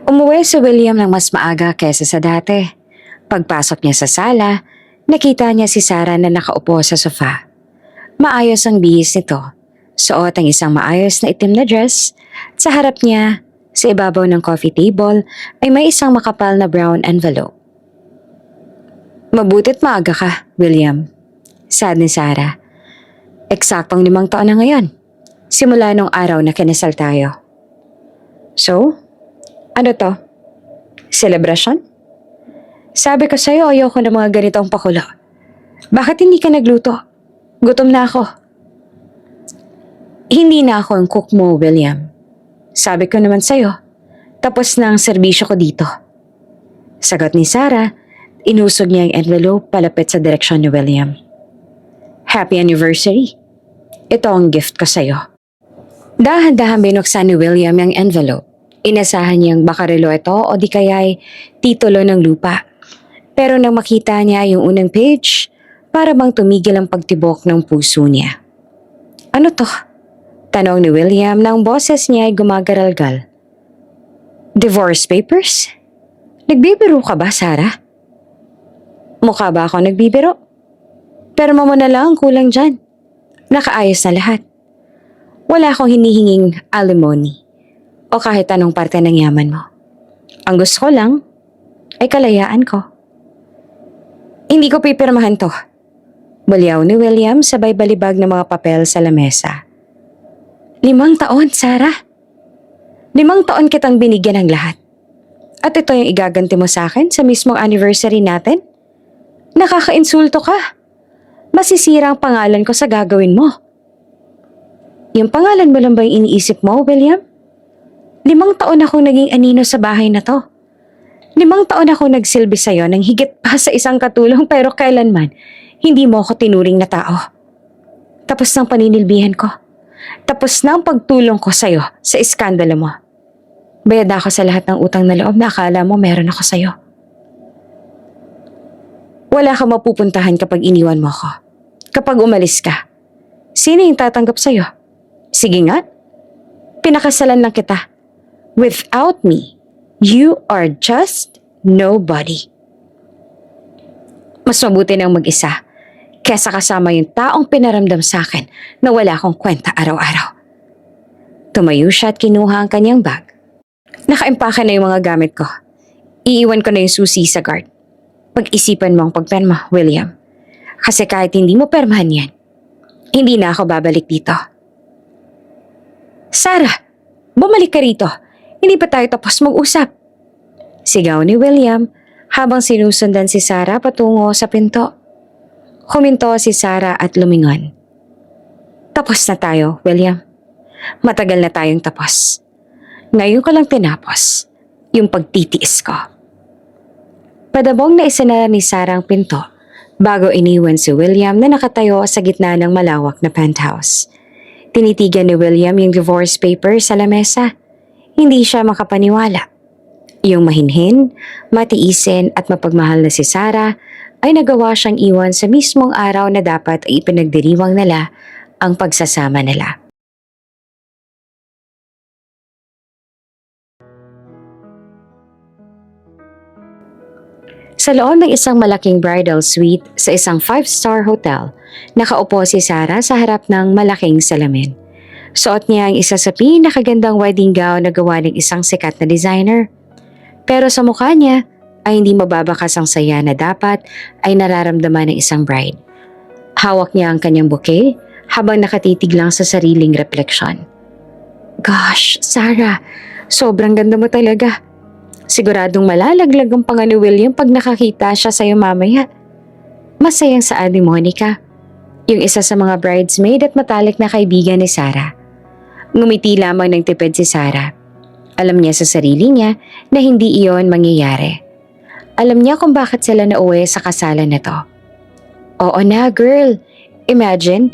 Umuwi si William ng mas maaga kaysa sa dati. Pagpasok niya sa sala, nakita niya si Sarah na nakaupo sa sofa. Maayos ang bihis nito. Suot ang isang maayos na itim na dress. Sa harap niya, sa ibabaw ng coffee table, ay may isang makapal na brown envelope. Mabuti't maaga ka, William. Sad ni Sarah. Eksaktong 5 taon na ngayon. Simula nung araw na kinasal tayo. So, ano to? Celebration? Sabi ko sa'yo ayoko ng mga ganitong pakulo. Bakit hindi ka nagluto? Gutom na ako. Hindi na ako ang cook mo, William. Sabi ko naman sa'yo, tapos na ang serbisyo ko dito. Sagot ni Sarah, inusog niya ang envelope palapit sa direksyon ni William. Happy anniversary. Ito ang gift ko sa'yo. Dahan-dahan binuksan ni William ang envelope. Inasahan niyang baka relo ito o di kaya'y titulo ng lupa. Pero nang makita niya yung unang page, para bang tumigil ang pagtibok ng puso niya. Ano to? Tanong ni William nang boses niya ay gumagaralgal. Divorce papers? Nagbibiro ka ba, Sarah? Mukha ba ako nagbibiro? Pero mo na lang ang kulang dyan. Nakaayos na lahat. Wala akong hinihinging alimony o kahit anong parte ng yaman mo. Ang gusto ko lang ay kalayaan ko. Hindi ko pipirmahan to. Bulyaw ni William sabay balibag ng mga papel sa lamesa. 5 taon, Sarah. 5 taon kitang binigyan ng lahat. At ito yung igaganti mo sa akin sa mismong anniversary natin? Nakaka-insulto ka. Masisira ang pangalan ko sa gagawin mo. Yung pangalan mo lang ba yung iniisip mo, William? 5 taon akong naging anino sa bahay na to. 5 taon akong nagsilbi sa'yo ng higit pa sa isang katulong pero kailanman hindi mo ako tinuring na tao. Tapos ng paninilbihan ko. Tapos na ang pagtulong ko sa'yo sa iskandalo mo. Bayad ako sa lahat ng utang na loob na akala mo meron ako sa'yo. Wala kang mapupuntahan kapag iniwan mo ako. Kapag umalis ka, sino yung tatanggap sa'yo? Sige nga, pinakasalan lang kita. Without me, you are just nobody. Mas mabuti nang mag-isa kesa kasama yung taong pinaramdam sa akin na wala akong kwenta araw-araw. Tumayo siya at kinuha ang kanyang bag. Nakaimpake na yung mga gamit ko. Iiwan ko na yung susi sa guard. Pag-isipan mo ang pagperma, William. Kasi kahit hindi mo permahan yan, hindi na ako babalik dito. Sarah, bumalik ka rito. Hindi pa tayo tapos mag-usap. Sigaw ni William habang sinusundan si Sarah patungo sa pinto. Huminto si Sarah at lumingon. Tapos na tayo, William. Matagal na tayong tapos. Ngayon ko lang tinapos yung pagtitiis ko. Padabong na isinara ni Sarah ang pinto bago iniwan si William na nakatayo sa gitna ng malawak na penthouse. Tinitigan ni William yung divorce paper sa lamesa. Hindi siya makapaniwala. Yung mahinhin, matiisin at mapagmahal na si Sarah ay nagawa siyang iwan sa mismong araw na dapat ay ipinagdiriwang nila ang pagsasama nila. Sa loob ng isang malaking bridal suite sa isang 5-star hotel, nakaupo si Sarah sa harap ng malaking salamin. Suot niya ang isa sa pinakagandang wedding gown na gawa ng isang sikat na designer. Pero sa mukha niya ay hindi mababakas ang saya na dapat ay nararamdaman ng isang bride. Hawak niya ang kanyang bouquet habang nakatitig lang sa sariling refleksyon. Gosh, Sarah, sobrang ganda mo talaga. Siguradong malalaglag ang panga ni William pag nakakita siya sa'yo mamaya. Masayang saan ni Monica, yung isa sa mga bridesmaid at matalik na kaibigan ni Sarah. Ngumiti lamang ng tipid si Sarah. Alam niya sa sarili niya na hindi iyon mangyayari. Alam niya kung bakit sila nauwi sa kasalan na to. Oo na, girl. Imagine,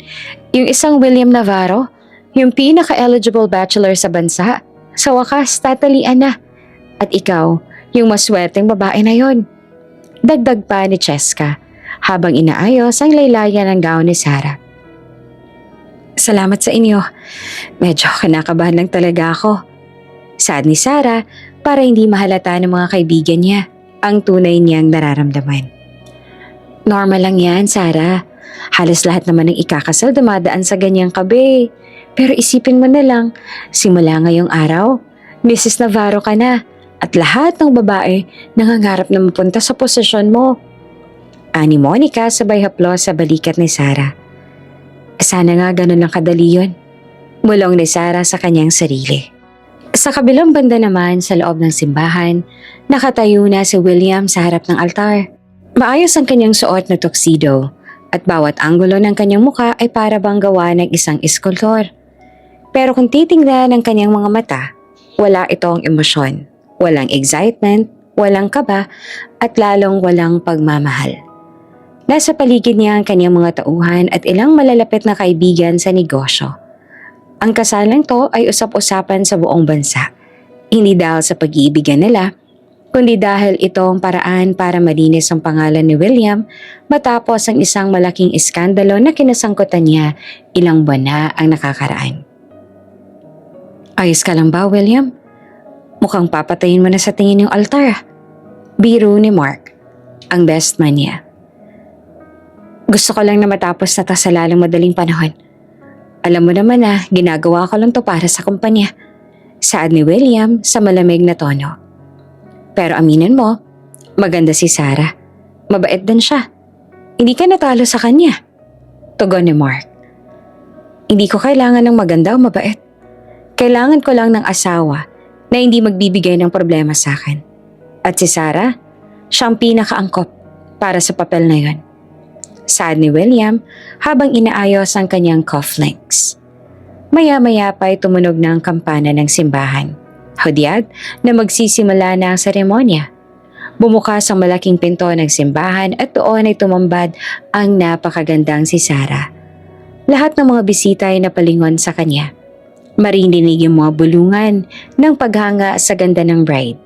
yung isang William Navarro, yung pinaka-eligible bachelor sa bansa, sa wakas tatalian na. At ikaw, yung maswerteng babae na yon. Dagdag pa ni Cheska habang inaayos ang laylayan ng gown ni Sarah. Salamat sa inyo. Medyo kinakabahan lang talaga ako. Sad ni Sarah para hindi mahalata ng mga kaibigan niya ang tunay niyang nararamdaman. Normal lang yan, Sarah. Halos lahat naman ng ikakasal dumadaan sa ganyang kabe. Pero isipin mo na lang, simula ngayong araw, Mrs. Navarro ka na at lahat ng babae nangangarap na mapunta sa posisyon mo. Ani Monica sabay haplos sa balikat ni Sarah. Sana nga ganun lang kadali yun. Mulong ni Sarah sa kanyang sarili. Sa kabilang banda naman sa loob ng simbahan, nakatayo na si William sa harap ng altar. Maayos ang kanyang suot na tuxedo at bawat anggulo ng kanyang muka ay para bang gawa ng isang eskultor. Pero kung titingnan ng kanyang mga mata, wala itong emosyon, walang excitement, walang kaba at lalong walang pagmamahal. Nasa paligid niya ang kanyang mga tauhan at ilang malalapit na kaibigan sa negosyo. Ang kasalang to ay usap-usapan sa buong bansa, hindi dahil sa pag-iibigan nila, kundi dahil ito ang paraan para malinis ang pangalan ni William matapos ang isang malaking iskandalo na kinasangkutan niya ilang buwan na ang nakakaraan. Ayos ka lang ba, William? Mukhang papatayin mo na sa tingin yung altar. Biro ni Mark, ang best man niya. Gusto ko lang na matapos na sa lalong madaling panahon. Alam mo naman na ginagawa ko lang to para sa kumpanya. Saad ni William sa malamig na tono. Pero aminin mo, maganda si Sarah. Mabait din siya. Hindi ka natalo sa kanya. Tugon ni Mark. Hindi ko kailangan ng maganda o mabait. Kailangan ko lang ng asawa na hindi magbibigay ng problema sa akin. At si Sarah, siyang pinakaangkop para sa papel na yon. Saad ni William habang inaayos ang kanyang cufflinks. Maya-maya pa ay tumunog ng kampana ng simbahan. Hudyat na magsisimula na ang seremonya. Bumukas ang malaking pinto ng simbahan at doon ay tumambad ang napakagandang si Sarah. Lahat ng mga bisita ay napalingon sa kanya. Marinig yung mga bulungan ng paghanga sa ganda ng bride.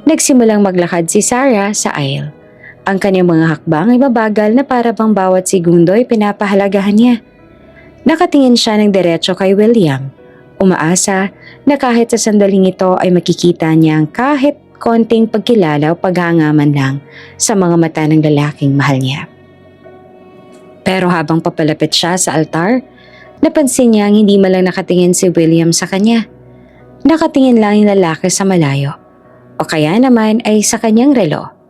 Nagsimulang maglakad si Sarah sa aisle. Ang kanyang mga hakbang ay mabagal na para bang bawat segundo ay pinapahalagahan niya. Nakatingin siya ng diretso kay William. Umaasa na kahit sa sandaling ito ay makikita niyang kahit konting pagkilala o paghanga man lang sa mga mata ng lalaking mahal niya. Pero habang papalapit siya sa altar, napansin niyang hindi malang nakatingin si William sa kanya. Nakatingin lang yung lalaki sa malayo o kaya naman ay sa kanyang relo.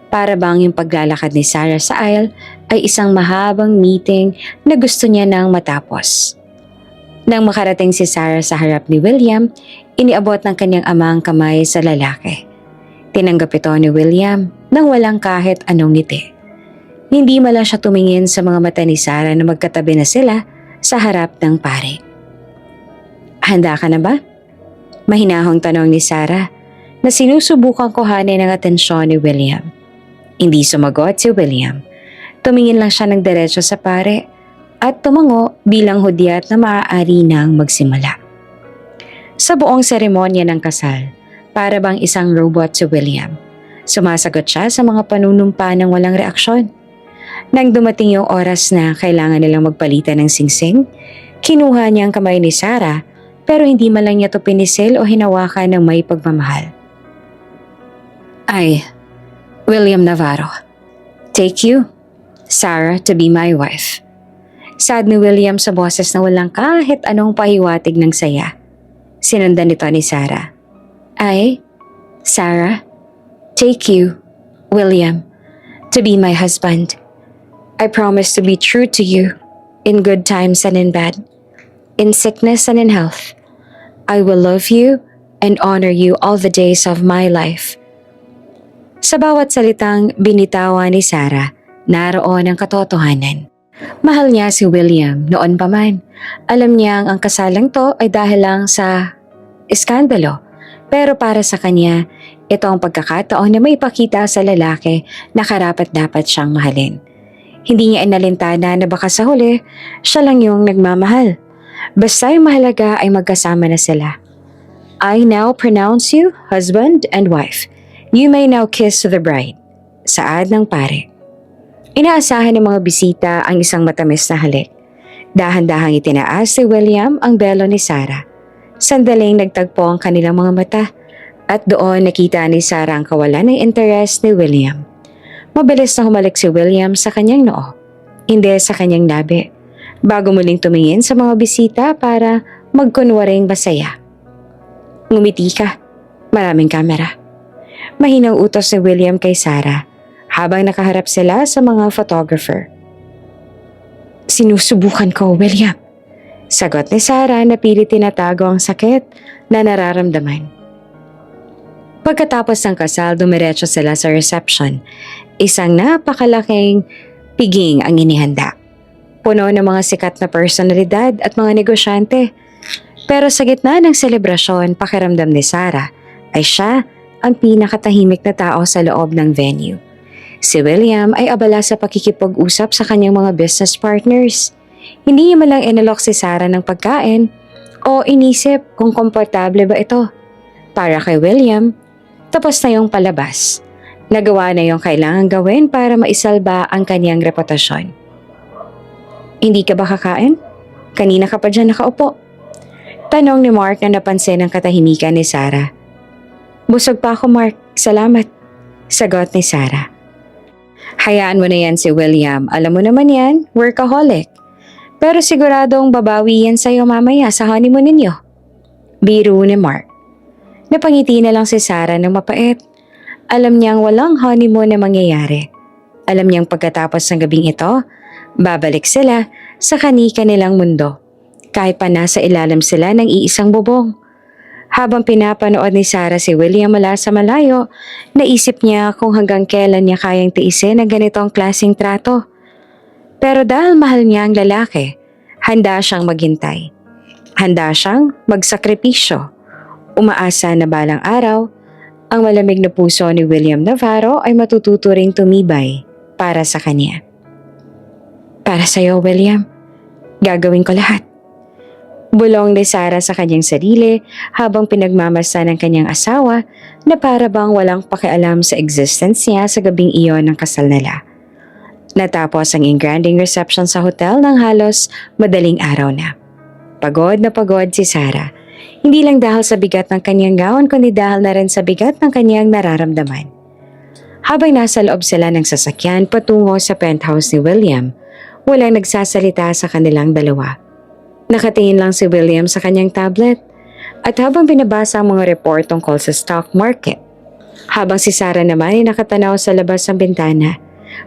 Para bang yung paglalakad ni Sarah sa aisle ay isang mahabang meeting na gusto niya nang matapos. Nang makarating si Sarah sa harap ni William, iniabot ng kanyang ama ang kamay sa lalaki. Tinanggap ito ni William nang walang kahit anong ngiti. Hindi mala siya tumingin sa mga mata ni Sarah na magkatabi na sila sa harap ng pare. Handa ka na ba? Mahinahong tanong ni Sarah na sinusubukang kuhanin ng atensyon ni William. Hindi sumagot si William. Tumingin lang siya ng diretso sa pare at tumango bilang hudyat na maaari nang magsimula. Sa buong seremonya ng kasal, para bang isang robot si William. Sumasagot siya sa mga panunumpa ng walang reaksyon. Nang dumating yung oras na kailangan nilang magpalitan ng singsing, kinuha niya ang kamay ni Sarah pero hindi man lang niya ito pinisil o hinawakan ng may pagmamahal. Ay, William Navarro, take you, Sarah, to be my wife. Saad ni William sa boses na walang kahit anong pahiwatig ng saya. Sinundan nito ni Sarah. I, Sarah, take you, William, to be my husband. I promise to be true to you in good times and in bad, in sickness and in health. I will love you and honor you all the days of my life. Sa bawat salitang binitawan ni Sarah, naroon ang katotohanan. Mahal niya si William noon pa man. Alam niyang ang kasalang to ay dahil lang sa iskandalo. Pero para sa kanya, ito ang pagkakataon na may ipakita sa lalaki na karapat-dapat siyang mahalin. Hindi niya inalintana na baka sa huli, siya lang yung nagmamahal. Basta yung mahalaga ay magkasama na sila. I now pronounce you husband and wife. You may now kiss the bride. Saad ng pare. Inaasahan ng mga bisita ang isang matamis na halik. Dahan-dahang itinaas si William ang belo ni Sarah. Sandaling nagtagpo ang kanilang mga mata At doon nakita ni Sarah ang kawalan ng interes ni William. Mabilis na humalik si William sa kanyang noo, hindi sa kanyang labi, bago muling tumingin sa mga bisita para magkunwaring masaya. Ngumiti ka, maraming kamera. Mahinang utos ni William kay Sarah habang nakaharap sila sa mga photographer. Sinusubukan ko, William. Sagot ni Sarah na pilit tinatago ang sakit na nararamdaman. Pagkatapos ng kasal, dumiretso sila sa reception. Isang napakalaking piging ang inihanda. Puno ng mga sikat na personalidad at mga negosyante. Pero sa gitna ng selebrasyon, pakiramdam ni Sarah ay siya ang pinakatahimik na tao sa loob ng venue. Si William ay abala sa pakikipag-usap sa kanyang mga business partners. Hindi niya malang inalok si Sarah ng pagkain o inisip kung komportable ba ito. Para kay William, tapos na yung palabas. Nagawa na yung kailangan gawin para maisalba ang kanyang reputasyon. Hindi ka ba kakain? Kanina ka pa dyan nakaupo. Tanong ni Mark na napansin ang katahimikan ni Sarah. Busog pa ako, Mark. Salamat. Sagot ni Sarah. Hayaan mo na yan si William. Alam mo naman yan, workaholic. Pero siguradong babawi yan sa'yo mamaya sa honeymoon ninyo. Biro ni Mark. Napangiti na lang si Sarah ng mapait. Alam niyang walang honeymoon na mangyayari. Alam niyang pagkatapos ng gabing ito, babalik sila sa kani-kanilang mundo. Kahit pa nasa ilalim sila ng iisang bubong. Habang pinapanood ni Sarah si William mula sa malayo, naisip niya kung hanggang kailan niya kayang tiisin ang ganitong klaseng trato. Pero dahil mahal niya ang lalaki, handa siyang maghintay. Handa siyang magsakripisyo. Umaasa na balang araw, ang malamig na puso ni William Navarro ay matututo ring tumibay para sa kanya. Para sa'yo, William, gagawin ko lahat. Bulong ni Sarah sa kanyang sarili habang pinagmamasa ng kanyang asawa na para bang walang pakialam sa existence niya sa gabing iyon ng kasal nila. Natapos ang engranding reception sa hotel ng halos madaling araw na. Pagod na pagod si Sarah. Hindi lang dahil sa bigat ng kanyang gown kundi dahil na rin sa bigat ng kanyang nararamdaman. Habang nasa loob sila ng sasakyan patungo sa penthouse ni William, walang nagsasalita sa kanilang dalawa. Nakatingin lang si William sa kanyang tablet at habang binabasa ang mga report tungkol sa stock market. Habang si Sarah naman ay nakatanaw sa labas ng bintana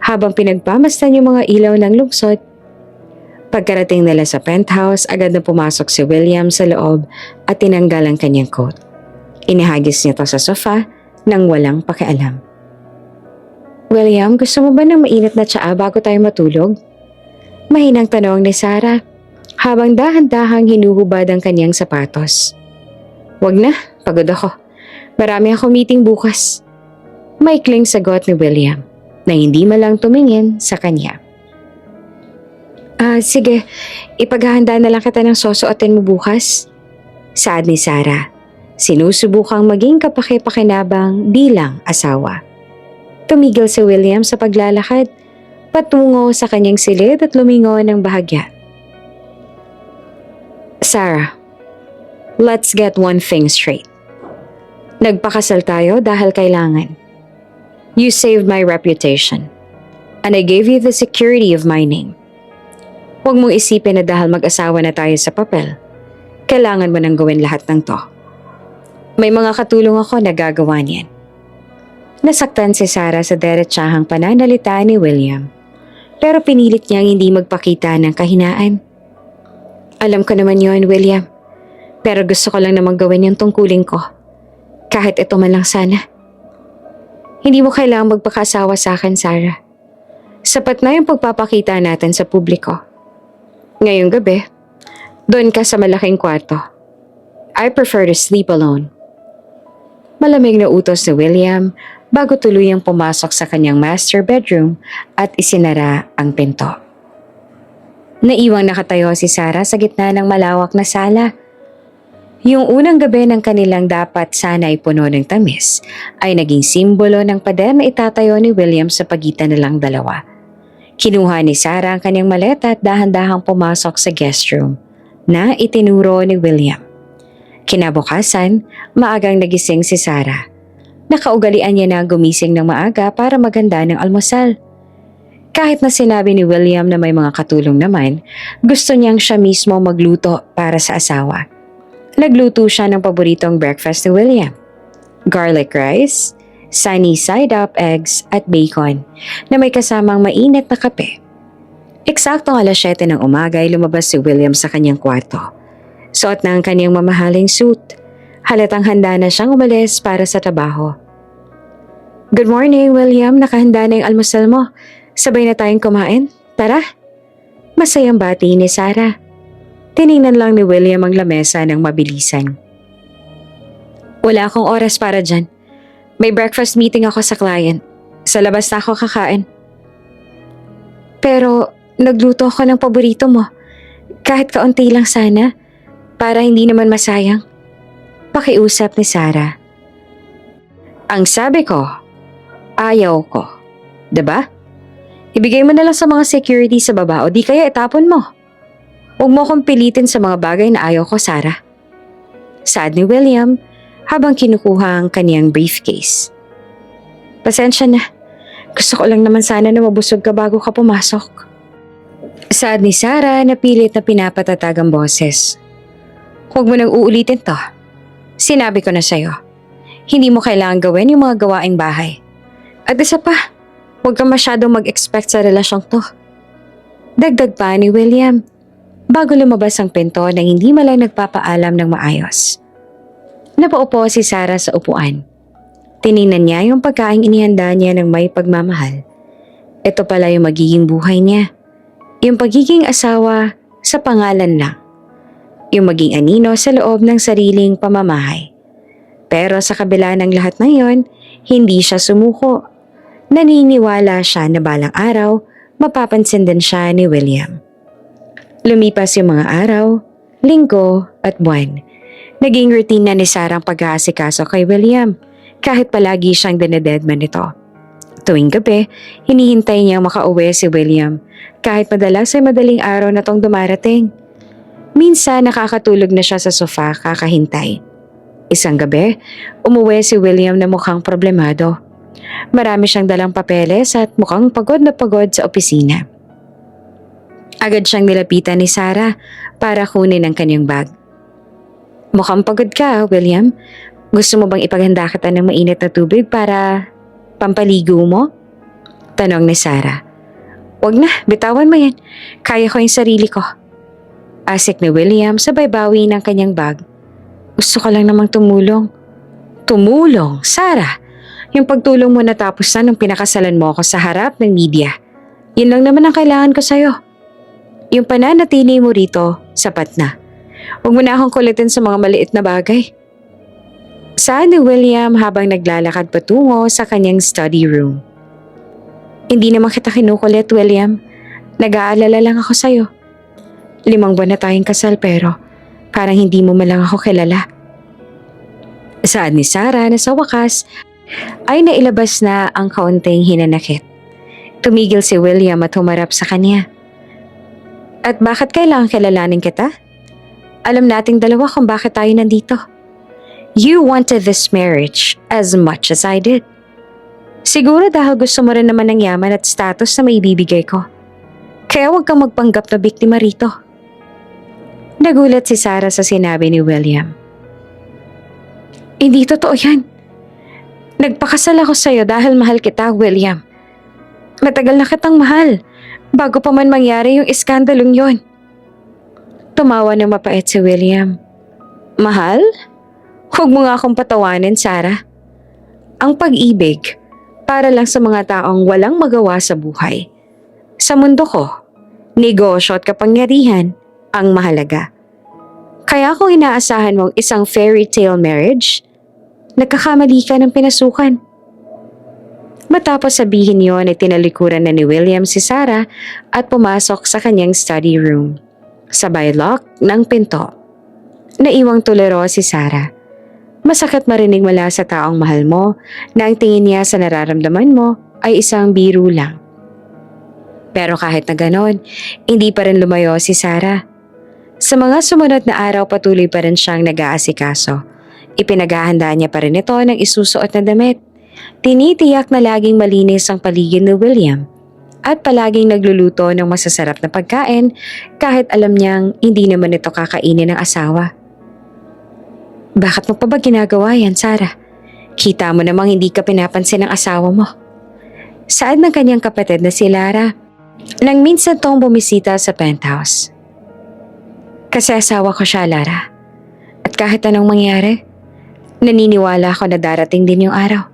habang pinagpamasdan yung mga ilaw ng lungsod. Pagkarating nila sa penthouse, agad na pumasok si William sa loob at tinanggal ang kanyang coat. Inihagis niya to sa sofa nang walang pakialam. William, gusto mo ba ng mainit na tsaa bago tayo matulog? Mahinang tanong ni Sarah habang dahan-dahang hinuhubad ang kanyang sapatos. Wag na, pagod ako. Marami akong meeting bukas. Maikling sagot ni William na hindi malang tumingin sa kanya. Sige, ipaghahanda na lang kita ng susuotin mo bukas. Saad ni Sarah, sinusubukang maging kapaki-pakinabang bilang asawa. Tumigil si William sa paglalakad, patungo sa kanyang silid at lumingon ng bahagya. Sarah, let's get one thing straight. Nagpakasal tayo dahil kailangan. You saved my reputation, and I gave you the security of my name. Huwag mong isipin na dahil mag-asawa na tayo sa papel, kailangan mo nang gawin lahat ng to. May mga katulong ako na gagawa niyan. Nasaktan si Sarah sa deretsahang pananalita ni William, pero pinilit niyang hindi magpakita ng kahinaan. Alam ko naman yon, William, pero gusto ko lang namang gawin yung tungkulin ko, kahit ito man lang sana. Hindi mo kailangang magpakasawa sa akin, Sarah. Sapat na yung pagpapakita natin sa publiko. Ngayong gabi, doon ka sa malaking kwarto. I prefer to sleep alone. Malamig na utos ni William bago tuluyang pumasok sa kanyang master bedroom at isinara ang pinto. Naiwang nakatayo si Sarah sa gitna ng malawak na sala. Yung unang gabi ng kanilang dapat sana ay puno ng tamis ay naging simbolo ng pader na itatayo ni William sa pagitan nilang dalawa. Kinuha ni Sarah ang kanyang maleta at dahan-dahang pumasok sa guest room na itinuro ni William. Kinabukasan, maagang nagising si Sarah. Nakaugalian niya na gumising ng maaga para maganda ng almusal. Kahit na sinabi ni William na may mga katulong naman, gusto niyang siya mismo magluto para sa asawa. Nagluto siya ng paboritong breakfast ni William. Garlic rice, sunny side-up eggs at bacon na may kasamang mainit na kape. Eksaktong alas 7 ng umaga ay lumabas si William sa kanyang kwarto. Suot na ang kanyang mamahaling suit. Halatang handa na siyang umalis para sa trabaho. Good morning, William. Nakahanda na yung almusal mo. Sabay na tayong kumain. Tara. Masayang bati ni Sarah. Tiningnan lang ni William ang lamesa ng mabilisan. Wala akong oras para dyan. May breakfast meeting ako sa client. Sa labas na ako kakain. Pero nagluto ako ng paborito mo. Kahit kaunti lang sana. Para hindi naman masayang. Pakiusap ni Sarah. Ang sabi ko, ayaw ko. 'Di ba? Ibigay mo na lang sa mga security sa baba o di kaya itapon mo. Huwag mo akong pilitin sa mga bagay na ayaw ko, Sarah. Saad ni William habang kinukuha ang kaniyang briefcase. Pasensya na. Gusto ko lang naman sana na mabusog ka bago ka pumasok. Saad ni Sarah na pilit na pinapatatag ang boses. Huwag mo nang uulitin to. Sinabi ko na sa'yo. Hindi mo kailangan gawin yung mga gawaing bahay. At isa pa, huwag kang masyadong mag-expect sa relasyong to. Dagdag pa ni William, bago lumabas ang pinto nang hindi malang nagpapaalam ng maayos. Napaupo si Sarah sa upuan. Tiningnan niya yung pagkaing inihanda niya ng may pagmamahal. Ito pala yung magiging buhay niya. Yung pagiging asawa sa pangalan lang. Yung maging anino sa loob ng sariling pamamahay. Pero sa kabila ng lahat ng yon, hindi siya sumuko. Naniniwala siya na balang araw, mapapansin din siya ni William. Lumipas yung mga araw, linggo at buwan. Naging routine na ni Sarah ang pag-aasikaso kay William, kahit palagi siyang dinededman nito. Tuwing gabi, hinihintay niyang makauwi si William, kahit madalas ay madaling araw na tong dumarating. Minsan nakakatulog na siya sa sofa kakahintay. Isang gabi, umuwi si William na mukhang problemado. Marami siyang dalang papeles at mukhang pagod na pagod sa opisina. Agad siyang nilapitan ni Sarah para kunin ang kanyang bag. Mukhang pagod ka, William. Gusto mo bang ipaghanda kita ng mainit na tubig para pampaligo mo? Tanong ni Sarah. Wag na, bitawan mo yan. Kaya ko yung sarili ko. Asik ni William sabay bawi ng kanyang bag. Gusto ko lang namang tumulong. Tumulong? Sarah, yung pagtulong mo natapos na nung pinakasalan mo ako sa harap ng media. Yun lang naman ang kailangan ko sa'yo. Yung pananatili mo rito, sapat na. Huwag mo na akong kulitin sa mga maliit na bagay. Saad ni William habang naglalakad patungo sa kanyang study room. Hindi naman kita kinukulit, William. Nag-aalala lang ako sa'yo. 5 buwan na tayong kasal pero parang hindi mo malang ako kilala. Saad ni Sarah na sa wakas ay nailabas na ang kaunting hinanakit. Tumigil si William at humarap sa kanya. At bakit kailangan kilalanin kita? Alam nating dalawa kung bakit tayo nandito. You wanted this marriage as much as I did. Siguro dahil gusto mo rin naman ng yaman at status na maibibigay ko. Kaya huwag kang magpanggap na biktima rito. Nagulat si Sarah sa sinabi ni William. Hindi totoo yan. Nagpakasal ako sa'yo dahil mahal kita, William. Matagal na kitang mahal, bago pa man mangyari yung iskandalong yon. Tumawa ng mapait si William. Mahal? Huwag mo nga akong patawanin, Sarah. Ang pag-ibig, para lang sa mga taong walang magawa sa buhay. Sa mundo ko, negosyo at kapangyarihan ang mahalaga. Kaya kung inaasahan mong isang fairy tale marriage, nagkakamali ka ng pinasukan. Matapos sabihin yon ay tinalikuran na ni William si Sarah at pumasok sa kanyang study room. Sabay lock ng pinto. Naiwang tuliro si Sarah. Masakit marinig mula sa taong mahal mo na ang tingin niya sa nararamdaman mo ay isang biro lang. Pero kahit na ganon, hindi pa rin lumayo si Sarah. Sa mga sumunod na araw patuloy pa rin siyang nag-aasikaso. Ipinaghahanda niya pa rin ito ng isusuot na damit. Tinitiyak na laging malinis ang paligid ni William at palaging nagluluto ng masasarap na pagkain kahit alam niyang hindi naman ito kakainin ng asawa. Bakit mo pa ba ginagawa yan, Sarah? Kita mo namang hindi ka pinapansin ng asawa mo. Saad ng kanyang kapatid na si Lara nang minsan tong bumisita sa penthouse. Kasi asawa ko siya, Lara. At kahit anong mangyari, naniniwala ako na darating din yung araw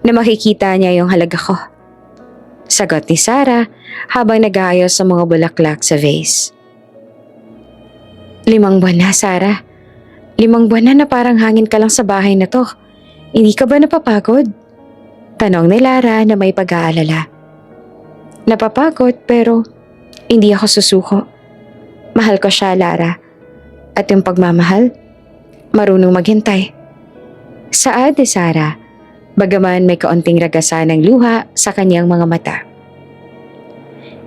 na makikita niya yung halaga ko. Sagot ni Sarah habang nag-aayos sa mga bulaklak sa vase. 5 buwan na, Sarah. 5 buwan na parang hangin ka lang sa bahay na to. Hindi ka ba napapagod? Tanong ni Lara na may pag-aalala. Napapagod pero hindi ako susuko. Mahal ko siya, Lara. At yung pagmamahal, marunong maghintay. Saad ni Sarah, bagaman may kaunting ragasan ng luha sa kanyang mga mata.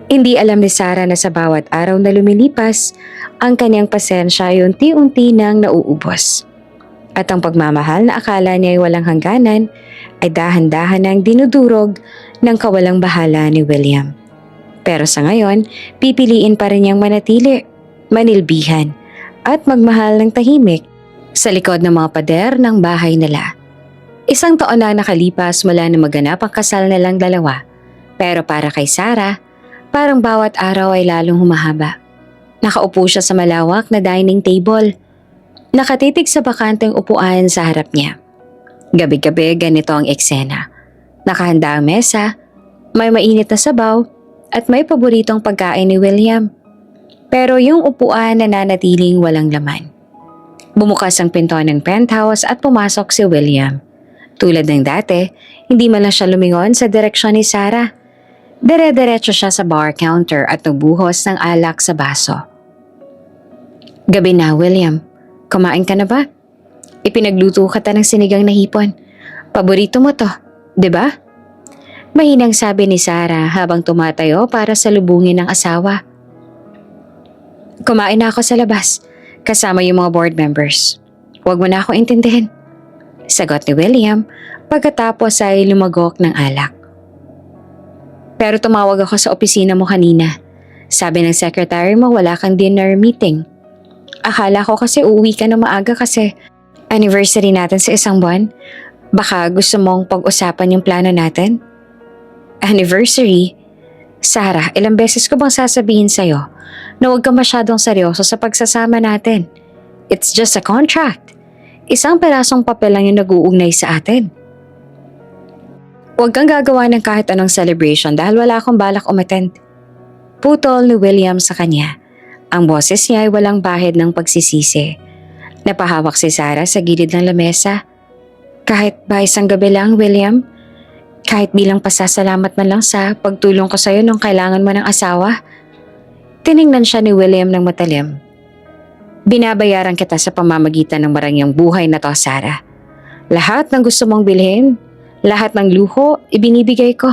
Hindi alam ni Sarah na sa bawat araw na lumilipas, ang kanyang pasensya ay unti-unti nang nauubos. At ang pagmamahal na akala niya ay walang hangganan ay dahan-dahan nang dinudurog ng kawalang bahala ni William. Pero sa ngayon, pipiliin pa rin niyang manatili, manilbihan at magmahal ng tahimik sa likod ng mga pader ng bahay nila. 1 taon na nakalipas mula na maganap ang kasal nilang dalawa. Pero para kay Sarah, parang bawat araw ay lalong humahaba. Nakaupo siya sa malawak na dining table. Nakatitig sa bakanteng upuan sa harap niya. Gabi-gabi ganito ang eksena. Nakahanda ang mesa, may mainit na sabaw, at may paboritong pagkain ni William. Pero yung upuan nananatiling walang laman. Bumukas ang pinto ng penthouse at pumasok si William. Tulad ng dati, hindi man lang siya lumingon sa direksyon ni Sarah. Dire-diretso siya sa bar counter at nagbuhos ng alak sa baso. Gabi na, William. Kumain ka na ba? Ipinagluto ka ng sinigang na hipon. Paborito mo to, di ba? Mahinang sabi ni Sarah habang tumatayo para salubungin ng asawa. Kumain na ako sa labas, kasama yung mga board members. Huwag mo na ako intindihin. Sagot ni William pagkatapos ay lumagok ng alak. Pero tumawag ako sa opisina mo kanina. Sabi ng secretary mo wala kang dinner meeting. Akala ko kasi uuwi ka na maaga kasi anniversary natin sa 1 buwan. Baka gusto mong pag-usapan yung plano natin? Anniversary? Sarah, ilang beses ko bang sasabihin sa'yo na huwag ka masyadong seryoso sa pagsasama natin? It's just a contract. 1 perasong papel lang yung nag-uugnay sa atin. Huwag kang gagawa ng kahit anong celebration dahil wala akong balak umattend. Putol ni William sa kanya. Ang boses niya ay walang bahid ng pagsisisi. Napahawak si Sarah sa gilid ng lamesa. Kahit ba 1 gabi lang, William? Kahit bilang pasasalamat man lang sa pagtulong ko sa'yo nung kailangan mo ng asawa? Tiningnan siya ni William ng matalim. Binabayaran kita sa pamamagitan ng marangyang buhay na to, Sarah. Lahat ng gusto mong bilhin, lahat ng luho, ibinibigay ko.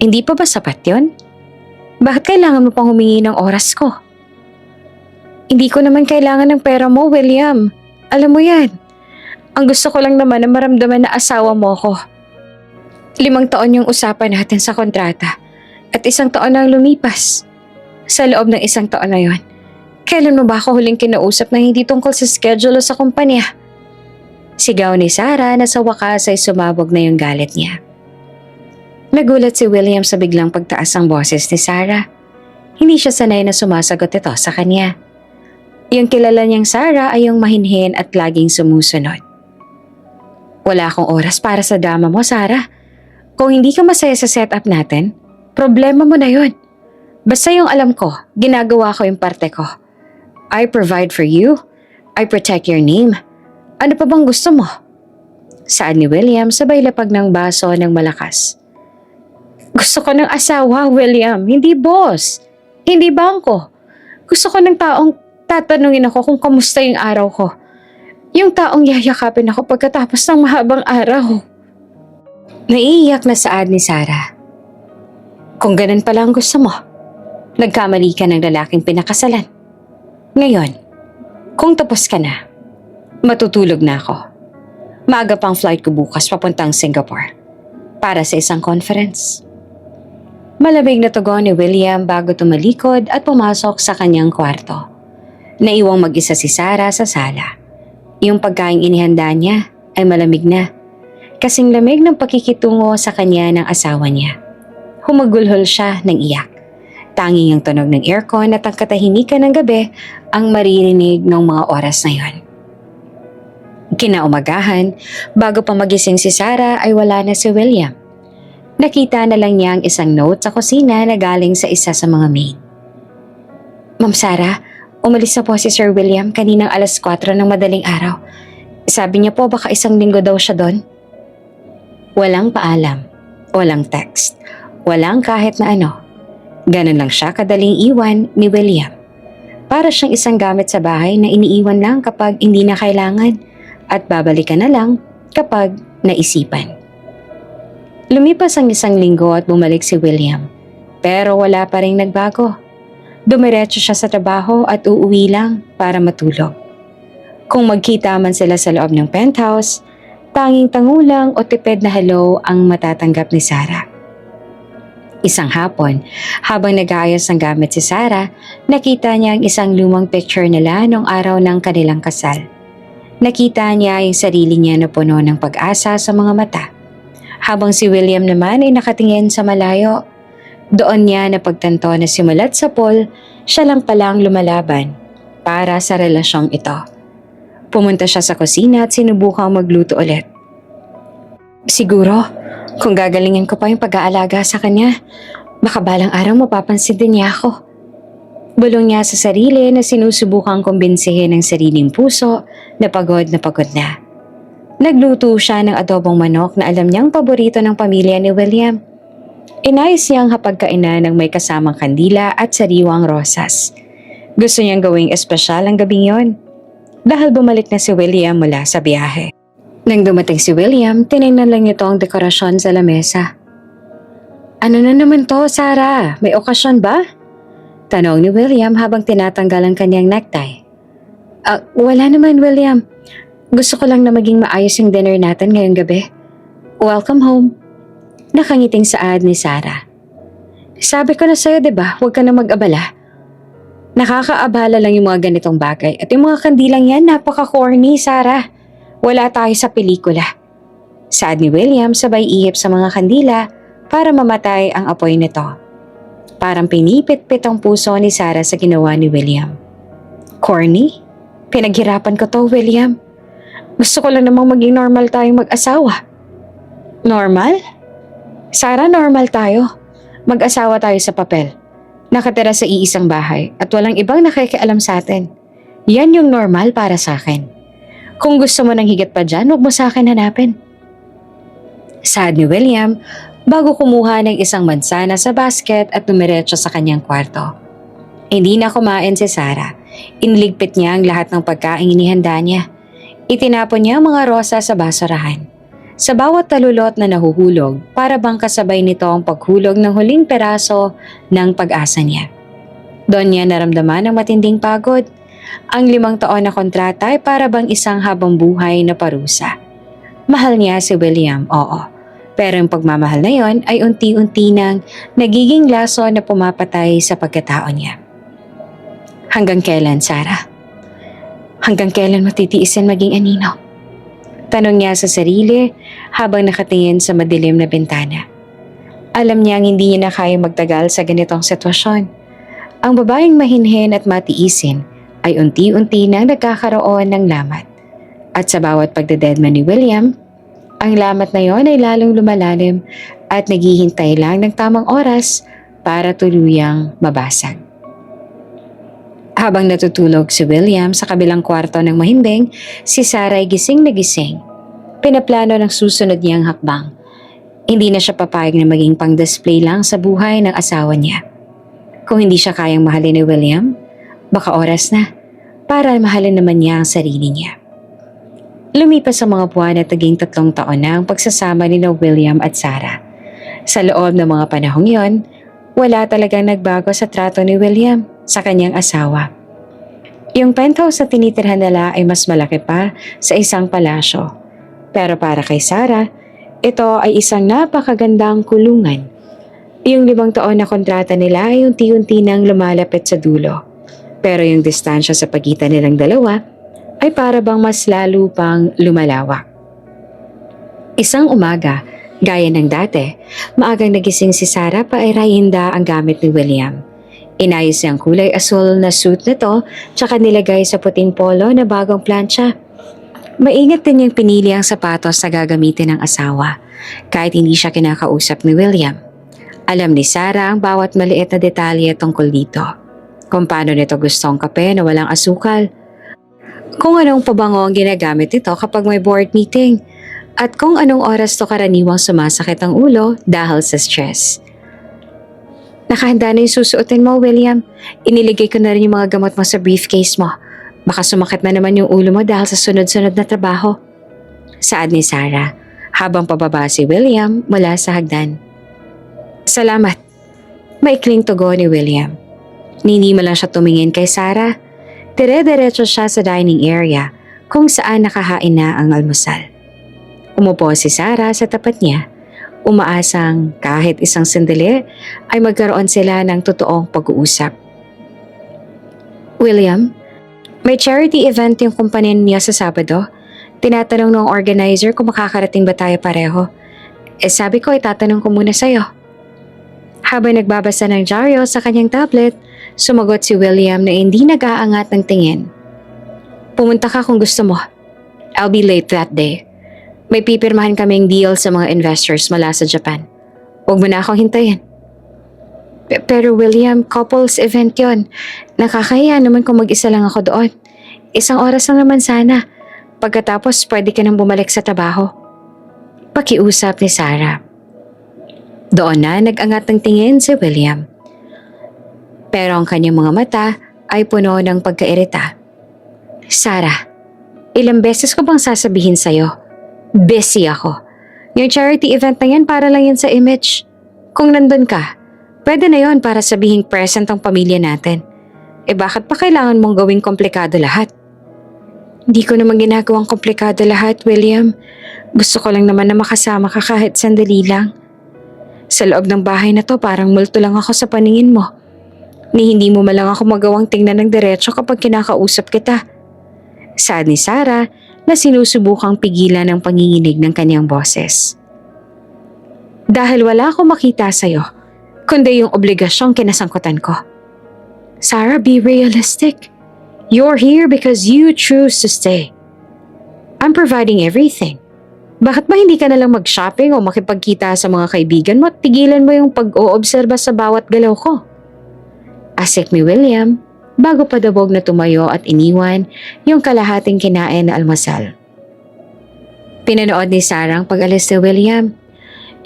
Hindi pa ba sapat yon? Bakit kailangan mo pang humingi ng oras ko? Hindi ko naman kailangan ng pera mo, William. Alam mo yan. Ang gusto ko lang naman na maramdaman na asawa mo ko. 5 taon yung usapan natin sa kontrata at 1 taon na lumipas. Sa loob ng 1 taon na yon, kailan mo ba ako huling kinausap na hindi tungkol sa schedule o sa kumpanya? Sigaw ni Sarah na sa wakas ay sumabog na yung galit niya. Nagulat si William sa biglang pagtaas ng boses ni Sarah. Hindi siya sanay na sumasagot ito sa kanya. Yung kilala niyang Sarah ay yung mahinhin at laging sumusunod. Wala akong oras para sa drama mo, Sarah. Kung hindi ka masaya sa setup natin, problema mo na yun. Basta yung alam ko, ginagawa ko yung parte ko. I provide for you. I protect your name. Ano pa bang gusto mo? Saad ni William sabay lapag ng baso ng malakas. Gusto ko ng asawa, William. Hindi boss. Hindi bangko. Gusto ko ng taong tatanungin ako kung kamusta yung araw ko. Yung taong yayakapin ako pagkatapos ng mahabang araw. Naiiyak na saad ni Sarah. Kung ganun pala ang gusto mo, nagkamali ka ng lalaking pinakasalan. Ngayon, kung tapos ka na, matutulog na ako. Maaga pang flight ko bukas papuntang Singapore para sa isang conference. Malamig na tugon ni William bago tumalikod at pumasok sa kanyang kwarto. Naiwang mag-isa si Sarah sa sala. Yung pagkaing inihanda niya ay malamig na. Kasing lamig ng pakikitungo sa kanya ng asawa niya. Humagulhol siya ng iyak. Tanging ang tunog ng aircon at ang katahimikan ng gabi ang maririnig ng mga oras na yon. Kinaumagahan, bago pa magising si Sarah ay wala na si William. Nakita na lang niya ang isang note sa kusina na galing sa isa sa mga maid. Ma'am Sarah, umalis na po si Sir William kaninang 4:00 ng madaling araw. Sabi niya po baka isang linggo daw siya doon. Walang paalam, walang text, walang kahit na ano. Ganun lang siya kadaling iwan ni William. Para siyang isang gamit sa bahay na iniiwan lang kapag hindi na kailangan at babalikan na lang kapag naisipan. Lumipas ang isang linggo at bumalik si William. Pero wala pa rin nagbago. Dumiretso siya sa trabaho at uuwi lang para matulog. Kung magkita man sila sa loob ng penthouse, tanging tangulang o tipid na hello ang matatanggap ni Sarah. Isang hapon, habang nag-aayos ng gamit si Sarah, nakita niya ang isang lumang picture nila noong araw ng kanilang kasal. Nakita niya yung sarili niya na puno ng pag-asa sa mga mata. Habang si William naman ay nakatingin sa malayo. Doon niya napagtanto na simulat sa pool, siya lang palang lumalaban para sa relasyong ito. Pumunta siya sa kusina at sinubukang magluto ulit. Siguro, kung gagalingin ko pa yung pag-aalaga sa kanya, baka balang araw mapapansin din niya ako. Bulong niya sa sarili na sinusubukang kumbinsihin ng sariling puso na pagod na. Nagluto siya ng adobong manok na alam niyang paborito ng pamilya ni William. Inayos niyang hapagkainan ng may kasamang kandila at sariwang rosas. Gusto niyang gawing espesyal ang gabing yon dahil bumalik na si William mula sa biyahe. Nang dumating si William, tinignan lang nito ang dekorasyon sa lamesa. Ano na naman to, Sarah? May okasyon ba? Tanong ni William habang tinatanggal ang kanyang necktie. Wala naman, William. Gusto ko lang na maging maayos yung dinner natin ngayong gabi. Welcome home. Nakangiting saad ni Sarah. Sabi ko na sa'yo, diba? Huwag ka na mag-abala. Nakakaabala lang yung mga ganitong bagay at yung mga kandilang yan napaka-corny, Sarah. Wala tayo sa pelikula. Saad ni William sabay ihip sa mga kandila para mamatay ang apoy nito. Parang pinipit-pit ang puso ni Sarah sa ginawa ni William. Corny? Pinaghirapan ko to, William. Gusto ko lang namang maging normal tayong mag-asawa. Normal? Sarah, normal tayo. Mag-asawa tayo sa papel. Nakatira sa iisang bahay at walang ibang nakikialam sa atin. Yan yung normal para sa akin. Kung gusto mo ng higit pa dyan, huwag mo sa akin hanapin. Saad ni William bago kumuha ng isang mansana sa basket at dumiretso sa kanyang kwarto. Hindi na kumain si Sarah. Inligpit niya ang lahat ng pagkain inihanda niya. Itinapon niya ang mga rosa sa basurahan. Sa bawat talulot na nahuhulog, para bang kasabay nito ang paghulog ng huling peraso ng pag-asa niya. Doon niya naramdaman ang matinding pagod. Ang 5 taon na kontrata ay para bang isang habang buhay na parusa. Mahal niya si William, oo. Pero yung pagmamahal na yon ay unti-unti nang nagiging laso na pumapatay sa pagkatao niya. Hanggang kailan, Sarah? Hanggang kailan matitiisin maging anino? Tanong niya sa sarili habang nakatingin sa madilim na bintana. Alam niyang hindi niya na kaya magtagal sa ganitong sitwasyon. Ang babaeng mahinhin at matiisin ay unti-unti nang nagkakaroon ng lamat. At sa bawat pagdededma ni William, ang lamat na yon ay lalong lumalalim at naghihintay lang ng tamang oras para tuluyang mabasag. Habang natutulog si William sa kabilang kwarto ng mahimbing, si Sarah ay gising na gising. Pinaplano ng susunod niyang hakbang. Hindi na siya papayag na maging pang-display lang sa buhay ng asawa niya. Kung hindi siya kayang mahalin ni William, baka oras na para mahalin naman niya ang sarili niya. Lumipas ang mga buwan at naging 3 taon na ang pagsasama ni William at Sarah. Sa loob ng mga panahong yon, wala talagang nagbago sa trato ni William sa kanyang asawa. Yung penthouse na tinitirhan nila ay mas malaki pa sa isang palasyo. Pero para kay Sarah, ito ay isang napakagandang kulungan. Yung 5 taon na kontrata nila ay unti-unti nang lumalapit sa dulo. Pero yung distansya sa pagitan nilang dalawa ay para bang mas lalo pang lumalawak. Isang umaga, gaya ng dati, maagang nagising si Sarah para ihinda ang gamit ni William. Inayos niya ang kulay asul na suit nito tsaka nilagay sa puting polo na bagong plancha. Maingat din niyang pinili ang sapatos na gagamitin ng asawa kahit hindi siya kinakausap ni William. Alam ni Sarah ang bawat maliit na detalye tungkol dito. Kung paano nito gustong kape na walang asukal. Kung anong pabango ang ginagamit nito kapag may board meeting. At kung anong oras to karaniwang sumasakit ang ulo dahil sa stress. Nakahanda na yung susuotin mo, William. Iniligay ko na rin yung mga gamot mo sa briefcase mo. Baka sumakit na naman yung ulo mo dahil sa sunod-sunod na trabaho. Saad ni Sarah habang pababa si William mula sa hagdan. Salamat. Maikling tugon ni William. Hindi mo lang siya tumingin kay Sarah. Dire-diretso siya sa dining area kung saan nakahain na ang almusal. Umupo si Sarah sa tapat niya, umaasang kahit isang sandali ay magkaroon sila ng totoong pag-uusap. William, may charity event yung kumpanya niya sa Sabado. Tinatanong ng organizer kung makakarating ba tayo pareho. Sabi ko itatanong ko muna sa'yo. Habang nagbabasa ng dyaryo sa kanyang tablet, sumagot si William na hindi nag-aangat ng tingin. Pumunta ka kung gusto mo. I'll be late that day. May pipirmahan kaming deal sa mga investors mula sa Japan. Huwag mo na akong hintayin. Pero William, couples event yon. Nakakahiya naman kung mag-isa lang ako doon. Isang oras lang naman sana. Pagkatapos pwede ka nang bumalik sa trabaho. Pakiusap ni Sarah. Doon na nag-angat ng tingin si William. Pero ang kanyang mga mata ay puno ng pagkairita. Sarah, ilang beses ko bang sasabihin sa'yo? Busy ako. Yung charity event na yan para lang yan sa image. Kung nandun ka, pwede na yon para sabihing present ang pamilya natin. Bakit pa kailangan mong gawing komplikado lahat? Hindi ko naman ginagawang komplikado lahat, William. Gusto ko lang naman na makasama ka kahit sandali lang. Sa loob ng bahay na to parang multo lang ako sa paningin mo. Ni hindi mo malang ako magawang tingnan ng diretso kapag kinakausap kita. Saad ni Sarah na sinusubukang pigilan ang panginginig ng kanyang boses. Dahil wala akong makita sa'yo, kundi yung obligasyong kinasangkutan ko. Sarah, be realistic. You're here because you choose to stay. I'm providing everything. Bakit ba hindi ka nalang mag-shopping o makipagkita sa mga kaibigan mo at tigilan mo yung pag-oobserba sa bawat galaw ko? Asik ni William bago padabog na tumayo at iniwan yung kalahating kinain na almusal. Pinanood ni Sarah ang pag-alis ni William.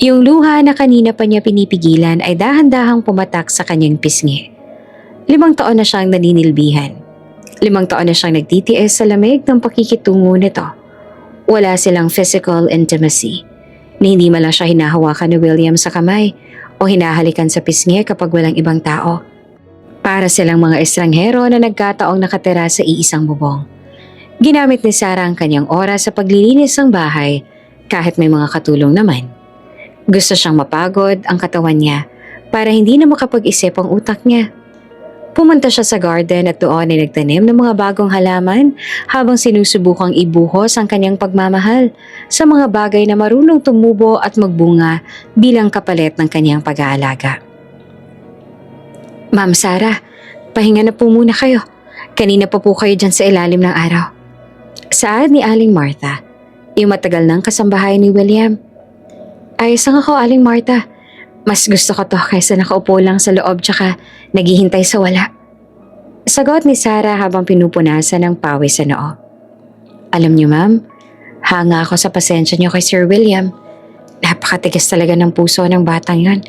Yung luha na kanina pa niya pinipigilan ay dahan-dahang pumatak sa kanyang pisngi. 5 taon na siyang naninilbihan. 5 taon na siyang nagtitiis sa lamig ng pakikitungo nito. Wala silang physical intimacy. Ni hindi man lang siya hinahawakan ni William sa kamay o hinahalikan sa pisngi kapag walang ibang tao. Para silang mga estranghero na nagkataong nakatira sa iisang bubong. Ginamit ni Sarah ang kanyang oras sa paglilinis ng bahay kahit may mga katulong naman. Gusto siyang mapagod ang katawan niya para hindi na makapag-isip ang utak niya. Pumunta siya sa garden at doon ay nagtanim ng mga bagong halaman habang sinusubukang ibuhos ang kanyang pagmamahal sa mga bagay na marunong tumubo at magbunga bilang kapalit ng kanyang pag-aalaga. Ma'am Sarah, pahinga na po muna kayo. Kanina pa po kayo dyan sa ilalim ng araw. Saad ni Aling Martha, yung matagal ng kasambahay ni William. Ayos lang ako, Aling Martha. Mas gusto ko to kaysa nakaupo lang sa loob tsaka naghihintay sa wala. Sagot ni Sarah habang pinupunasan ng pawis sa noo. Alam niyo ma'am, hanga ako sa pasensya niyo kay Sir William. Napakatigas talaga ng puso ng batang yon.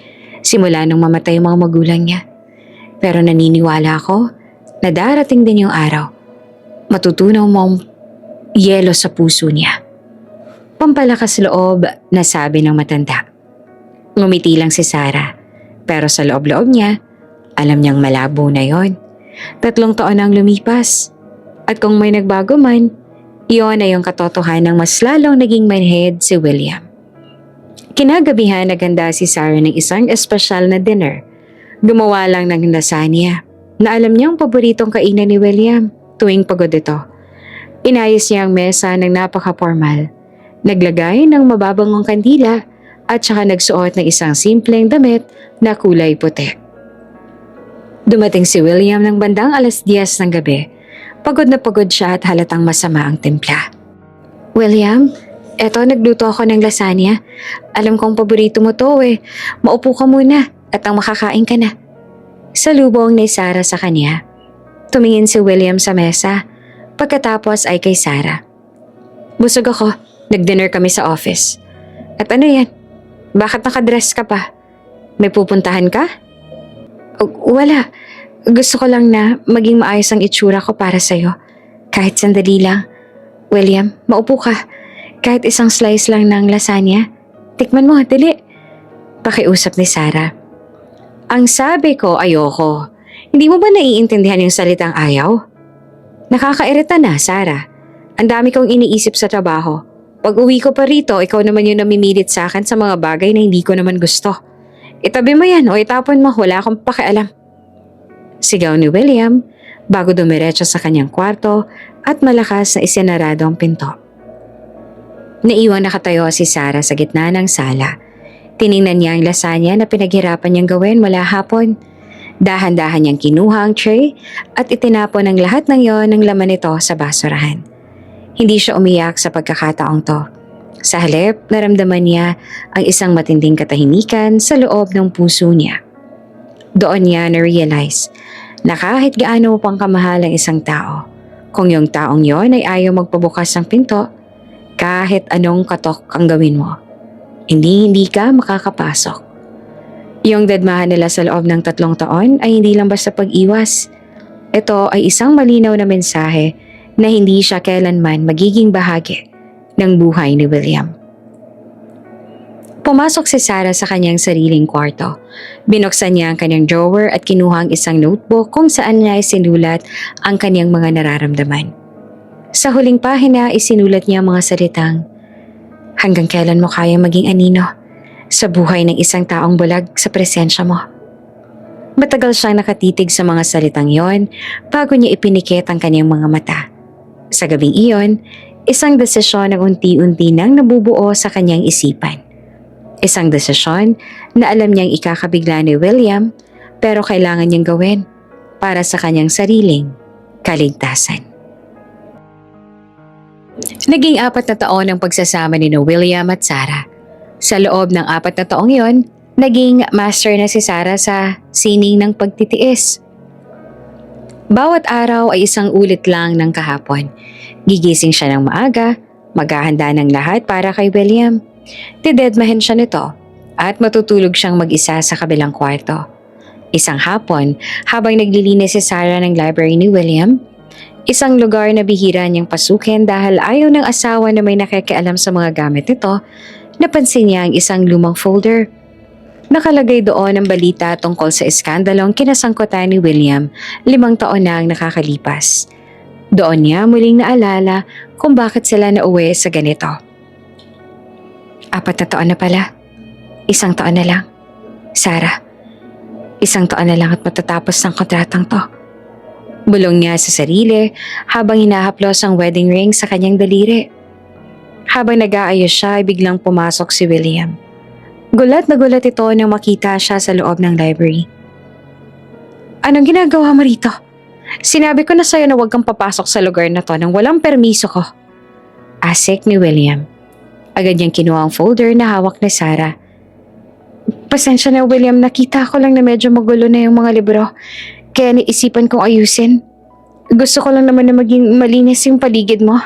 Simula nung mamatay yung mga magulang niya. Pero naniniwala ako na darating din yung araw. Matutunaw mong yelo sa puso niya. Pampalakas loob na sabi ng matanda. Ngumiti lang si Sarah, pero sa loob-loob niya, alam niyang malabo na yon. 3 taon ang lumipas, At kung may nagbago man, iyon ay yung katotohanan ng mas lalong naging manhid si William. Kinagabihan naghanda si Sarah ng isang espesyal na dinner. Gumawa lang ng lasagna na alam niyang paboritong kainan ni William tuwing pagod ito. Inayos niya ang mesa ng napaka-formal. Naglagay ng mababangong kandila at saka nagsuot ng isang simpleng damit na kulay puti. Dumating si William ng bandang 10:00 ng gabi. Pagod na pagod siya at halatang masama ang timpla. "William, eto nagluto ako ng lasagna. Alam kong paborito mo to eh. Maupo ka muna at ang makakain ka na." Salubong ni Sarah sa kanya. Tumingin si William sa mesa. Pagkatapos ay kay Sarah. "Busog ako. Nag-dinner kami sa office." "At ano yan? Bakit nakadress ka pa? May pupuntahan ka?" Wala. Gusto ko lang na maging maayos ang itsura ko para sa'yo. Kahit sandali lang. William, maupo ka. Kahit isang slice lang ng lasagna. Tikman mo, dali." Pakiusap ni Sarah. "Ang sabi ko, ayoko. Hindi mo ba naiintindihan yung salitang ayaw?" "Nakakairita na, Sarah. Ang dami kong iniisip sa trabaho. Pag uwi ko pa rito, ikaw naman yung namimilit sa akin sa mga bagay na hindi ko naman gusto. Itabi mo yan o itapon mo, wala akong pakialam." Sigaw ni William bago dumiretso sa kanyang kwarto at malakas na isinarado ang pinto. Naiwang nakatayo si Sarah sa gitna ng sala. Tiningnan niya ang lasagna na pinaghirapan niyang gawin mula hapon. Dahan-dahan niyang kinuha ang tray at itinapon ang lahat ng yon ng laman nito sa basurahan. Hindi siya umiyak sa pagkakataong to. Sa halip, naramdaman niya ang isang matinding katahimikan sa loob ng puso niya. Doon niya na-realize na kahit gaano pang kamahal ang isang tao, kung yung taong yon ay ayaw magpabukas ng pinto, kahit anong katok ang gawin mo, hindi ka makakapasok. Yung dadmahan nila sa loob ng 3 taon ay hindi lang basta pag-iwas. Ito ay isang malinaw na mensahe na hindi siya kailanman magiging bahagi ng buhay ni William. Pumasok si Sarah sa kanyang sariling kwarto. Binuksan niya ang kanyang drawer at kinuha ang isang notebook kung saan niya isinulat ang kanyang mga nararamdaman. Sa huling pahina, isinulat niya ang mga salitang, "Hanggang kailan mo kaya maging anino sa buhay ng isang taong bulag sa presensya mo?" Matagal siyang nakatitig sa mga salitang yon bago niya ipinikit ang kanyang mga mata. Sa gabing iyon, isang desisyon ang unti-unti nang nabubuo sa kanyang isipan. Isang desisyon na alam niyang ikakabigla ni William pero kailangan niyang gawin para sa kanyang sariling kaligtasan. Naging 4 na taon ang pagsasama ni William at Sarah. Sa loob ng 4 na taong yon, naging master na si Sarah sa sining ng pagtitiis. Bawat araw ay isang ulit lang ng kahapon. Gigising siya ng maaga, maghahanda ng lahat para kay William. Didedmahin siya nito at matutulog siyang mag-isa sa kabilang kwarto. Isang hapon, habang naglilinis si Sarah ng library ni William, isang lugar na bihira niyang pasukin dahil ayaw ng asawa na may nakikialam sa mga gamit nito, napansin niya ang isang lumang folder. Nakalagay doon ang balita tungkol sa iskandalong kinasangkutan ni William 5 taon na ang nakakalipas. Doon niya muling naalala kung bakit sila nauwi sa ganito. 4 na taon na pala. 1 taon na lang. Sarah, 1 taon na lang at matatapos ng kontratang to. Bulong niya sa sarili habang hinahaplos ang wedding ring sa kanyang daliri. Habang nag-aayos siya ay biglang pumasok si William. Gulat na gulat ito nang makita siya sa loob ng library. "Anong ginagawa mo rito? Sinabi ko na sa'yo na huwag kang papasok sa lugar na to nang walang permiso ko." Asik ni William. Agad niyang kinuha ang folder na hawak ni Sarah. "Pasensya na William, nakita ko lang na medyo magulo na yung mga libro. Kaya naisipan kong ayusin. Gusto ko lang naman na maging malinis yung paligid mo."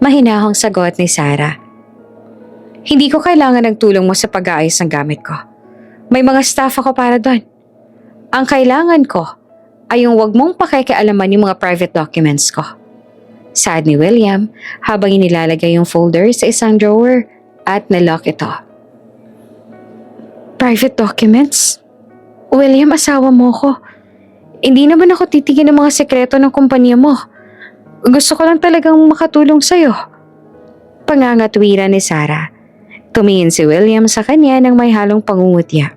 Mahinahong sagot ni Sarah. "Hindi ko kailangan ng tulong mo sa pag-aayos ng gamit ko. May mga staff ako para doon. Ang kailangan ko ay yung wag mong pakikialaman yung mga private documents ko." Saad ni William habang inilalagay yung folder sa isang drawer at nalock ito. "Private documents? William, asawa mo ko. Hindi naman ako titigil ng mga sekreto ng kumpanya mo. Gusto ko lang talagang makatulong sa'yo. Pangangatwiran ni Sarah. Tumingin si William sa kanya ng may halong pangungutya.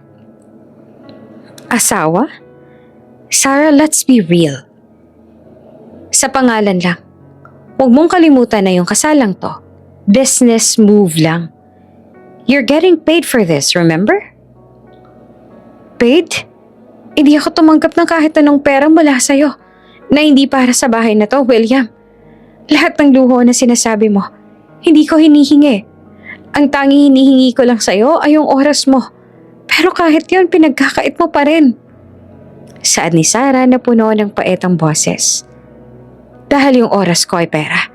Asawa? Sarah, let's be real. Sa pangalan lang. Huwag mong kalimutan na yung kasalang to. Business move lang. You're getting paid for this, remember? Paid? Hindi ako tumanggap ng kahit anong pera mula sa'yo na hindi para sa bahay na to, William. Lahat ng luho na sinasabi mo, hindi ko hinihingi. Ang tanging hinihingi ko lang sa'yo ay yung oras mo. Pero kahit yun, pinagkakait mo pa rin. Saad ni Sarah na puno ng paetang boses. Dahil yung oras ko ay pera.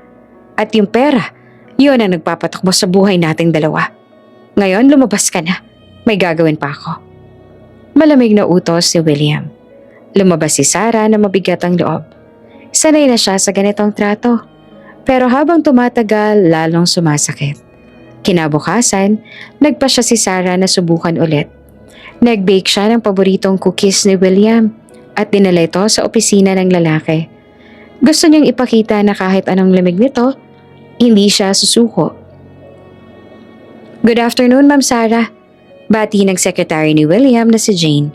At yung pera, yun ang nagpapatakbo sa buhay nating dalawa. Ngayon, lumabas ka na. May gagawin pa ako. Malamig na utos si William. Lumabas si Sarah na mabigat ang loob. Sanay na siya sa ganitong trato. Pero habang tumatagal, lalong sumasakit. Kinabukasan, nagpa siya si Sarah na subukan ulit. Nag-bake siya ng paboritong cookies ni William at dinala ito sa opisina ng lalaki. Gusto niyang ipakita na kahit anong lamig nito, hindi siya susuko. Good afternoon, Ma'am Sarah. Bati ng secretary ni William na si Jane.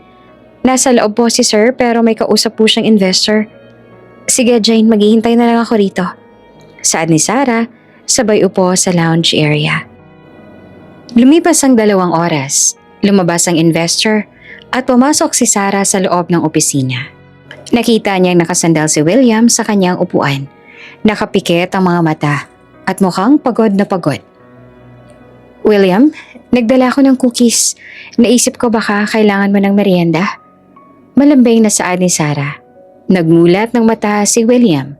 Nasa loob po si Sir pero may kausap po siyang investor. Sige Jane, maghihintay na lang ako rito. Saad ni Sarah, sabay upo sa lounge area. Lumipas ang 2 oras, lumabas ang investor at pumasok si Sarah sa loob ng opisina. Nakita niyang nakasandal si William sa kanyang upuan. Nakapikit ang mga mata at mukhang pagod na pagod. William, nagdala ko ng cookies. Naisip ko baka kailangan mo ng merienda. Malambing na saad ni Sarah. Nagmulat ng mata si William.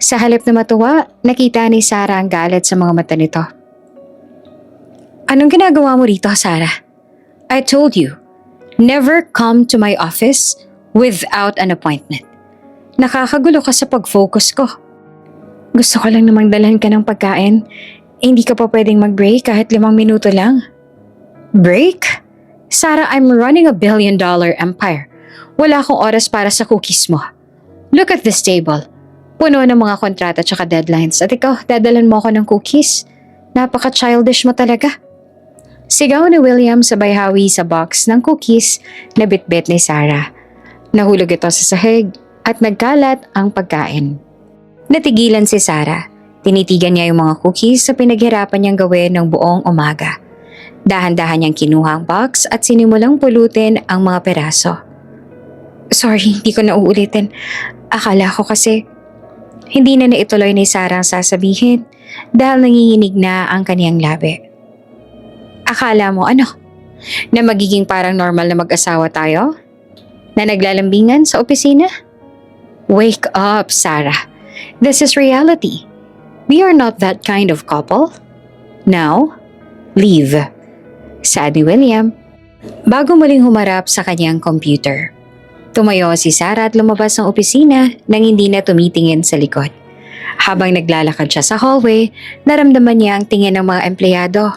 Sa halip na matuwa, nakita ni Sarah ang galit sa mga mata nito. Anong ginagawa mo rito, Sarah? I told you, never come to my office without an appointment. Nakakagulo ka sa pag-focus ko. Gusto ko lang namang dalhan ka ng pagkain. Hindi ka pa pwedeng mag-break kahit 5 minuto lang. Break? Sarah, I'm running a $1 billion empire. Wala akong oras para sa cookies mo. Look at this table. Puno ng mga kontrata tsaka deadlines. At ikaw, dadalan mo ako ng cookies? Napaka-childish mo talaga. Sigaw ni William sabay hawi sa box ng cookies na bitbit ni Sarah. Nahulog ito sa sahig at nagkalat ang pagkain. Natigilan si Sarah. Tinitigan niya yung mga cookies sa pinaghirapan niyang gawin ng buong umaga. Dahan-dahan niyang kinuha ang box at sinimulang pulutin ang mga peraso. Sorry, hindi ko na uulitin. Akala ko kasi hindi na naituloy ni Sarah ang sasabihin dahil nanginginig na ang kaniyang labi. Akala mo ano? Na magiging parang normal na mag-asawa tayo? Na naglalambingan sa opisina? Wake up, Sarah. This is reality. We are not that kind of couple. Now, leave. Saad ni William, bago muling humarap sa kanyang computer. Tumayo si Sarah at lumabas ng opisina nang hindi na tumitingin sa likod. Habang naglalakad siya sa hallway, naramdaman niya ang tingin ng mga empleyado.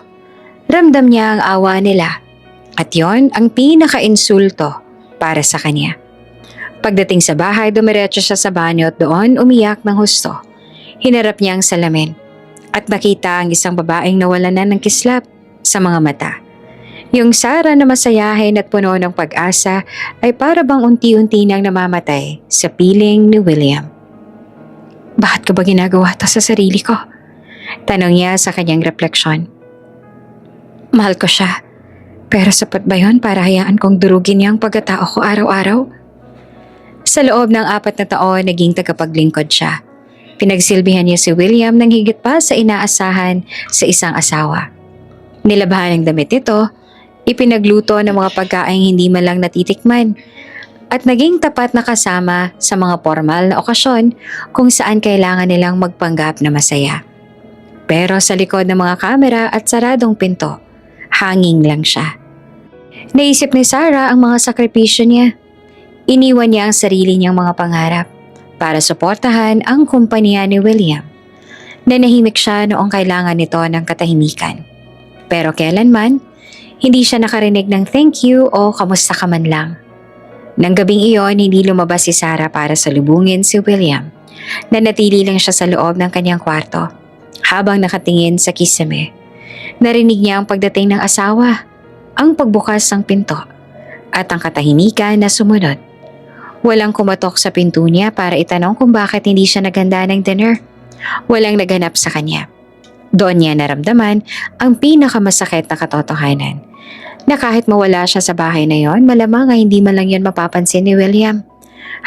Ramdam niya ang awa nila. At yon ang pinaka-insulto para sa kanya. Pagdating sa bahay, dumiretso siya sa banyo at doon umiyak ng husto. Hinarap niya ang salamin at nakita ang isang babaeng nawalan na ng kislap sa mga mata. Yung Sarah na masayahin at puno ng pag-asa ay para bang unti-unti nang namamatay sa piling ni William. Bakit ko ba ginagawa to sa sarili ko? Tanong niya sa kanyang refleksyon. Mahal ko siya, pero sapat ba yun para hayaan kong durugin niya ang pagkatao ko araw-araw? Sa loob ng 4 na taon, naging tagapaglingkod siya. Pinagsilbihan niya si William ng higit pa sa inaasahan sa isang asawa. Nilabahan ang damit nito, ipinagluto ng mga pagkaing hindi man lang natitikman, at naging tapat na kasama sa mga formal na okasyon kung saan kailangan nilang magpanggap na masaya. Pero sa likod ng mga kamera at saradong pinto, hanging lang siya. Naisip ni Sarah ang mga sakripisyo niya. Iniwan niya ang sarili niyang mga pangarap para suportahan ang kumpanya ni William. Nanahimik siya noong kailangan nito ng katahimikan. Pero kailanman, hindi siya nakarinig ng thank you o kamusta ka man lang. Nang gabing iyon, hindi lumabas si Sarah para salubungin si William. Nanatili lang siya sa loob ng kanyang kwarto habang nakatingin sa kisame. Narinig niya ang pagdating ng asawa, ang pagbukas ng pinto, at ang katahimikan na sumunod. Walang kumatok sa pinto niya para itanong kung bakit hindi siya naganda ng dinner. Walang naganap sa kanya. Doon niya naramdaman ang pinakamasakit na katotohanan, na kahit mawala siya sa bahay na yon, malamang ay hindi man lang yon mapapansin ni William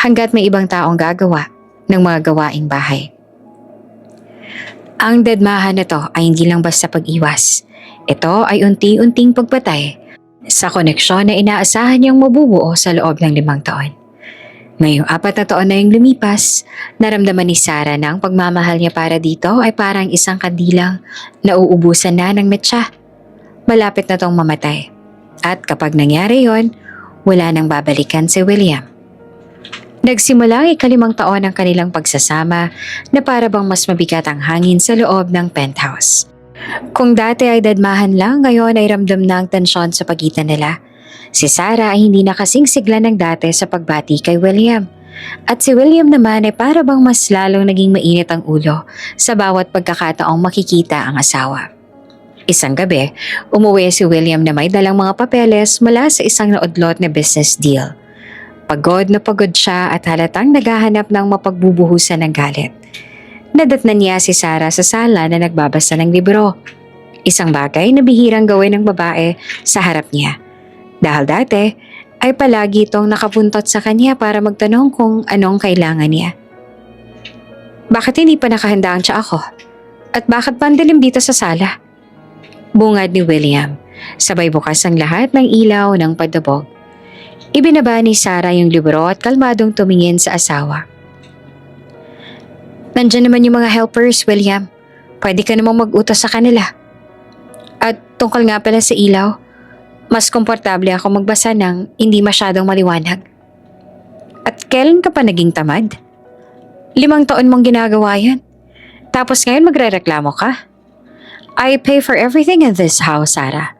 hanggat may ibang taong gagawa ng mga gawaing bahay. Ang dedmahan na to ay hindi lang basta pag-iwas. Ito ay unti-unting pagpatay sa koneksyon na inaasahan niyang mabubuo sa loob ng 5 taon. Ngayong 4 na taon na yung lumipas, naramdaman ni Sarah na ang pagmamahal niya para dito ay parang isang kandilang nauubusan na ng metsa. Malapit na tong mamatay. At kapag nangyari yon, wala nang babalikan si William. Nagsimula ang 5 taon ng kanilang pagsasama na para bang mas mabigat ang hangin sa loob ng penthouse. Kung dati ay dadmahan lang, ngayon ay ramdam na ang tensyon sa pagitan nila. Si Sarah ay hindi na kasing sigla ng dati sa pagbati kay William. At si William naman ay para bang mas lalong naging mainit ang ulo sa bawat pagkakataong makikita ang asawa. Isang gabi, umuwi si William na may dalang mga papeles mula sa isang naudlot na business deal. Pagod na pagod siya at halatang naghahanap ng mapagbubuhusan ng galit. Nadatnan niya si Sarah sa sala na nagbabasa ng libro. Isang bagay na bihirang gawin ng babae sa harap niya. Dahil dati ay palagi itong nakapuntot sa kanya para magtanong kung anong kailangan niya. Bakit hindi pa nakahanda ang tsaa ko? At bakit pa ang dilim dito sa sala? Bungad ni William, sabay bukas ang lahat ng ilaw ng padabog. Ibinaba ni Sarah yung libro at kalmadong tumingin sa asawa. Nandiyan naman yung mga helpers, William. Pwede ka namang mag-utos sa kanila. At tungkol nga pala sa ilaw, mas komportable ako magbasa ng hindi masyadong maliwanag. At kailan ka pa naging tamad? 5 taon mong ginagawa yan. Tapos ngayon magrereklamo ka? I pay for everything in this house, Sarah.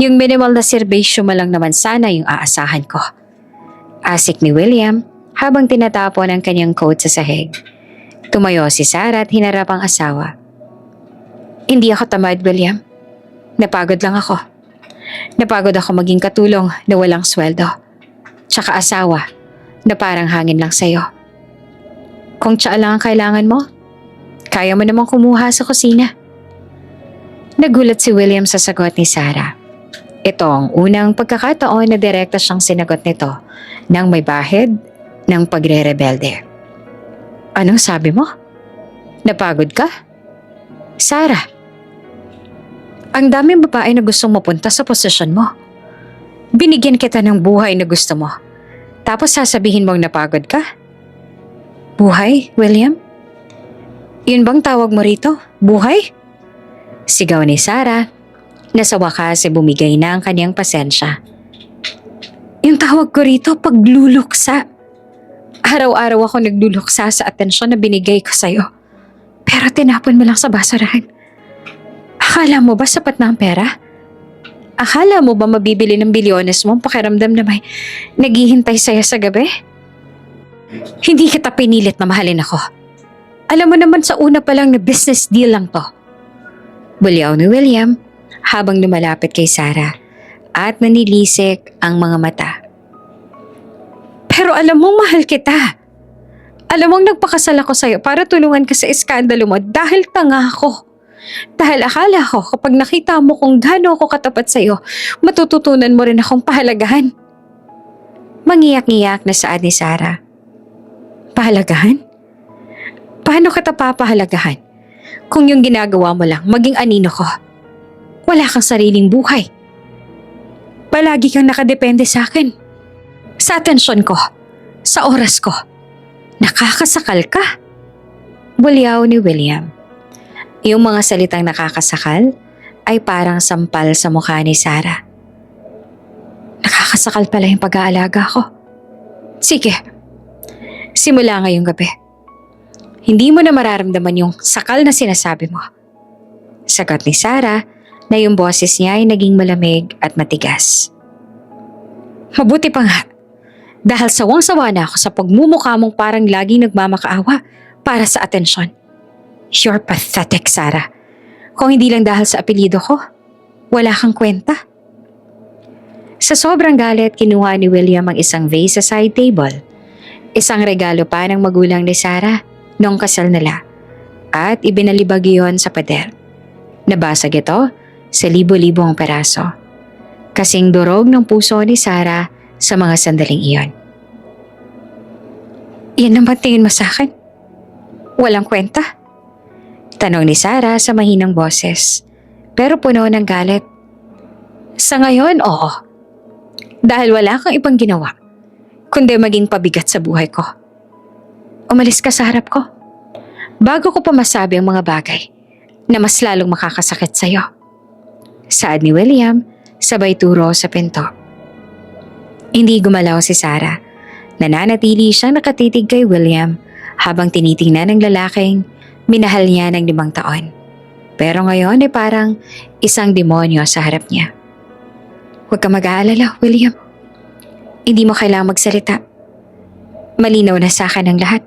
Yung minimal na serbisyo mo lang naman sana yung aasahan ko. Asik ni William habang tinatapon ang kanyang coat sa sahig. Tumayo si Sarah at hinarap ang asawa. Hindi ako tamad, William. Napagod lang ako. Napagod ako maging katulong na walang sweldo. Tsaka asawa na parang hangin lang sa'yo. Kung tsaa lang ang kailangan mo, kaya mo namang kumuha sa kusina. Nagulat si William sa sagot ni Sarah. Ito ang unang pagkakataon na direkta siyang sinagot nito nang may bahid ng pagre-rebelde. Anong sabi mo? Napagod ka? Sarah, ang daming babae na gustong mapunta sa posisyon mo. Binigyan kita ng buhay na gusto mo. Tapos sasabihin mong napagod ka? Buhay, William? Yun bang tawag mo rito? Buhay? Sigaw ni Sarah, na sa wakas ay bumigay na ang kanyang pasensya. Yung tawag ko rito, pagluluksa. Araw-araw ako nagluluksa sa atensyon na binigay ko sa'yo. Pero tinapon mo lang sa basurahan. Akala mo ba sapat na ang pera? Akala mo ba mabibili ng bilyones mo ang pakiramdam na may naghihintay sa'yo sa gabi? Hindi kita pinilit na mahalin ako. Alam mo naman sa una pa lang na business deal lang to. Bulyaw ni William habang lumalapit kay Sarah at nanilisik ang mga mata. Pero alam mong mahal kita. Alam mong nagpakasal ako sa'yo para tulungan ka sa iskandalo mo dahil tanga ako. Dahil akala ko kapag nakita mo kung gaano ako katapat sa'yo, matututunan mo rin akong pahalagahan. Mangiyak-ngiyak na saad ni Sarah. Pahalagahan? Paano kita papahalagahan? Kung yung ginagawa mo lang, maging anino ko. Wala kang sariling buhay. Palagi kang nakadepende sa akin. Sa atensyon ko. Sa oras ko. Nakakasakal ka. Bulyaw ni William. Yung mga salitang nakakasakal ay parang sampal sa mukha ni Sarah. Nakakasakal pala yung pag-aalaga ko. Sige. Simula ngayong gabi. Hindi mo na mararamdaman yung sakal na sinasabi mo. Sagot ni Sarah na yung boses niya ay naging malamig at matigas. Mabuti pa nga. Dahil sawang-sawa na ako sa pagmumukha mong parang laging nagmamakaawa para sa atensyon. You're pathetic, Sarah. Kung hindi lang dahil sa apelyido ko, wala kang kwenta. Sa sobrang galit, kinuha ni William ang isang vase sa side table. Isang regalo pa ng magulang ni Sarah noong kasal nila at ibinalibag iyon sa pader. Nabasag ito sa libo-libong peraso. Kasing durog ng puso ni Sarah sa mga sandaling iyon. Yan naman tingin mo sa akin? Walang kwenta? Tanong ni Sarah sa mahinang boses, pero puno ng galit. Sa ngayon, oo. Dahil wala kang ibang ginawa, kundi maging pabigat sa buhay ko. Umalis ka sa harap ko, bago ko pa masabi ang mga bagay na mas lalong makakasakit sa'yo. Saad ni William, sabay turo sa pinto. Hindi gumalaw si Sarah. Nananatili siyang nakatitig kay William habang tinitingnan ng lalaking minahal niya ng 5 taon. Pero ngayon ay parang isang demonyo sa harap niya. Huwag ka mag-aalala, William. Hindi mo kailangang magsalita. Malinaw na sa akin ang lahat.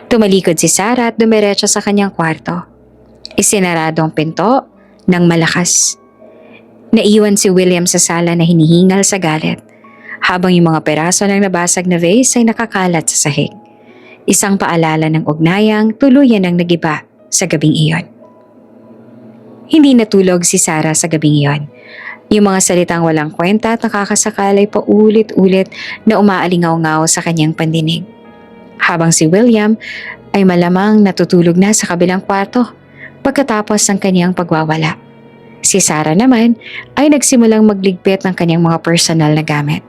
Tumalikod si Sarah at dumiretso sa kanyang kwarto. Isinarado ang pinto ng malakas. Naiwan si William sa sala na hinihingal sa galit, habang yung mga peraso ng nabasag na vase ay nakakalat sa sahig. Isang paalala ng ugnayang tuluyan ang nagiba sa gabing iyon. Hindi natulog si Sarah sa gabing iyon. Yung mga salitang walang kwenta at nakakasakalay pa ulit-ulit na umaalingaw-ngaw sa kanyang pandinig. Habang si William ay malamang natutulog na sa kabilang kwarto pagkatapos ng kanyang pagwawala. Si Sarah naman ay nagsimulang magligpit ng kanyang mga personal na gamit.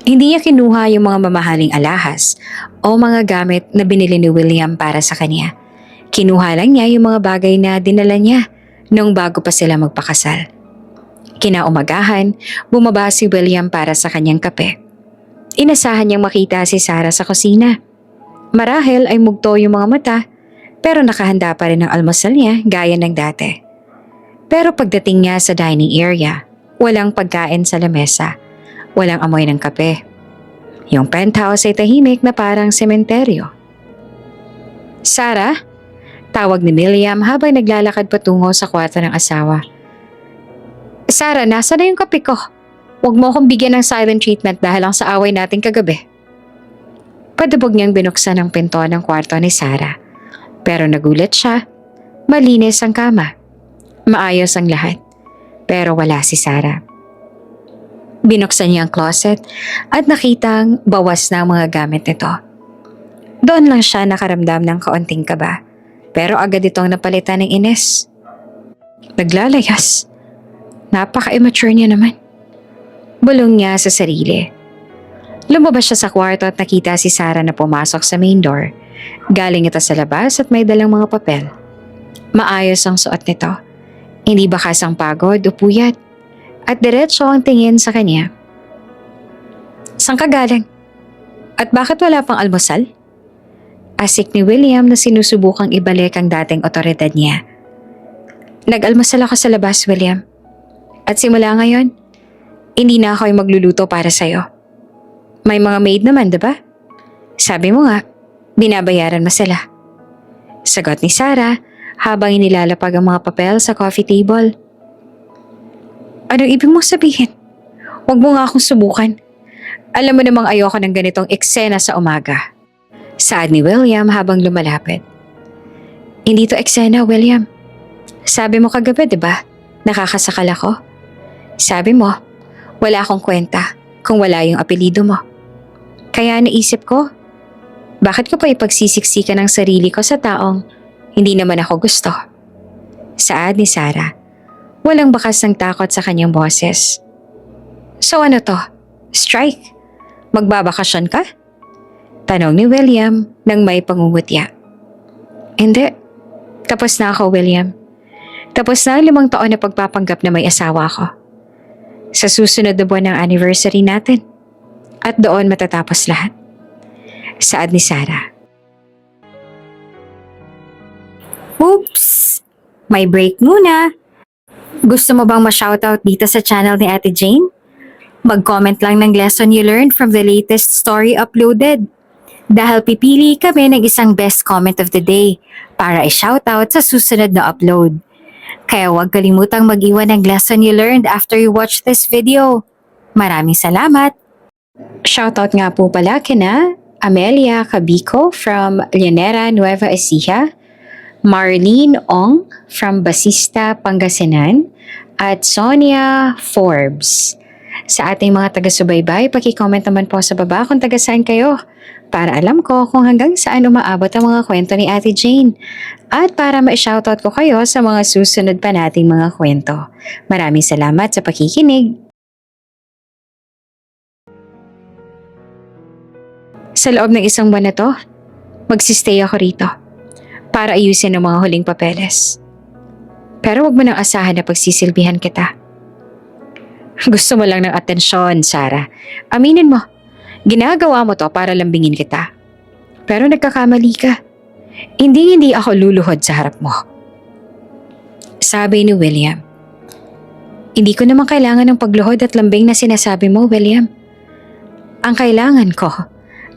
Hindi niya kinuha yung mga mamahaling alahas o mga gamit na binili ni William para sa kanya. Kinuha lang niya yung mga bagay na dinala niya noong bago pa sila magpakasal. Kinaumagahan, bumaba si William para sa kanyang kape. Inasahan niyang makita si Sarah sa kusina. Marahil ay mugto yung mga mata, pero nakahanda pa rin ang almusal niya gaya ng dati. Pero pagdating niya sa dining area, walang pagkain sa lamesa, walang amoy ng kape. Yung penthouse ay tahimik na parang sementeryo. Sarah? Tawag ni William habang naglalakad patungo sa kwarto ng asawa. Sarah, nasa na yung kape ko? Huwag mo akong bigyan ng silent treatment dahil lang sa away natin kagabi. Padabog niyang binuksan ang pinto ng kwarto ni Sarah. Pero nagulat siya. Malinis ang kama. Maayos ang lahat. Pero wala si Sarah. Binuksan niya ang closet at nakitang bawas na ang mga gamit nito. Doon lang siya nakaramdam ng kaunting kaba. Pero agad itong napalitan ng Ines. Naglalayas. Napaka-immature niya naman. Bulong niya sa sarili. Lumabas siya sa kwarto at nakita si Sarah na pumasok sa main door. Galing ito sa labas at may dalang mga papel. Maayos ang suot nito. Hindi bakas ang pagod o puyat. At diretso ang tingin sa kanya. Saan ka galing? At bakit wala pang almusal? Asik ni William na sinusubukang ibalik ang dating otoridad niya. Nag-almusal ako sa labas, William. At simula ngayon, hindi na ako yung magluluto para sa'yo. May mga maid naman, diba? Sabi mo nga, binabayaran mo sila. Sagot ni Sarah habang inilalapag ang mga papel sa coffee table. Anong ibig mong sabihin? Huwag mo nga akong subukan. Alam mo namang ayoko ng ganitong eksena sa umaga. Saad ni William habang lumalapit. Hindi to eksena, William. Sabi mo kagabi, diba? Nakakasakal ako. Sabi mo, wala akong kwenta kung wala yung apelido mo. Kaya naisip ko, bakit ko pa ipagsisiksikan ang sarili ko sa taong hindi naman ako gusto? Saad ni Sarah, walang bakas ng takot sa kanyang boses. So ano to? Strike? Magbabakasyon ka? Tanong ni William nang may pangungutya. Hindi. Tapos na ako, William. Tapos na ang 5 taon na pagpapanggap na may asawa ako. Sa susunod na buwan ng anniversary natin. At doon matatapos lahat. Saad ni Sarah. Oops! May break muna. Gusto mo bang ma-shoutout dito sa channel ni Ate Jane? Mag-comment lang ng lesson you learned from the latest story uploaded. Dahil pipili kami ng isang best comment of the day para i-shoutout sa susunod na upload. Kaya huwag kalimutang mag-iwan ng lesson you learned after you watch this video. Maraming salamat! Shoutout nga po pala kina Amelia Cabico from Llanera, Nueva Ecija, Marlene Ong from Basista, Pangasinan, at Sonia Forbes. Sa ating mga taga-subaybay, paki-comment naman po sa baba kung taga saan kayo para alam ko kung hanggang saan umaabot ang mga kwento ni Ate Jane at para ma-shoutout ko kayo sa mga susunod pa nating mga kwento. Maraming salamat sa pakikinig. Sa loob ng isang buwan na to, magsistay ako rito para ayusin ang mga huling papeles. Pero wag mo nang asahan na pagsisilbihan kita. Gusto mo lang ng atensyon, Sarah. Aminin mo, ginagawa mo to para lambingin kita. Pero nagkakamali ka. Hindi ako luluhod sa harap mo. Sabi ni William. Hindi ko naman kailangan ng pagluhod at lambing na sinasabi mo, William. Ang kailangan ko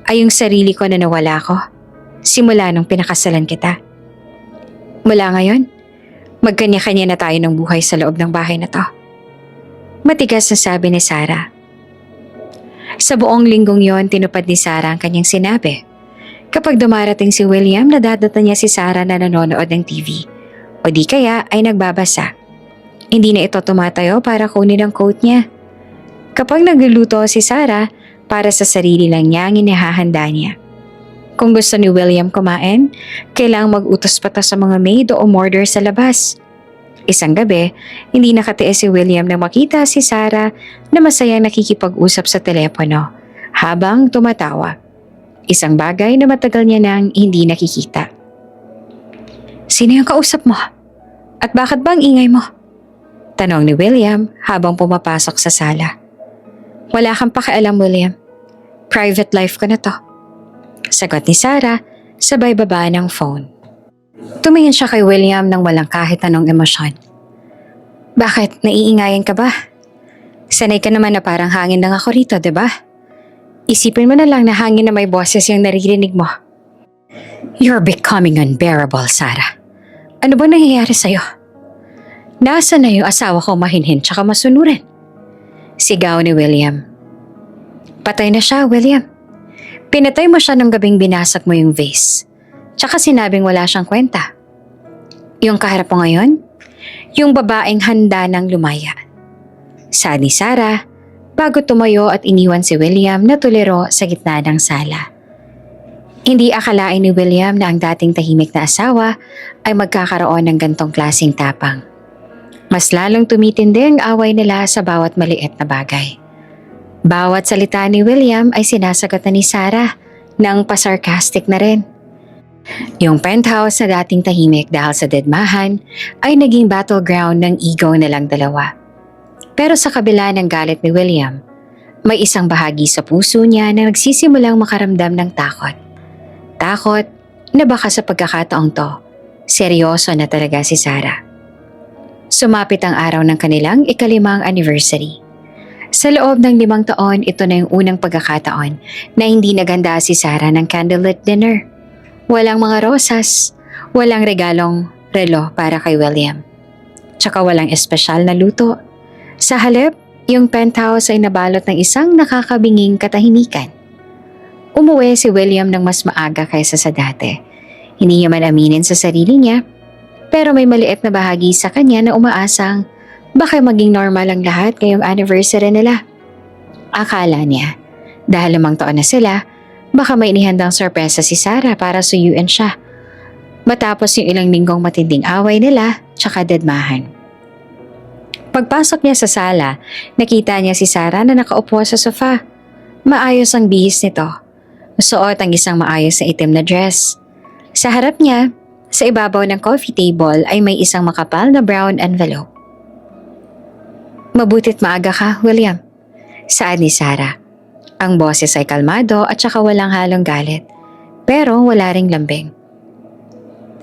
ay yung sarili ko na nawala ko simula nung pinakasalan kita. Mula ngayon, magkanya-kanya na tayo ng buhay sa loob ng bahay na to. Matigas na sabi ni Sarah. Sa buong linggong yon, tinupad ni Sarah ang kanyang sinabi. Kapag dumarating si William, nadadata niya si Sarah na nanonood ng TV. O di kaya ay nagbabasa. Hindi na ito tumatayo para kunin ang coat niya. Kapag nagluluto si Sarah, para sa sarili lang niya ang inihahanda niya. Kung gusto ni William kumain, kailangang mag-utos pa to sa mga maid o umorder sa labas. Isang gabi, hindi nakatiis si William na makita si Sarah na masayang nakikipag-usap sa telepono habang tumatawa. Isang bagay na matagal niya nang hindi nakikita. Sino yung kausap mo? At bakit ba ang ingay mo? Tanong ni William habang pumapasok sa sala. Wala kang pakialam, William. Private life ko na to. Sagot ni Sarah, sabay baba ng phone. Tumingin siya kay William nang walang kahit anong emosyon. Bakit? Naiingayan ka ba? Sanay ka naman na parang hangin lang ako rito, diba? Isipin mo na lang na hangin na may boses yung naririnig mo. You're becoming unbearable, Sarah. Ano ba nangyayari sa'yo? Nasaan na yung asawa ko mahinhin tsaka masunurin? Sigaw ni William. Patay na siya, William. Pinatay mo siya nung gabing binasak mo yung vase. Tsaka sinabing wala siyang kwenta. Yung kaharap mo ngayon, yung babaeng handa ng lumaya. Saad ni Sarah, bago tumayo at iniwan si William na tuliro sa gitna ng sala. Hindi akalain ni William na ang dating tahimik na asawa ay magkakaroon ng gantong klaseng tapang. Mas lalong tumitindi ang away nila sa bawat maliit na bagay. Bawat salita ni William ay sinasagot na ni Sarah ng pasarcastic na rin. Yung penthouse na dating tahimik dahil sa dedmahan ay naging battleground ng ego nilang dalawa. Pero sa kabila ng galit ni William, may isang bahagi sa puso niya na nagsisimulang makaramdam ng takot. Takot na baka sa pagkakataong to, seryoso na talaga si Sarah. Sumapit ang araw ng kanilang ika-5 anniversary. Sa loob ng 5 taon, ito na yung unang pagkakataon na hindi naganda si Sarah ng candlelit dinner. Walang mga rosas, walang regalong relo para kay William. Tsaka walang espesyal na luto. Sa halip, yung penthouse ay nabalot ng isang nakakabinging katahimikan. Umuwi si William ng mas maaga kaysa sa dati. Hindi niya man aminin sa sarili niya, pero may maliit na bahagi sa kanya na umaasang baka maging normal ang lahat ngayong anniversary nila. Akala niya, dahil 5 taon na sila, baka may inihandang sorpresa si Sarah para suyuin siya. Matapos yung ilang linggong matinding away nila, tsaka dedmahan. Pagpasok niya sa sala, nakita niya si Sarah na nakaupo sa sofa. Maayos ang bihis nito. Suot ang isang maayos na itim na dress. Sa harap niya, sa ibabaw ng coffee table ay may isang makapal na brown envelope. Mabutit maaga ka, William. Saad ni Sarah. Ang boses ay kalmado at saka walang halong galit. Pero wala ring lambing.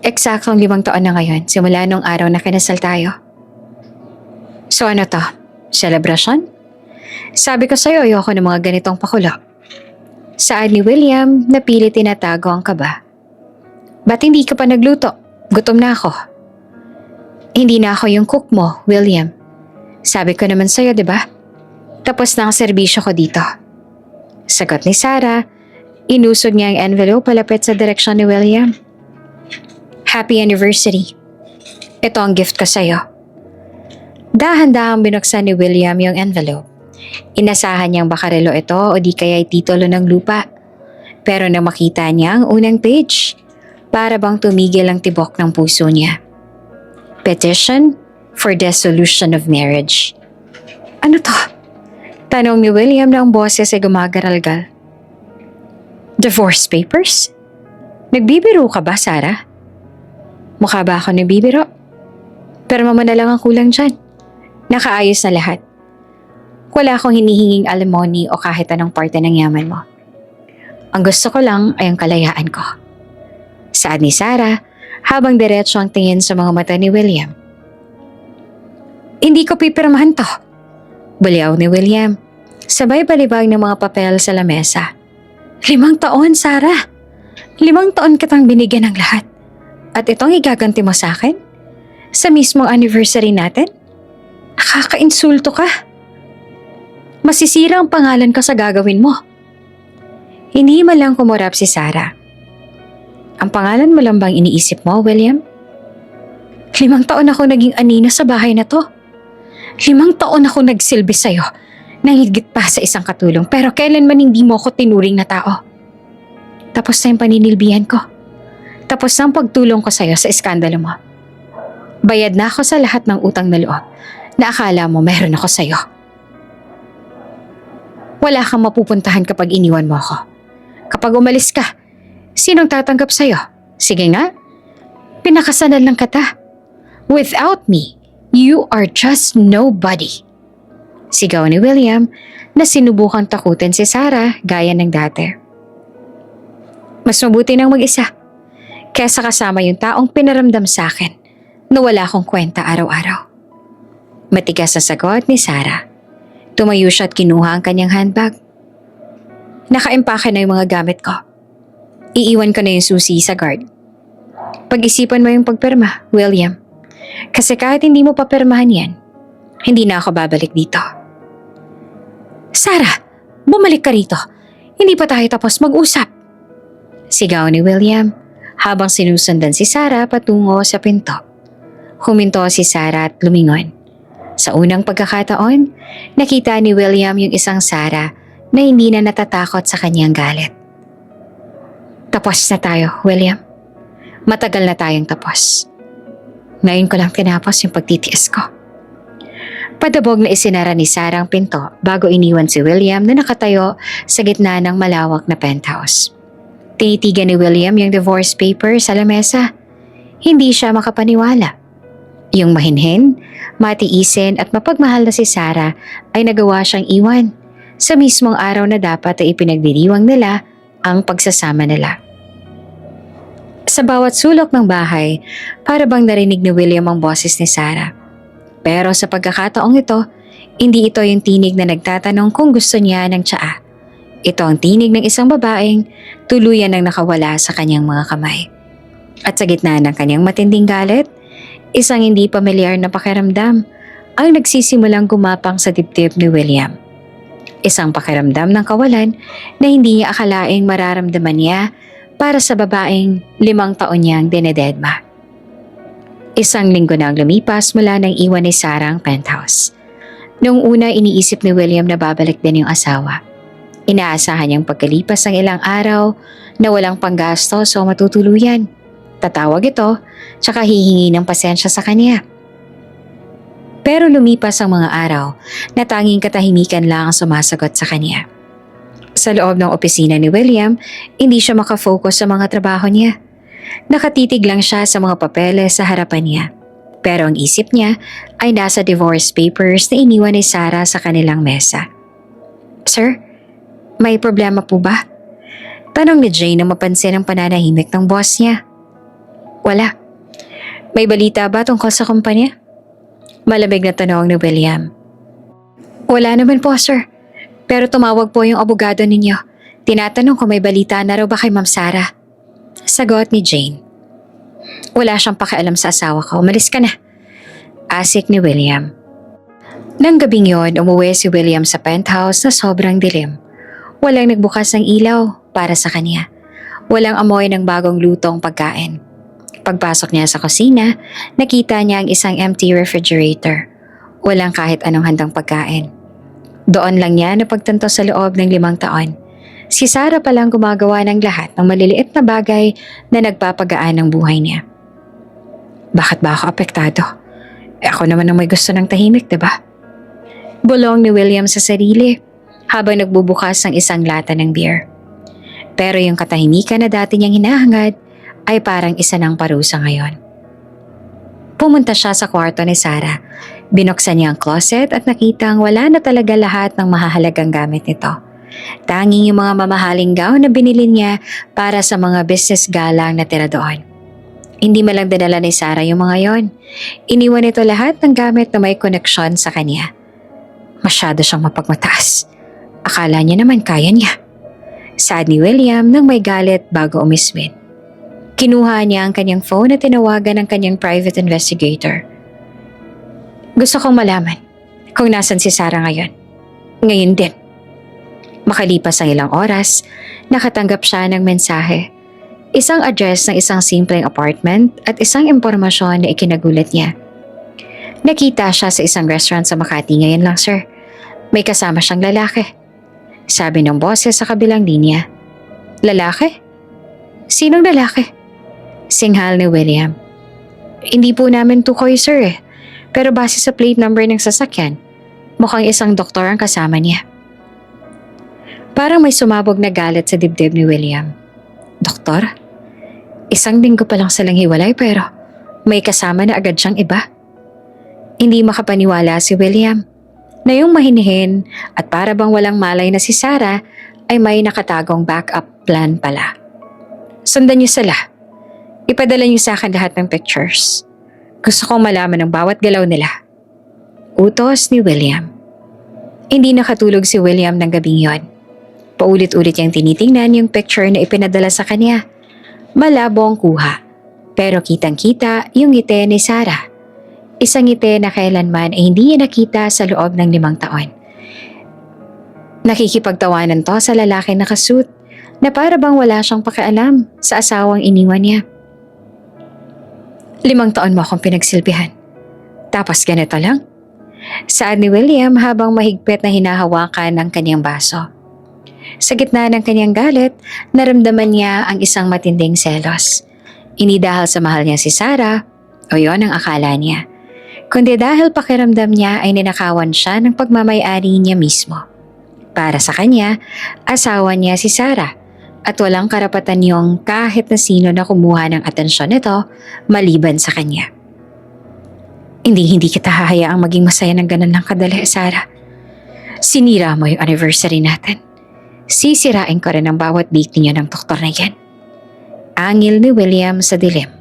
Eksaktong 5 taon na ngayon simula nung araw na kinasal tayo. So ano to? Selebrasyon? Sabi ko sa'yo, ayoko ng mga ganitong pakulo. Saad ni William na pilit tinatago ang kaba. Ba't hindi ka pa nagluto? Gutom na ako. Hindi na ako yung cook mo, William. Sabi ko naman sa'yo, di ba? Tapos na ang serbisyo ko dito. Sagot ni Sarah, inusog niya ang envelope palapit sa direksyon ni William. Happy anniversary. Ito ang gift ko sa'yo. Dahan-dahang binuksan ni William yung envelope. Inasahan niyang baka relo ito o di kaya'y titulo ng lupa. Pero nang makita niya ang unang page, para bang tumigil ang tibok ng puso niya. Petition for dissolution of marriage. Ano to? Tanong ni William na ang boses ay gumagaralgal. Divorce papers? Nagbibiro ka ba, Sarah? Mukha ba ako nagbibiro? Pero mama na lang ang kulang dyan. Nakaayos na lahat. Wala akong hinihinging alimony o kahit anong parte ng yaman mo. Ang gusto ko lang ay ang kalayaan ko. Saad ni Sarah habang diretso ang tingin sa mga mata ni William. Hindi ko pipirmahan to. Bulyaw ni William. Sabay balibag ng mga papel sa lamesa. 5 taon, Sarah. 5 taon kitang binigyan ng lahat. At itong igaganti mo sa akin? Sa mismong anniversary natin? Nakaka-insulto ka. Masisira ang pangalan ko sa gagawin mo. Hindi man lang kumurap si Sarah. Ang pangalan mo lang bang iniisip mo, William? 5 taon ako naging anina sa bahay na to. 5 taon ako nagsilbi sa'yo nang higit pa sa isang katulong pero kailanman hindi mo ako tinuring na tao. Tapos na yung paninilbihan ko. Tapos na ang pagtulong ko sa'yo sa iskandalo mo. Bayad na ako sa lahat ng utang na loob na akala mo meron ako sa'yo. Wala kang mapupuntahan kapag iniwan mo ako. Kapag umalis ka, sinong tatanggap sa'yo? Sige nga, pinakasalan lang kita. Without me, you are just nobody. Sigaw ni William na sinubukang takutin si Sarah gaya ng dati. Mas mabuti nang mag-isa kesa kasama yung taong pinaramdam sa akin na wala akong kwenta araw-araw. Matigas na sagot ni Sarah. Tumayo siya at kinuha ang kanyang handbag. Nakaimpake na yung mga gamit ko. Iiwan ko na yung susi sa guard. Pag-isipan mo yung pagpirma, William. Kasi kahit hindi mo papirmahan yan, hindi na ako babalik dito. Sarah, bumalik ka rito. Hindi pa tayo tapos mag-usap. Sigaw ni William habang sinusundan si Sarah patungo sa pinto. Huminto si Sarah at lumingon. Sa unang pagkakataon, nakita ni William yung isang Sarah na hindi na natatakot sa kanyang galit. Tapos na tayo, William. Matagal na tayong tapos. Ngayon ko lang tinapos yung pagtitiis ko. Padabog na isinara ni Sarah ang pinto bago iniwan si William na nakatayo sa gitna ng malawak na penthouse. Tinitigan ni William yung divorce paper sa lamesa. Hindi siya makapaniwala. Yung mahinhin, matiisin at mapagmahal na si Sarah ay nagawa siyang iwan sa mismong araw na dapat ay ipinagdiriwang nila ang pagsasama nila. Sa bawat sulok ng bahay, para bang narinig ni William ang boses ni Sarah. Pero sa pagkakataong ito, hindi ito yung tinig na nagtatanong kung gusto niya ng tsaa. Ito ang tinig ng isang babaeng tuluyan nang nakawala sa kanyang mga kamay. At sa gitna ng kanyang matinding galit, isang hindi pamilyar na pakiramdam ang nagsisimulang gumapang sa dibdib ni William. Isang pakiramdam ng kawalan na hindi niya akalaing mararamdaman niya para sa babaeng 5 taon niyang dinededma. Isang linggo na ang lumipas mula nang iwan ni Sarah ang penthouse. Noong una iniisip ni William na babalik din yung asawa. Inaasahan niyang pagkalipas ng ilang araw na walang panggastos o matutuluyan. Tatawag ito, tsaka hihingi ng pasensya sa kanya. Pero lumipas ang mga araw na tanging katahimikan lang ang sumasagot sa kanya. Sa loob ng opisina ni William, hindi siya makafocus sa mga trabaho niya. Nakatitig lang siya sa mga papeles sa harapan niya. Pero ang isip niya ay nasa divorce papers na iniwan ni Sarah sa kanilang mesa. Sir, may problema po ba? Tanong ni Jane na mapansin ang pananahimik ng boss niya. Wala. May balita ba tungkol sa kumpanya? Malamig na tanong ni William. Wala naman po, sir. Pero tumawag po yung abogado ninyo. Tinatanong kung may balita na raw ba kay Ma'am Sarah. Sagot ni Jane. Wala siyang pakialam sa asawa ko. Umalis ka na. Asik ni William. Nang gabing yon, umuwi si William sa penthouse na sobrang dilim. Walang nagbukas ng ilaw para sa kanya. Walang amoy ng bagong lutong pagkain. Pagpasok niya sa kusina, nakita niya ang isang empty refrigerator. Walang kahit anong handang pagkain. Doon lang niya napagtanto sa loob ng 5 taon. Si Sarah palang gumagawa ng lahat ng maliliit na bagay na nagpapagaan ng buhay niya. Bakit ba ako apektado? Ako naman ang may gusto ng tahimik, diba? Bulong ni William sa sarili habang nagbubukas ng isang lata ng beer. Pero yung katahimikan na dati niyang hinahangad ay parang isa ng parusa ngayon. Pumunta siya sa kwarto ni Sarah. Binuksan niya ang closet at nakitang wala na talaga lahat ng mahahalagang gamit nito. Tanging yung mga mamahaling gown na binili niya para sa mga business galang na tira doon. Hindi malang dinala ni Sarah yung mga yon. Iniwan ito lahat ng gamit na may koneksyon sa kanya. Masyado siyang mapagmataas. Akala niya naman kaya niya. Sad ni William nang may galit bago umiswin. Kinuha niya ang kanyang phone at tinawagan ang kanyang private investigator. Gusto kong malaman kung nasan si Sarah ngayon. Ngayon din. Makalipas ang ilang oras, nakatanggap siya ng mensahe. Isang address ng isang simpleng apartment at isang impormasyon na ikinagulat niya. Nakita siya sa isang restaurant sa Makati ngayon lang, sir. May kasama siyang lalaki. Sabi ng boses sa kabilang linya. Lalaki? Sinong lalaki? Singhal ni William. Hindi po namin tukoy, sir. Pero base sa plate number ng sasakyan, mukhang isang doktor ang kasama niya. Parang may sumabog na galit sa dibdib ni William. Doktor? Isang linggo pa lang silang hiwalay pero may kasama na agad siyang iba. Hindi makapaniwala si William na yung mahinihin at para bang walang malay na si Sarah ay may nakatagong backup plan pala. Sundan niyo sila. Ipadala niyo sa akin lahat ng pictures. Gusto kong malaman ang bawat galaw nila. Utos ni William. Hindi nakatulog si William ng gabing yon. Paulit-ulit niyang tinitingnan yung picture na ipinadala sa kanya. Malabo ang kuha, pero kitang-kita yung ngiti ni Sarah. Isang ngiti na kailanman ay hindi niya nakita sa loob ng 5 taon. Nakikipagtawanan to sa lalaki na kasuit na para bang wala siyang pakialam sa asawang iniwan niya. 5 taon mo akong pinagsilbihan. Tapos ganito lang? Saad ni William habang mahigpit na hinahawakan ang kanyang baso. Sa gitna ng kanyang galit, naramdaman niya ang isang matinding selos. Hindi dahil sa mahal niya si Sarah, o yon ang akala niya, kundi dahil pakiramdam niya ay ninakawan siya ng pagmamay-ari niya mismo. Para sa kanya, asawa niya si Sarah at walang karapatan yung kahit na sino na kumuha ng atensyon nito maliban sa kanya. Hindi kita hahayaang maging masaya ng ganun lang kadali, Sarah. Sinira mo yung anniversary natin. Sisirain ko rin ang bawat date niyo ng doktor na yan. Angil ni William sa dilim.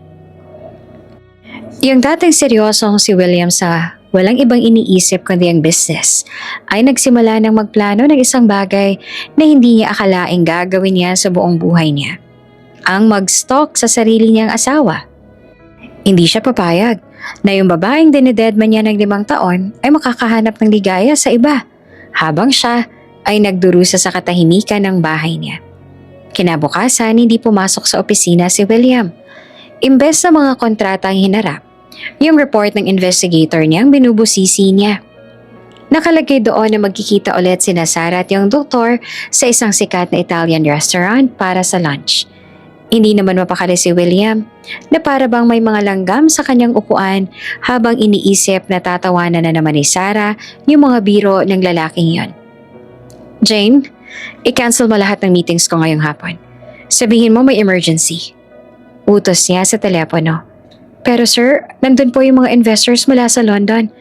Yung dating seryosong si William sa walang ibang iniisip kundi ang business ay nagsimula ng magplano ng isang bagay na hindi niya akalaing gagawin niya sa buong buhay niya. Ang mag-stalk sa sarili niyang asawa. Hindi siya papayag na yung babaeng dinededman niya ng 5 taon ay makakahanap ng ligaya sa iba habang siya ay nagdurusa sa katahimikan ng bahay niya. Kinabukasan, hindi pumasok sa opisina si William. Imbes sa mga kontratang hinarap, yung report ng investigator niya ang binubusisi niya. Nakalagay doon na magkikita ulit sina Sarah at yung doktor sa isang sikat na Italian restaurant para sa lunch. Hindi naman mapakali si William na para bang may mga langgam sa kanyang upuan habang iniisip na tatawanan na naman ni Sarah yung mga biro ng lalaking yon. Jane, i-cancel mo lahat ng meetings ko ngayong hapon. Sabihin mo may emergency. Utos niya sa telepono. Pero sir, nandun po yung mga investors mula sa London.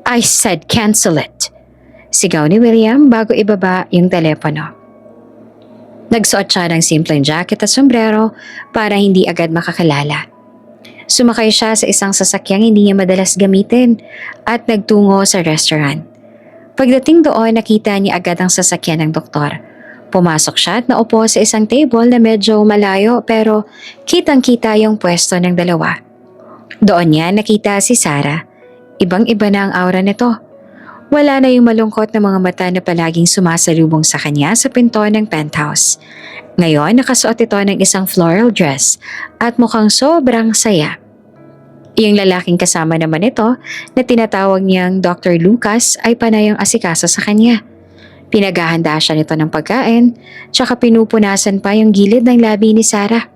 I said cancel it. Sigaw ni William bago ibaba yung telepono. Nagsuot siya ng simpleng jacket at sombrero para hindi agad makakilala. Sumakay siya sa isang sasakyang hindi niya madalas gamitin at nagtungo sa restaurant. Pagdating doon, nakita niya agad ang sasakyan ng doktor. Pumasok siya at naupo sa isang table na medyo malayo pero kitang-kita yung pwesto ng dalawa. Doon niya nakita si Sarah. Ibang-iba na ang aura nito. Wala na yung malungkot na mga mata na palaging sumasalubong sa kanya sa pinto ng penthouse. Ngayon, nakasuot ito ng isang floral dress at mukhang sobrang saya. Yung lalaking kasama naman ito na tinatawag niyang Dr. Lucas ay panayang asikaso sa kanya. Pinaghahanda siya nito ng pagkain, tsaka pinupunasan pa yung gilid ng labi ni Sarah.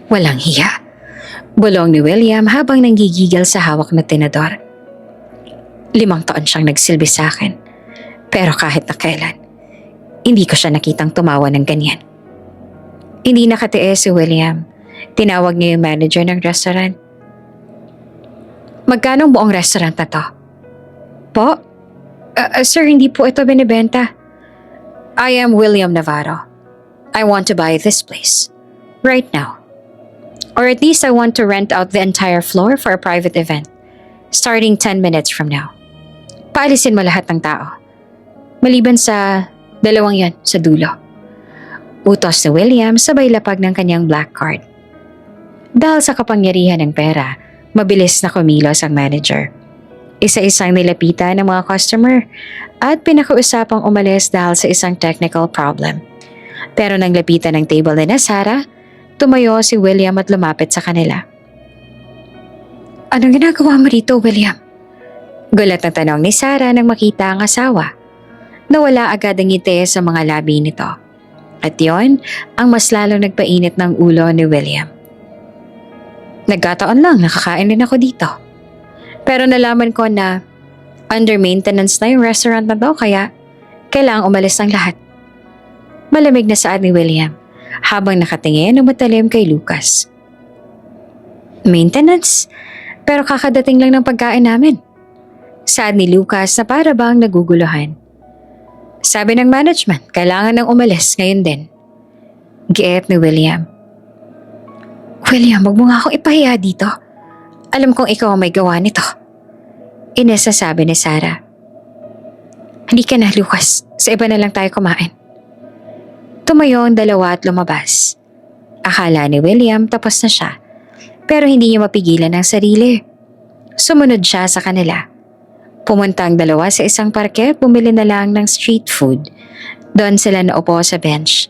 Walang hiya. Bulong ni William habang nanggigigil sa hawak na tinador. 5 taon siyang nagsilbi sa akin. Pero kahit na kailan, hindi ko siya nakitang tumawa ng ganyan. Hindi nakatiis si William. Tinawag niya yung manager ng restaurant. Magkano ang buong restaurant na to? Po? Sir, hindi po ito binibenta. I am William Navarro. I want to buy this place. Right now. Or at least I want to rent out the entire floor for a private event. Starting 10 minutes from now. Paalisin mo lahat ng tao. Maliban sa 2 yan sa dulo. Utos ni William sabay lapag ng kanyang black card. Dahil sa kapangyarihan ng pera, mabilis na kumilos ang manager. Isa-isang nilapitan ng mga customer at pinakausapang umalis dahil sa isang technical problem. Pero nang lapitan ng table ni Sarah, tumayo si William at lumapit sa kanila. Anong ginagawa mo rito, William? Gulat na tanong ni Sarah nang makita ang asawa. Nawala agad ang ngiti sa mga labi nito. At yon ang mas lalong nagpainit ng ulo ni William. Nagkataon lang, nakakain din ako dito. Pero nalaman ko na under maintenance na yung restaurant na to kaya kailangang umalis ng lahat. Malamig na saad ni William habang nakatingin ng matalim kay Lucas. Maintenance? Pero kakadating lang ng pagkain namin. Saad ni Lucas na para bang naguguluhan. Sabi ng management, kailangan nang umalis ngayon din. Giit ni William. William, wag mo nga akong ipahiya dito. Alam kong ikaw ang may gawa nito. Sabi ni Sarah. Hindi ka na, Lucas. Sa iba na lang tayo kumain. Tumayo ang dalawa at lumabas. Akala ni William tapos na siya. Pero hindi niya mapigilan ang sarili. Sumunod siya sa kanila. Pumunta ang dalawa sa isang parke at bumili na lang ng street food. Doon sila naupo sa bench.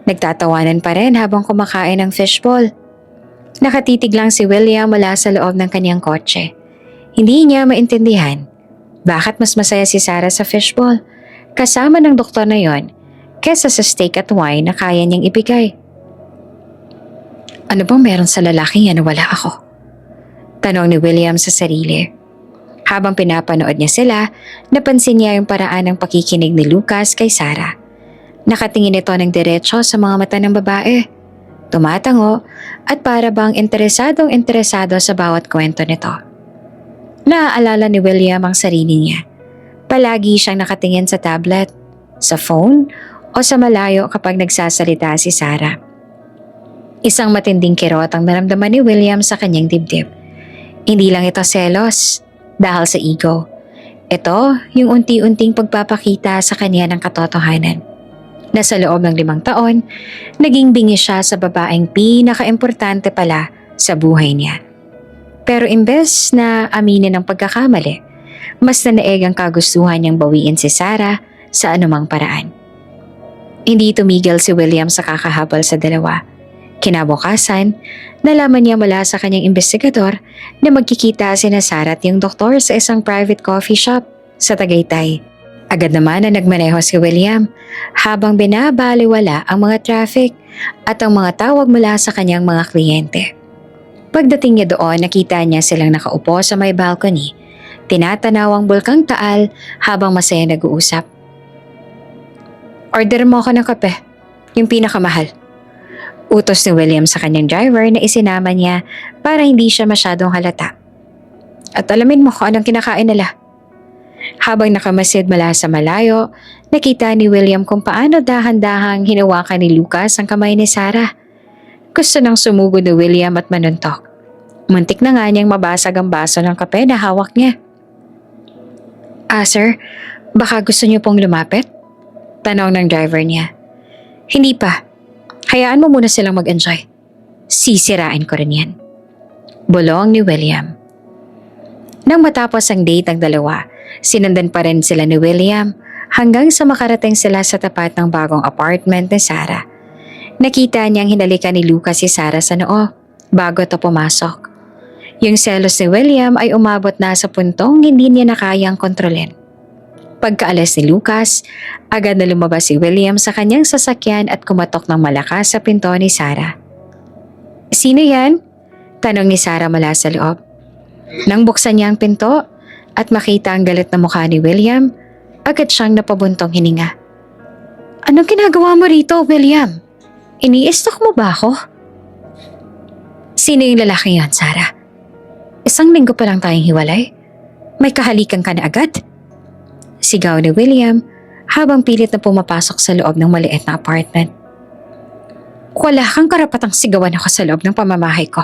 Nagtatawanan pa rin habang kumakain ng fishball. Nakatitig lang si William mula sa loob ng kanyang kotse. Hindi niya maintindihan bakit mas masaya si Sarah sa fishball kasama ng doktor na yon kesa sa steak at wine na kaya niyang ibigay. Ano bang meron sa lalaking yan na wala ako? Tanong ni William sa sarili. Habang pinapanood niya sila, napansin niya yung paraan ng pakikinig ni Lucas kay Sarah. Nakatingin ito ng diretso sa mga mata ng babae. Tumatango at para bang interesado sa bawat kwento nito. Naaalala ni William ang sarili niya. Palagi siyang nakatingin sa tablet, sa phone o sa malayo kapag nagsasalita si Sarah. Isang matinding kirot ang naramdaman ni William sa kanyang dibdib. Hindi lang ito selos dahil sa ego. Ito yung unti-unting pagpapakita sa kanya ng katotohanan. Na sa loob ng 5 taon, naging bingi siya sa babaeng pinaka-importante pala sa buhay niya. Pero imbes na aminin ang pagkakamali, mas nanaeg ang kagustuhan niyang bawiin si Sarah sa anumang paraan. Hindi tumigil si William sa kakahabol sa dalawa. Kinabukasan, nalaman niya mula sa kanyang investigador na magkikita sina Sarah at yung doktor sa isang private coffee shop sa Tagaytay. Agad naman na nagmaneho si William habang binabaliwala ang mga traffic at ang mga tawag mula sa kanyang mga kliyente. Pagdating niya doon, nakita niya silang nakaupo sa may balcony, tinatanaw ang bulkang Taal habang masaya nag-uusap. Order mo ako ng kape, yung pinakamahal. Utos ni William sa kanyang driver na isinama niya para hindi siya masyadong halata. At alamin mo kung anong kinakain nila. Habang nakamasid mula sa malayo, nakita ni William kung paano dahan-dahang hinawakan ni Lucas ang kamay ni Sarah. Gusto nang sumugod ni William at manuntok. Muntik na nga niyang mabasag ang baso ng kape na hawak niya. Sir, baka gusto niyo pong lumapit? Tanong ng driver niya. Hindi pa. Hayaan mo muna silang mag-enjoy. Sisirain ko rin yan. Bulong ni William. Nang matapos ang date ng dalawa, sinundan pa rin sila ni William hanggang sa makarating sila sa tapat ng bagong apartment ni Sarah. Nakita niyang hinalikan ni Lucas si Sarah sa noo bago ito pumasok. Yung selos ni William ay umabot na sa puntong hindi niya na kayang kontrolin. Pagkaalis ni Lucas, agad na lumabas si William sa kanyang sasakyan at kumatok ng malakas sa pinto ni Sarah. Sino yan? Tanong ni Sarah mula sa loob. Nang buksan niya ang pinto at makita ang galit na mukha ni William, agad siyang napabuntong hininga. Anong ginagawa mo rito, William? Ini-stalk mo ba ako? Sino yung lalaki yan, Sarah? Isang linggo pa lang tayong hiwalay? May kahalikan ka na agad? Sigaw ni William habang pilit na pumapasok sa loob ng maliit na apartment. Wala kang karapatang sigawan ako sa loob ng pamamahay ko.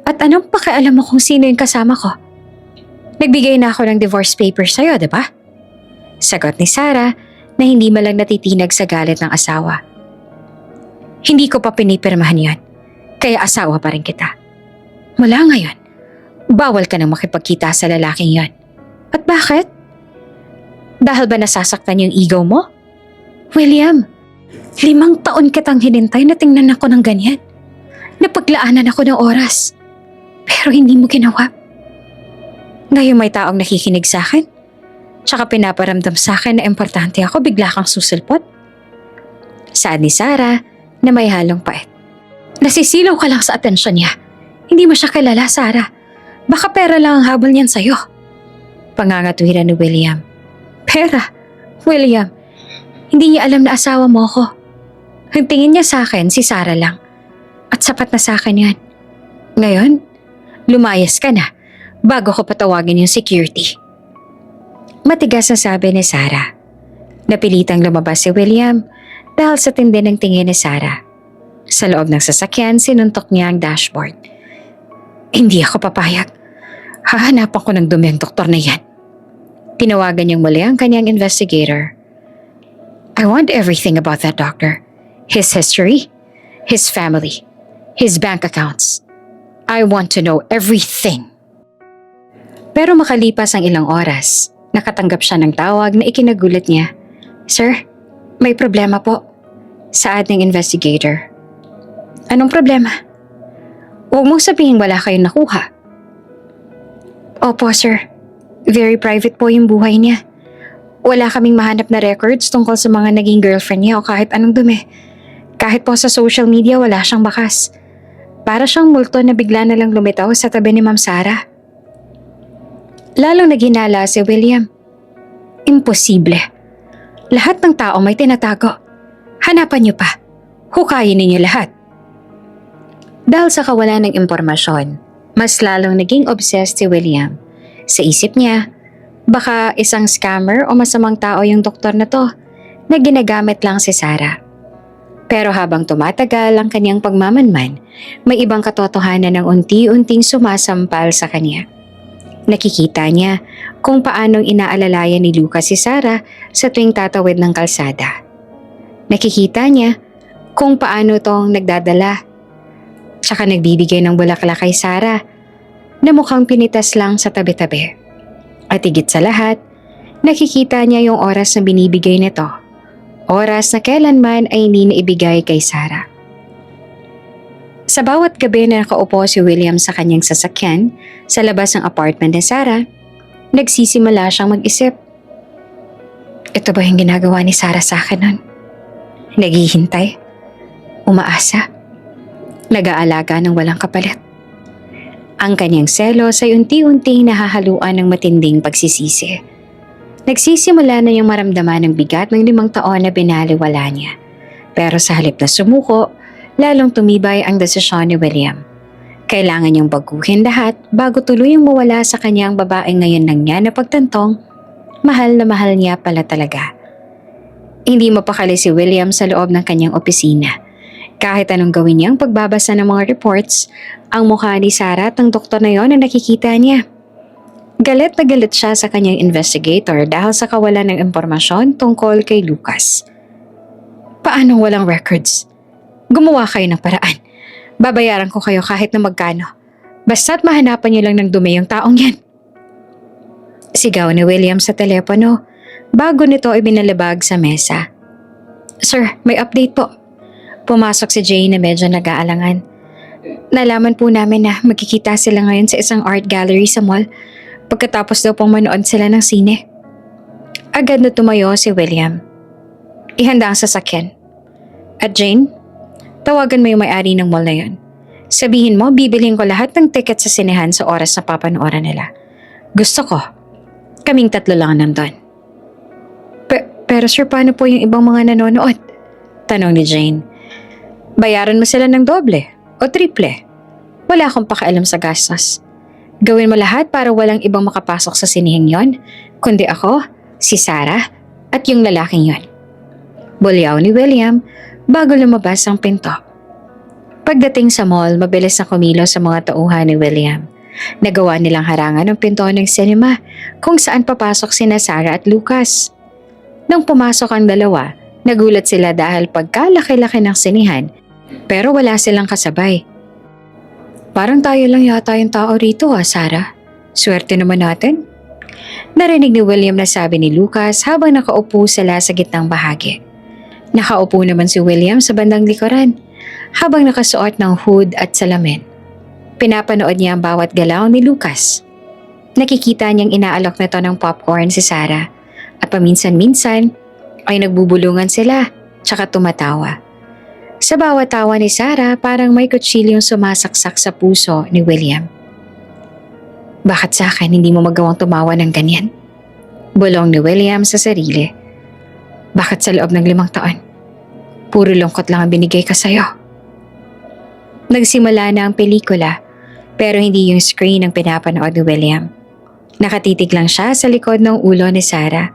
At anong pakialam mo kung sino yung kasama ko? Nagbigay na ako ng divorce papers sa'yo, di ba? Sagot ni Sarah na hindi malang natitinag sa galit ng asawa. Hindi ko pa pinipirmahan yon, kaya asawa pa rin kita. Mula ngayon, bawal ka nang makipagkita sa lalaking yon. At bakit? Dahil ba nasasaktan yung ego mo? William, 5 taon kitang hinintay na tingnan ako ng ganyan. Napaglaanan ako ng oras. Pero hindi mo ginawa. Ngayon may taong nakikinig sa akin. Tsaka pinaparamdam sa akin na importante ako, bigla kang susulpot. Saad ni Sarah na may halong pait. Nasisilaw ka lang sa atensyon niya. Hindi mo siya kilala, Sarah. Baka pera lang ang habol niyan sa'yo. Pangangatwiran ni William. Pera? William, hindi niya alam na asawa mo ako. Ang tingin niya sa akin, si Sarah lang. At sapat na sa akin yan. Ngayon, lumayas ka na bago ko patawagin yung security. Matigas na sabi ni Sarah. Napilitang lumabas si William dahil sa tindi ng tingin ni Sarah. Sa loob ng sasakyan, sinuntok niya ang dashboard. Hindi ako papayag. Hahanapan ko ng dumi ang doktor na yan. Tinawagan niyang muli ang kanyang investigator. I want everything about that doctor. His history, his family, his bank accounts. I want to know everything. Pero makalipas ang ilang oras, nakatanggap siya ng tawag na ikinagulat niya. Sir, may problema po. Saad ng investigator. Anong problema? Huwag mong sabihin wala kayong nakuha. Opo, sir. Very private po yung buhay niya. Wala kaming mahanap na records tungkol sa mga naging girlfriend niya o kahit anong dumi. Kahit po sa social media wala siyang bakas. Para siyang multo na bigla na lang lumitaw sa tabi ni Ma'am Sarah. Lalong naghinala si William. Imposible. Lahat ng tao may tinatago. Hanapan niyo pa. Hukayin ninyo lahat. Dahil sa kawalan ng impormasyon, mas lalong naging obsessed si William. Sa isip niya, baka isang scammer o masamang tao yung doktor na to na ginagamit lang si Sarah. Pero habang tumatagal ang kanyang pagmamanman, may ibang katotohanan ng unti-unting sumasampal sa kanya. Nakikita niya kung paanong inaalalayan ni Lucas si Sarah sa tuwing tatawid ng kalsada. Nakikita niya kung paano tong nagdadala tsaka nagbibigay ng bulaklak kay Sarah na mukhang pinitas lang sa tabi-tabi. At higit sa lahat, nakikita niya yung oras na binibigay nito. Oras na kailanman ay hindi naibigay kay Sarah. Sa bawat gabi na nakaupo si William sa kanyang sasakyan sa labas ng apartment ni Sarah, nagsisimula siyang mag-isip. Ito ba yung ginagawa ni Sarah sa akin nun? Naghihintay? Umaasa? Nag-aalaga ng walang kapalit? Ang kanyang selos ay unti-unting nahahaluan ng matinding pagsisisi. Nagsisimula na yung maramdaman ng bigat ng 5 taon na binaliwala niya. Pero sa halip na sumuko, lalong tumibay ang desisyon ni William. Kailangan niyang baguhin lahat bago tuluyang mawala sa kanyang babae ngayon nang niya napagtantong, mahal na mahal niya pala talaga. Hindi mapakali si William sa loob ng kanyang opisina. Kahit anong gawin niyang pagbabasa ng mga reports, ang mukha ni Sarah at ng doktor na yon ang nakikita niya. Galit na galit siya sa kanyang investigator dahil sa kawalan ng impormasyon tungkol kay Lucas. Paanong walang records? Gumawa kayo ng paraan. Babayaran ko kayo kahit na magkano. Basta't mahanapan niyo lang ng dumi yung taong yan. Sigaw ni William sa telepono bago nito ibinalabag sa mesa. Sir, may update po. Pumasok si Jane na medyo nag-aalangan. Nalaman po namin na magkikita sila ngayon sa isang art gallery sa mall pagkatapos daw pong manood sila ng sine. Agad na tumayo si William. Ihanda ang sasakyan. At Jane, tawagan mo yung may-ari ng mall na yun. Sabihin mo, bibilhin ko lahat ng ticket sa sinehan sa oras na papanooran nila. Gusto ko. Kaming 3 lang nandun. Pero sir, paano po yung ibang mga nanonood? Tanong ni Jane. Bayaran mo sila ng doble o triple. Wala akong pakialam sa gastos. Gawin mo lahat para walang ibang makapasok sa sinihing yon, kundi ako, si Sarah, at yung lalaking yon. Bulyaw ni William bago lumabas ang pinto. Pagdating sa mall, mabilis na kumilos sa mga tauhan ni William. Nagawa nilang harangan ng pinto ng cinema kung saan papasok sina Sarah at Lucas. Nang pumasok ang dalawa, nagulat sila dahil pagkalaki-laki ng sinihan pero wala silang kasabay. Parang tayo lang yata yung tao rito Sarah. Swerte naman natin. Narinig ni William na sabi ni Lucas habang nakaupo sila sa gitnang bahagi. Nakaupo naman si William sa bandang likuran habang nakasuot ng hood at salamin. Pinapanood niya ang bawat galaw ni Lucas. Nakikita niyang inaalok nito ng popcorn si Sarah at paminsan-minsan ay nagbubulungan sila tsaka tumatawa. Sa bawat tawa ni Sarah parang may kutsilyong sumasaksak sa puso ni William. Bakit sa akin hindi mo magawang tumawa ng ganyan? Bulong ni William sa sarili. Bakit sa loob ng 5 taon? Puro lungkot lang ang binigay ko sa'yo. Nagsimula na ang pelikula pero hindi yung screen ang pinapanood ni William. Nakatitig lang siya sa likod ng ulo ni Sarah.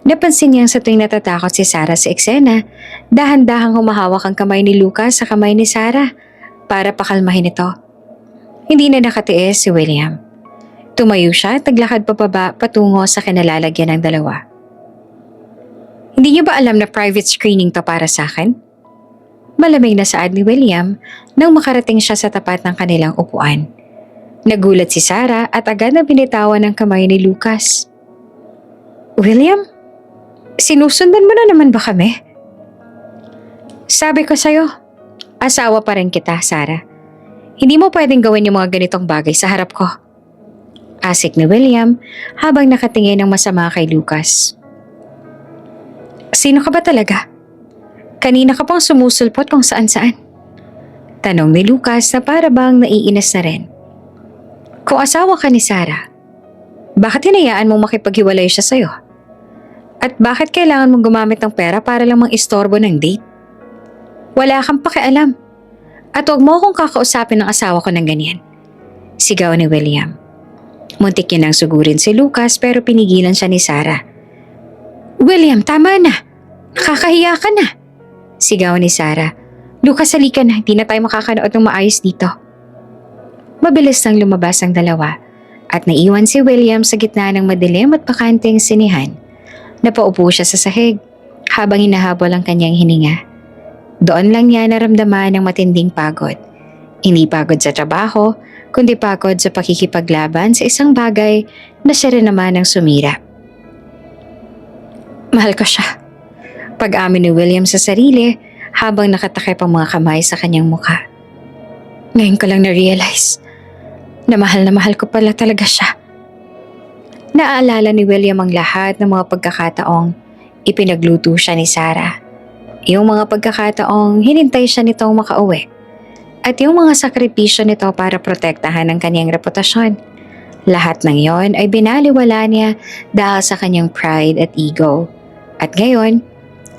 Napansin niyang sa tuwing natatakot si Sarah sa eksena, dahan-dahang humahawak ang kamay ni Lucas sa kamay ni Sarah para pakalmahin ito. Hindi na nakatiis si William. Tumayo siya at naglakad papaba patungo sa kinalalagyan ng dalawa. Hindi niyo ba alam na private screening to para sa akin? Malamig na saad ni William nang makarating siya sa tapat ng kanilang upuan. Nagulat si Sarah at agad na binitawan ng kamay ni Lucas. William? Sinusundan mo na naman ba kami? Sabi ko sa'yo, asawa pa rin kita, Sarah. Hindi mo pwedeng gawin yung mga ganitong bagay sa harap ko. Asik ni William habang nakatingin ng masama kay Lucas. Sino ka ba talaga? Kanina ka pang sumusulpot kung saan-saan. Tanong ni Lucas na para bang naiinis na rin. Kung asawa ka ni Sarah, bakit hinayaan mong makipaghiwalay siya sa'yo? At bakit kailangan mong gumamit ng pera para lang mang-istorbo ng date? Wala kang pakialam. At huwag mo akong kakausapin ng asawa ko ng ganyan. Sigaw ni William. Muntik niya nang sugurin si Lucas pero pinigilan siya ni Sarah. William, tama na. Nakakahiya ka na. Sigaw ni Sarah. Lucas, halika na. Hindi na tayo makakanood ng maayos dito. Mabilis nang lumabas ang dalawa at naiwan si William sa gitna ng madilim at bakanteng sinihan. Napaupo siya sa sahig habang hinahabol ang kanyang hininga. Doon lang niya naramdaman ng matinding pagod. Hindi pagod sa trabaho, kundi pagod sa pakikipaglaban sa isang bagay na siya rin naman ang sumira. Mahal ko siya. Pag-amin ni William sa sarili habang nakatakip ang mga kamay sa kanyang mukha. Ngayon ko lang na-realize na mahal ko pala talaga siya. Naaalala ni William ang lahat ng mga pagkakataong ipinagluto siya ni Sarah. Yung mga pagkakataong hinintay siya nitong makauwi. At yung mga sakripisyo nito para protektahan ang kanyang reputasyon. Lahat ng yon ay binaliwala niya dahil sa kanyang pride at ego. At ngayon,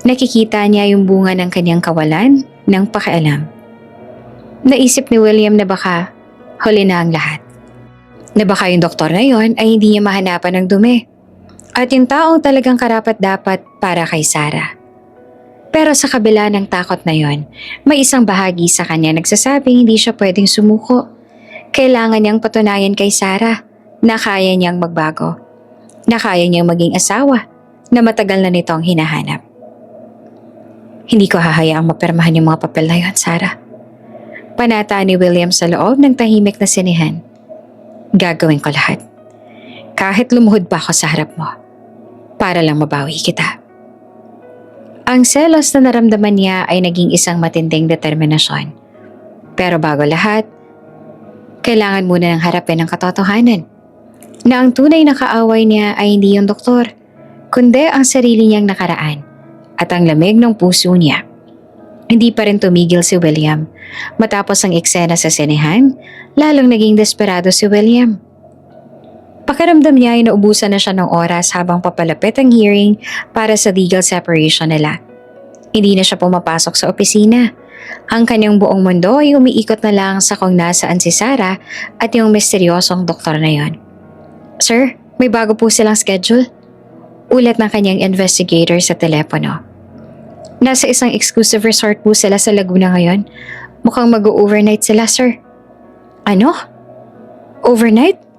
nakikita niya yung bunga ng kanyang kawalan ng pakialam. Naisip ni William na baka huli na ang lahat. Na baka yung doktor na yon ay hindi niya mahanapan ng dumi. At yung taong talagang karapat-dapat para kay Sarah. Pero sa kabila ng takot na yon, may isang bahagi sa kanya nagsasabing hindi siya pwedeng sumuko. Kailangan niyang patunayan kay Sarah na kaya niyang magbago, na kaya niyang maging asawa na matagal na nitong hinahanap. Hindi ko hahayaang mapirmahan yung mga papel na yun, Sarah. Panata ni William sa loob ng tahimik na sinihan. Gagawin ko lahat. Kahit lumuhod pa ako sa harap mo. Para lang mabawi kita. Ang selos na naramdaman niya ay naging isang matinding determinasyon. Pero bago lahat, kailangan muna ng harapin ang katotohanan. Na ang tunay na kaaway niya ay hindi yung doktor, kundi ang sarili niyang nakaraan at ang lamig ng puso niya. Hindi pa rin tumigil si William. Matapos ang eksena sa sinehan, lalong naging desperado si William. Pakiramdam niya ay naubusan na siya ng oras habang papalapit ang hearing para sa legal separation nila. Hindi na siya pumapasok sa opisina. Ang kanyang buong mundo ay umiikot na lang sa kung nasaan si Sarah at yung misteryosong doktor na yon. Sir, may bago po silang schedule. Ulat ng kanyang investigator sa telepono. Nasa isang exclusive resort po sila sa Laguna ngayon. Mukhang mag-overnight sila, sir. Ano? Overnight?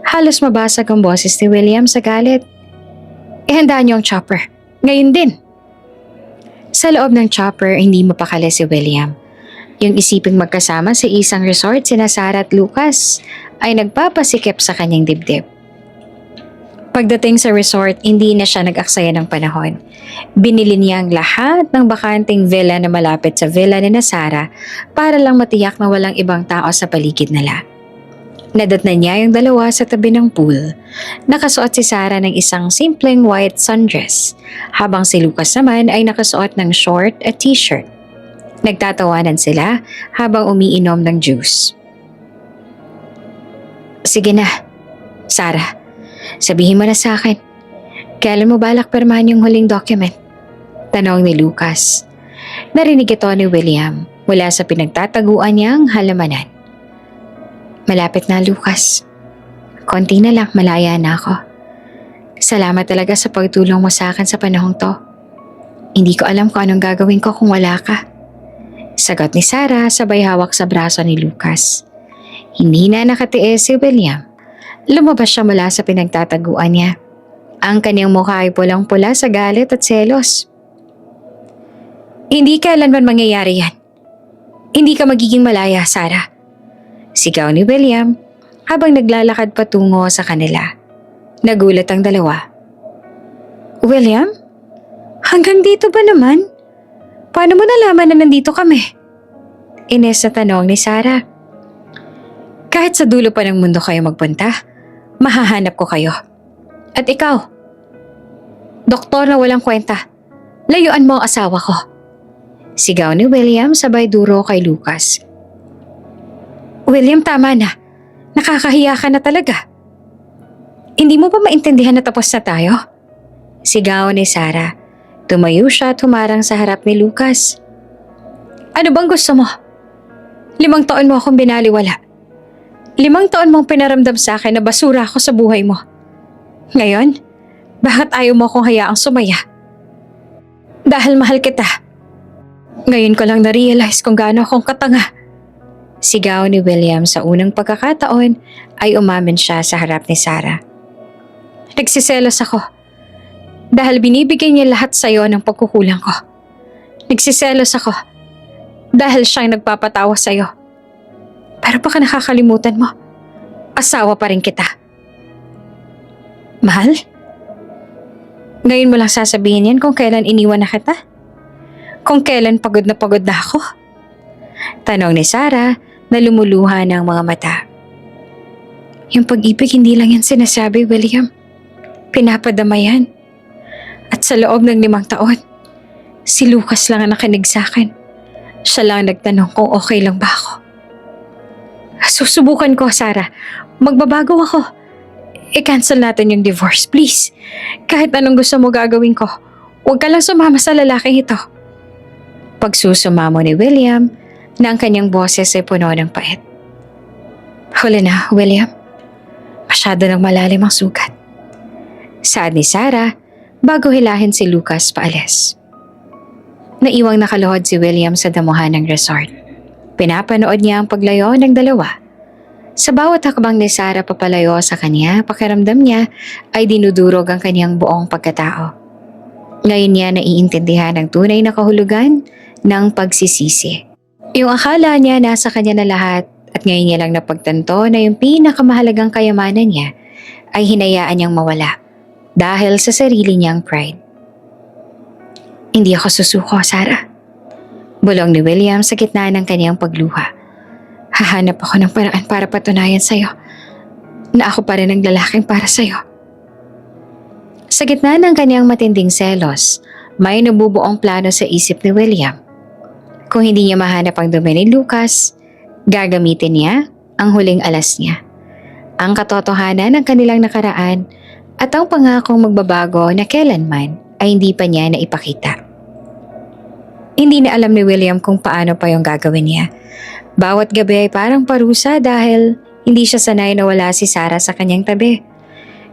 Halos mabasag ang boses ni William sa galit. Ihandaan niyo ang chopper. Ngayon din. Sa loob ng chopper, hindi mapakali si William. Yung isiping magkasama sa isang resort sina Sarah at Lucas ay nagpapasikip sa kanyang dibdib. Pagdating sa resort, hindi na siya nag-aksaya ng panahon. Binili niya ang lahat ng bakanting villa na malapit sa villa ni Sarah para lang matiyak na walang ibang tao sa paligid nila. Nadatnan niya yung dalawa sa tabi ng pool. Nakasuot si Sarah ng isang simpleng white sundress, habang si Lucas naman ay nakasuot ng short at t-shirt. Nagtatawanan sila habang umiinom ng juice. Sige na, Sarah. Sabihin mo na sa akin. Kailan mo balak pirmahan yung huling document? Tanong ni Lucas. Narinig ito ni William mula sa pinagtataguan niyang halamanan. Malapit na, Lucas. Konti na lang, malaya na ako. Salamat talaga sa pagtulong mo sa akin sa panahong to. Hindi ko alam kung anong gagawin ko kung wala ka. Sagot ni Sarah sabay hawak sa braso ni Lucas. Hindi na nakatiis si William. Lumabas siya mula sa pinagtataguan niya. Ang kanyang mukha ay pulang-pula sa galit at selos. Hindi kailanman mangyayari yan. Hindi ka magiging malaya, Sarah. Sigaw ni William habang naglalakad patungo sa kanila. Nagulat ang dalawa. William? Hanggang dito ba naman? Paano mo nalaman na nandito kami? Ines na tanong ni Sarah. Kahit sa dulo pa ng mundo kayo magpunta, mahahanap ko kayo. At ikaw, doktor na walang kwenta, layuan mo ang asawa ko. Sigaw ni William sabay duro kay Lucas. William, tama na. Nakakahiya ka na talaga. Hindi mo ba maintindihan na tapos na tayo? Sigaw ni Sarah. Tumayo siya at humarang sa harap ni Lucas. Ano bang gusto mo? 5 taon mo akong binaliwala. 5 taon mong pinaramdam sa akin na basura ako sa buhay mo. Ngayon, bakit ayaw mo akong hayaang sumaya? Dahil mahal kita. Ngayon ko lang na-realize kung gaano akong katanga. Sigaw ni William sa unang pagkakataon ay umamin siya sa harap ni Sarah. Nagsiselos ako dahil binibigay niya lahat sa iyo ng pagkukulang ko. Nagsiselos ako dahil siyang nagpapatawa sa iyo. Pero baka nakakalimutan mo, asawa pa rin kita. Mahal? Ngayon mo lang sasabihin yan kung kailan iniwan na kita? Kung kailan pagod na ako? Tanong ni Sarah na lumuluha ng mga mata. Yung pag-ibig hindi lang yan sinasabi, William. Pinapadama yan. At sa loob ng 5 taon, si Lucas lang ang nakinig sa akin. Siya lang nagtanong kung okay lang ba ako. Susubukan ko, Sarah. Magbabago ako. I-cancel natin yung divorce, please. Kahit anong gusto mo gagawin ko, huwag ka lang sumama sa lalaking ito. Pagsusumamo ni William, na ang kanyang boses ay puno ng pait. Huli na, William. Masyado nang malalim ang sugat. Saad ni Sarah bago hilahin si Lucas paalis. Naiwang nakaluhod si William sa damuhan ng resort. Pinapanood niya ang paglayo ng dalawa. Sa bawat hakbang ni Sarah papalayo sa kanya, pakiramdam niya ay dinudurog ang kanyang buong pagkatao. Ngayon niya naiintindihan ang tunay na kahulugan ng pagsisisi. Yung akala niya nasa kanya na lahat at ngayon niya lang napagtanto na yung pinakamahalagang kayamanan niya ay hinayaan niyang mawala dahil sa sarili niyang pride. Hindi ako susuko, Sarah. Bulong ni William sa gitna ng kanyang pagluha. Hahanap ako ng paraan para patunayan sa'yo na ako pa rin ang lalaking para sa'yo. Sa gitna ng kanyang matinding selos, may nabubuong plano sa isip ni William. Kung hindi niya mahanap ang dumi ni Lucas, gagamitin niya ang huling alas niya. Ang katotohanan ng kanilang nakaraan at ang pangakong magbabago na kailanman ay hindi pa niya naipakita. Hindi na alam ni William kung paano pa yung gagawin niya. Bawat gabi ay parang parusa dahil hindi siya sanay na wala si Sarah sa kanyang tabi.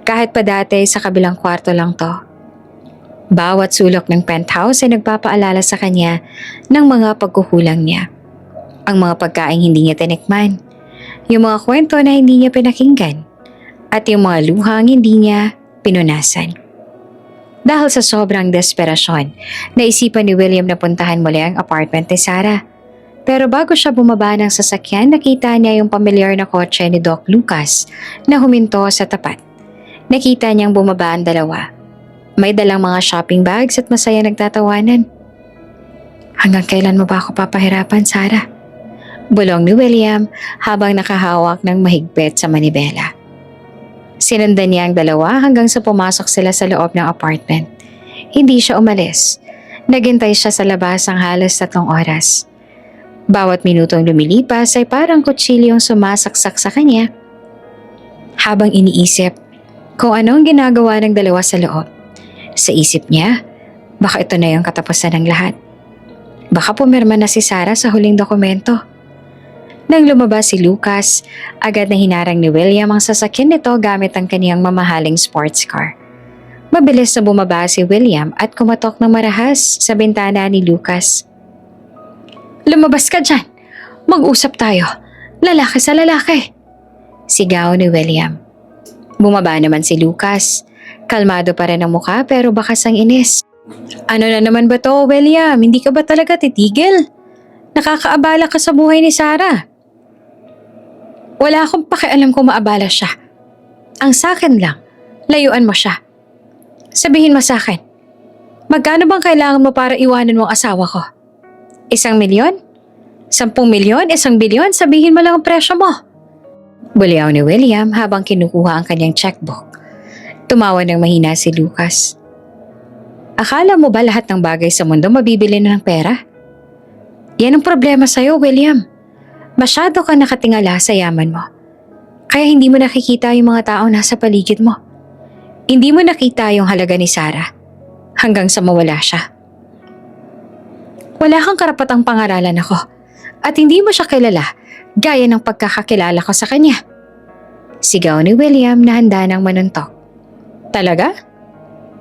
Kahit pa dati sa kabilang kwarto lang to. Bawat sulok ng penthouse ay nagpapaalala sa kanya ng mga pagkukulang niya. Ang mga pagkain hindi niya tinikman, yung mga kwento na hindi niya pinakinggan, at yung mga luhang hindi niya pinunasan. Dahil sa sobrang desperasyon, naisipan ni William na puntahan muli ang apartment ni Sarah. Pero bago siya bumaba ng sasakyan, nakita niya yung pamilyar na kotse ni Doc Lucas na huminto sa tapat. Nakita niyang bumaba ang dalawa. May dalang mga shopping bags at masaya nagtatawanan. Hanggang kailan mo ba ako papahirapan, Sarah? Bulong ni William habang nakahawak ng mahigpit sa manibela. Sinundan niya ang dalawa hanggang sa pumasok sila sa loob ng apartment. Hindi siya umalis. Naghintay siya sa labas ang halos 3 oras. Bawat minutong lumilipas ay parang kutsilyong sumasaksak sa kanya. Habang iniisip kung anong ginagawa ng dalawa sa loob, sa isip niya, baka ito na yung katapusan ng lahat. Baka pumirma na si Sarah sa huling dokumento. Nang lumabas si Lucas, agad na hinarang ni William ang sasakyan nito gamit ang kaniyang mamahaling sports car. Mabilis na bumaba si William at kumatok ng marahas sa bintana ni Lucas. Lumabas ka dyan! Mag-usap tayo! Lalaki sa lalaki! Sigaw ni William. Bumaba naman si Lucas. Kalmado pa rin ang mukha pero bakas ang inis. Ano na naman ba to, William? Hindi ka ba talaga titigil? Nakakaabala ka sa buhay ni Sarah. Wala akong pakialam kung maabala siya. Ang sakin lang, layuan mo siya. Sabihin mo sa akin, magkano bang kailangan mo para iwanan mo ang asawa ko? 1 milyon? 10 milyon? 1 bilyon? Sabihin mo lang ang presyo mo. Buliaw ni William habang kinukuha ang kanyang checkbook. Tumawa ng mahina si Lucas. Akala mo ba lahat ng bagay sa mundo mabibili na ng pera? Yan ang problema sa'yo, William. Masyado ka nakatingala sa yaman mo. Kaya hindi mo nakikita yung mga tao nasa paligid mo. Hindi mo nakita yung halaga ni Sarah hanggang sa mawala siya. Wala kang karapatang pangaralan ako at hindi mo siya kilala gaya ng pagkakakilala ko sa kanya. Sigaw ni William na handa ng manuntok. Talaga?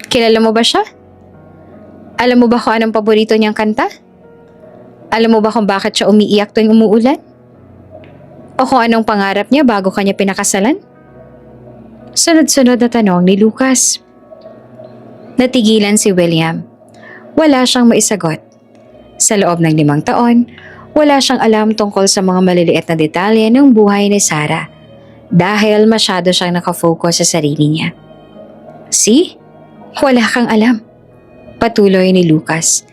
Kilala mo ba siya? Alam mo ba kung anong paborito niyang kanta? Alam mo ba kung bakit siya umiiyak tuwing umuulan? O kung anong pangarap niya bago kanya pinakasalan? Sunod-sunod na tanong ni Lucas. Natigilan si William. Wala siyang maisagot. Sa loob ng 5 taon, wala siyang alam tungkol sa mga maliliit na detalye ng buhay ni Sarah dahil masyado siyang nakafocus sa sarili niya. See? Wala kang alam. Patuloy ni Lucas.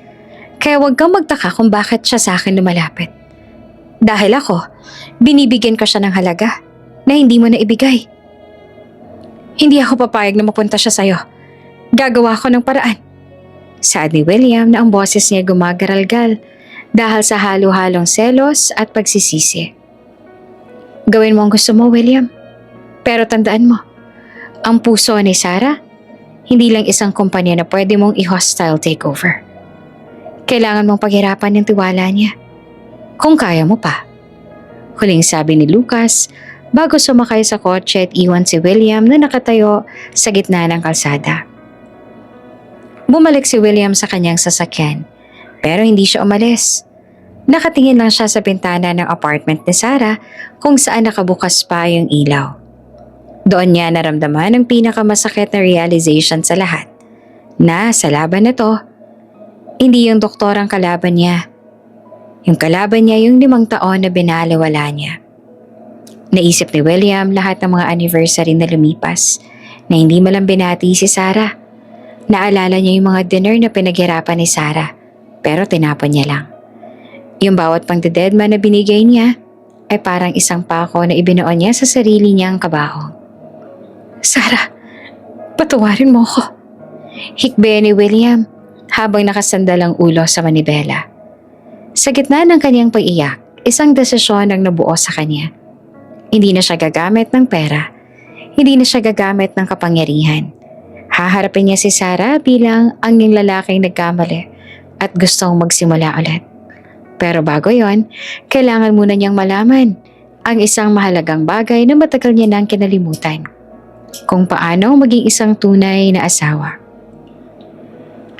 Kaya huwag kang magtaka kung bakit siya sa akin lumalapit. Dahil ako, binibigyan ko siya ng halaga na hindi mo na ibigay. Hindi ako papayag na mapunta siya sa'yo. Gagawa ko ng paraan. Saad ni William na ang boses niya gumagaralgal dahil sa halo-halong selos at pagsisisi. Gawin mo ang gusto mo, William. Pero tandaan mo, ang puso ni Sarah, hindi lang isang kumpanya na pwede mong i-hostile takeover. Kailangan mong paghirapan yung tiwala niya. Kung kaya mo pa. Huling sabi ni Lucas bago sumakay sa kotse at iwan si William na nakatayo sa gitna ng kalsada. Bumalik si William sa kanyang sasakyan pero hindi siya umalis. Nakatingin lang siya sa bintana ng apartment ni Sarah kung saan nakabukas pa yung ilaw. Doon niya naramdaman ang pinakamasakit na realization sa lahat, na sa laban na to, hindi yung doktor ang kalaban niya. Yung kalaban niya yung 5 taon na binaliwala niya. Naisip ni William lahat ng mga anniversary na lumipas na hindi malang binati si Sarah. Naalala niya yung mga dinner na pinaghirapan ni Sarah, pero tinapon niya lang. Yung bawat pang-deadman na binigay niya ay parang isang pako na ibinuon niya sa sarili niyang kabaho. Sarah, patawarin mo ko. Hikbe ni William habang nakasandal ang ulo sa manibela. Sa gitna ng kanyang pag-iyak, isang desisyon ang nabuo sa kanya. Hindi na siya gagamit ng pera. Hindi na siya gagamit ng kapangyarihan. Haharapin niya si Sarah bilang ang lalaking nagkamali at gustong magsimula ulit. Pero bago yon, kailangan muna niyang malaman ang isang mahalagang bagay na matagal niya nang kinalimutan. Kung paano maging isang tunay na asawa.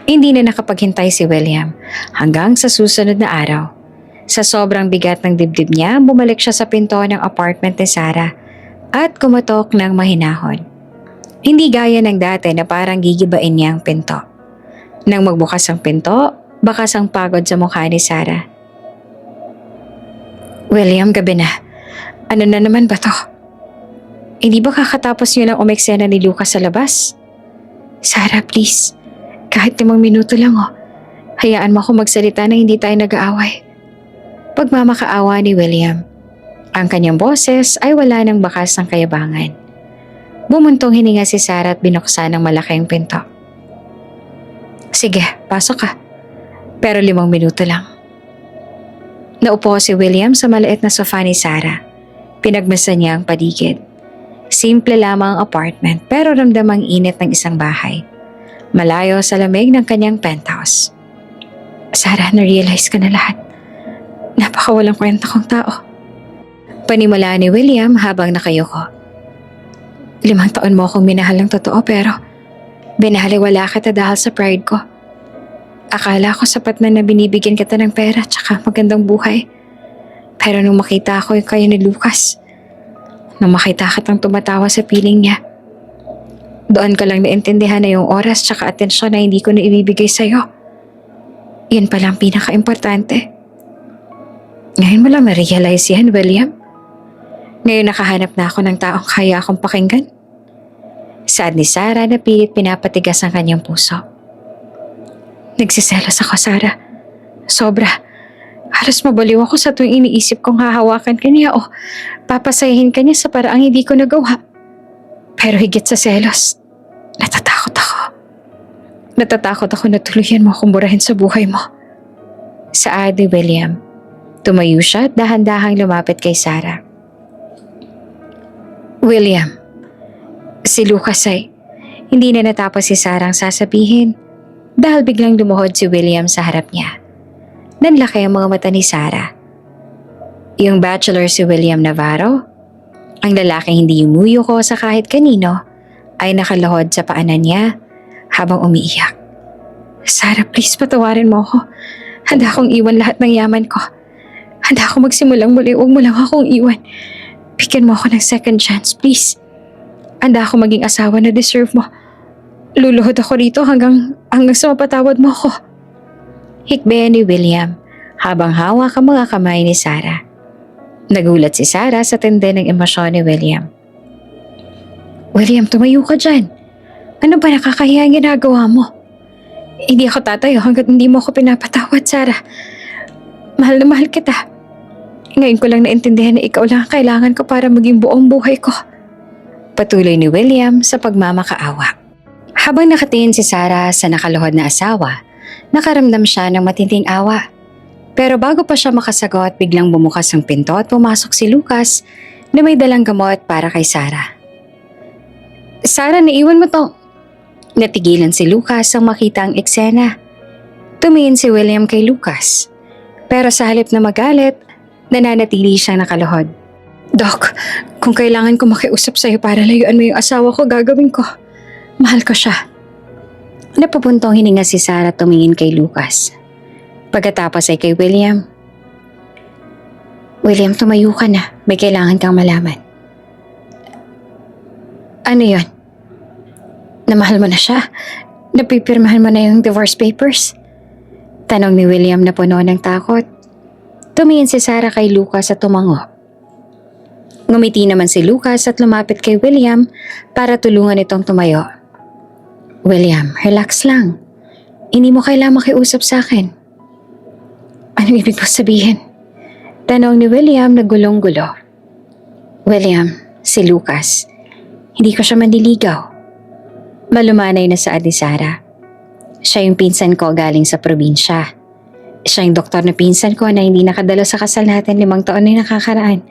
Hindi na nakapaghintay si William hanggang sa susunod na araw. Sa sobrang bigat ng dibdib niya, bumalik siya sa pinto ng apartment ni Sarah at kumatok ng mahinahon. Hindi gaya ng dati na parang gigibain niya ang pinto. Nang magbukas ang pinto, bakas ang pagod sa mukha ni Sarah. William, gabi na. Ano na naman ba to? Hindi ba kakatapos niyo lang umeksena ni Lucas sa labas? Sarah, please. Kahit 5 minuto lang Hayaan mo ako magsalita na hindi tayo nag-aaway. Pagmamakaawa ni William. Ang kanyang boses ay wala ng bakas ng kayabangan. Bumuntong hininga si Sarah at binuksan ng malaking pinto. Sige, pasok ka. Pero 5 minuto lang. Naupo si William sa maliit na sofa ni Sarah. Pinagmasan niya ang paligid. Simple lamang ang apartment pero ramdamang init ng isang bahay. Malayo sa lamig ng kanyang penthouse. Sarah, na-realize ka na lahat. Napakawalang kwenta kong tao. Panimula ni William habang nakayuko. 5 taon mo akong minahal ng totoo pero binaliwala kita dahil sa pride ko. Akala ko sapat na binibigyan kita ng pera tsaka magandang buhay. Pero nung makita ko yung kayo ni Lucas, nung makita kitang tumatawa sa piling niya, doon ko lang naintindihan na yung oras tsaka atensyon na hindi ko na ibibigay sa'yo. Yun palang pinaka-importante. Ngayon mo lang na-realize yan, William. Ngayon nakahanap na ako ng taong kaya akong pakinggan. Sad ni Sarah na pilit pinapatigas ang kanyang puso. Nagsiselos ako, Sarah. Sobra. Halos mabaliw ako sa tuwing iniisip kong hahawakan ka niya o papasayahin ka niya sa paraang hindi ko nagawa. Pero higit sa selos, natatakot ako. Natatakot ako na tuluyan mo akong burahin sa buhay mo. Saad ni William. Tumayo siya at dahan-dahang lumapit kay Sarah. William, si Lucas ay hindi na natapos si Sarah ang sasabihin dahil biglang lumuhod si William sa harap niya. Nanlaki ang mga mata ni Sarah. Yung bachelor si William Navarro, ang lalaking hindi umuyuko sa kahit kanino, ay nakaluhod sa paanan niya habang umiiyak. Sarah, please patawarin mo ako. Handa akong iwan lahat ng yaman ko. Handa akong magsimulang muli, huwag mo lang akong iwan. Bigyan mo ako ng second chance, please. Handa akong maging asawa na deserve mo. Luluhod ako rito hanggang sa mapatawad mo ako. Hikbe ni William habang hawak ang mga kamay ni Sarah. Nagulat si Sarah sa tindi ng emosyon ni William. William, tumayo ka dyan. Ano ba nakakahiya ang ginagawa mo? Hindi ako tatayo hanggat hindi mo ako pinapatawad, Sarah. Mahal na mahal kita. Ngayon ko lang naintindihan na ikaw lang kailangan ko para maging buong buhay ko. Patuloy ni William sa pagmamakaawa. Habang nakatingin si Sarah sa nakaluhod na asawa, nakaramdam siya ng matinding awa. Pero bago pa siya makasagot, biglang bumukas ang pinto at pumasok si Lucas na may dalang gamot para kay Sarah. Sarah, naiwan mo to. Natigilan si Lucas ang makita ang eksena. Tumingin si William kay Lucas. Pero sa halip na magalit, nananatili siyang nakaluhod. Doc, kung kailangan ko makiusap sa'yo para layuan mo yung asawa ko, gagawin ko. Mahal ko siya. Napapuntong hininga si Sarah tumingin kay Lucas. Pagkatapos ay kay William. William, tumayo ka na. May kailangan kang malaman. Ano yon? Namahal mo na siya? Napipirmahan mo na yung divorce papers? Tanong ni William na puno ng takot. Tumingin si Sarah kay Lucas at tumango. Ngumiti naman si Lucas at lumapit kay William para tulungan itong tumayo. William, relax lang. Hindi mo kailangan makiusap sa akin. Anong ibig mo sabihin? Tanong ni William na gulong-gulo. William, si Lucas. Hindi ko siya manliligaw. Malumanay na saad ni Sarah. Siya yung pinsan ko galing sa probinsya. Siya yung doktor na pinsan ko na hindi nakadalo sa kasal natin 5 taon na nakakaraan.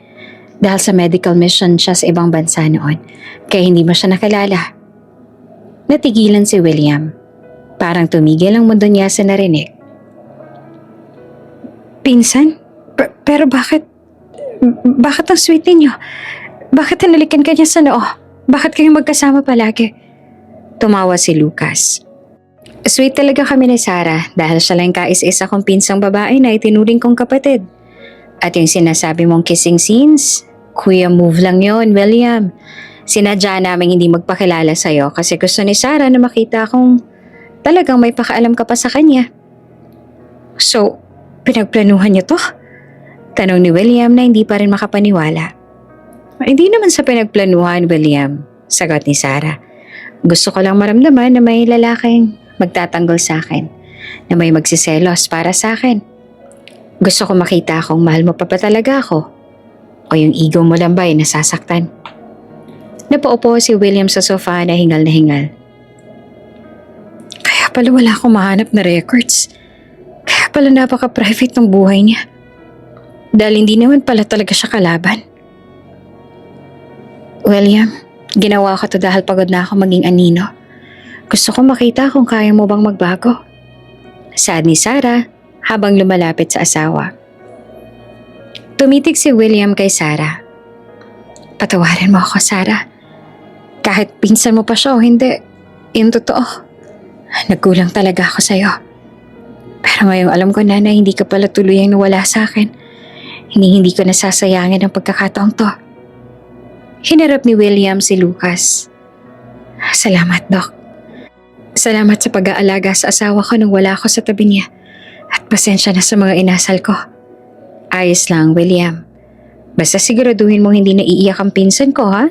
Dahil sa medical mission siya sa ibang bansa noon. Kaya hindi mo siya nakilala. Natigilan si William. Parang tumigil ang mundo niya sa narinig. Pinsan? Pero bakit? Bakit ang sweet ninyo? Bakit hinalikan ka niya sa noo? Bakit kayo magkasama palagi? Tumawa si Lucas. Sweet talaga kami ni Sarah dahil siya lang kais-isa kong pinsang babae na itinuring kong kapatid. At yung sinasabi mong kissing scenes, kuya move lang yon, William. Sinadya namin hindi magpakilala sa'yo kasi gusto ni Sarah na makita kung talagang may pakaalam ka pa sa kanya. So, pinagplanuhan niyo to? Tanong ni William na hindi pa rin makapaniwala. Hindi naman sa pinagplanuhan, William, sagot ni Sarah. Gusto ko lang maramdaman na may lalaking magtatanggol sa akin, na may magsiselos para sa akin. Gusto ko makita kung mahal mo pa ba talaga ako o yung ego mo lang ba ay nasasaktan. Napaupo si William sa sofa na hingal na hingal. Kaya pala wala akong mahanap na records. Kaya pala napaka-private ng buhay niya. Dahil hindi naman pala talaga siya kalaban. William, ginawa ko to dahil pagod na ako maging anino. Gusto ko makita kung kaya mo bang magbago. Saad ni Sarah habang lumalapit sa asawa. Tumitig si William kay Sarah. Patawarin mo ako, Sarah. Kahit pinsan mo pa siya o hindi, yun totoo. Nagkulang talaga ako sa'yo. Pero ngayong alam ko na hindi ka pala tuluyang nawala sa akin. Hindi ko nasasayangin ang pagkakataong to. Hinarap ni William si Lucas. Salamat, Doc. Salamat sa pag-aalaga sa asawa ko nung wala ako sa tabi niya. At pasensya na sa mga inasal ko. Ayos lang, William. Basta siguraduhin mong hindi naiiyak ang pinsan ko, ha?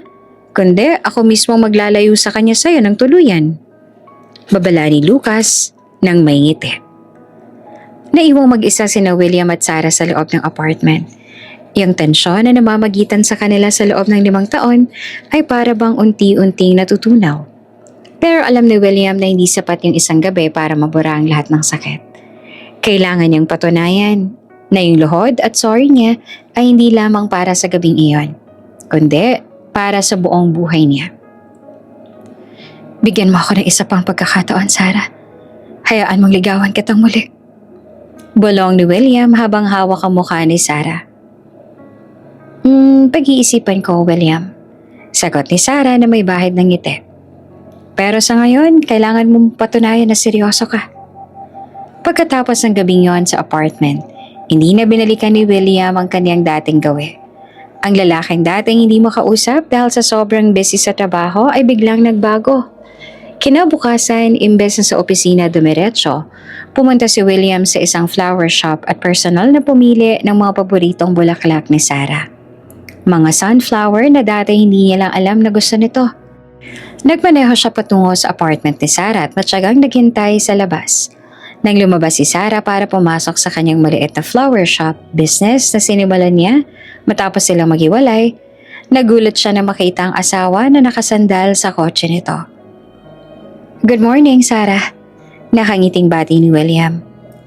Kundi ako mismo maglalayo sa kanya sa'yo ng tuluyan. Babala ni Lucas nang may ngiti. Naiwang mag-isa sina William at Sarah sa loob ng apartment. Yung tensyon na namamagitan sa kanila sa loob ng 5 taon ay para bang unti-unting natutunaw. Pero alam ni William na hindi sapat yung isang gabi para mabura ang lahat ng sakit. Kailangan niyang patunayan na yung luhod at sorry niya ay hindi lamang para sa gabing iyon, kundi para sa buong buhay niya. Bigyan mo ako ng isa pang pagkakataon, Sarah. Hayaan mong ligawan kitang muli. Bulong ni William habang hawak ang mukha ni Sarah. Pag-iisipan ko, William. Sagot ni Sarah na may bahid ng ngiti. Pero sa ngayon, kailangan mong patunayan na seryoso ka. Pagkatapos ng gabing yon sa apartment, hindi na binalikan ni William ang kaniyang dating gawi. Ang lalaking dating hindi makausap dahil sa sobrang busy sa trabaho ay biglang nagbago. Kinabukasan, imbes na sa opisina dumiretso, pumunta si William sa isang flower shop at personal na pumili ng mga paboritong bulaklak ni Sarah. Mga sunflower na dati hindi niya lang alam na gusto nito. Nagmaneho siya patungo sa apartment ni Sarah at matyagang naghintay sa labas. Nang lumabas si Sarah para pumasok sa kanyang maliit na flower shop business na sinimulan niya matapos silang maghiwalay, nagulat siya na makita ang asawa na nakasandal sa kotse nito. Good morning, Sarah. Nakangiting bati ni William.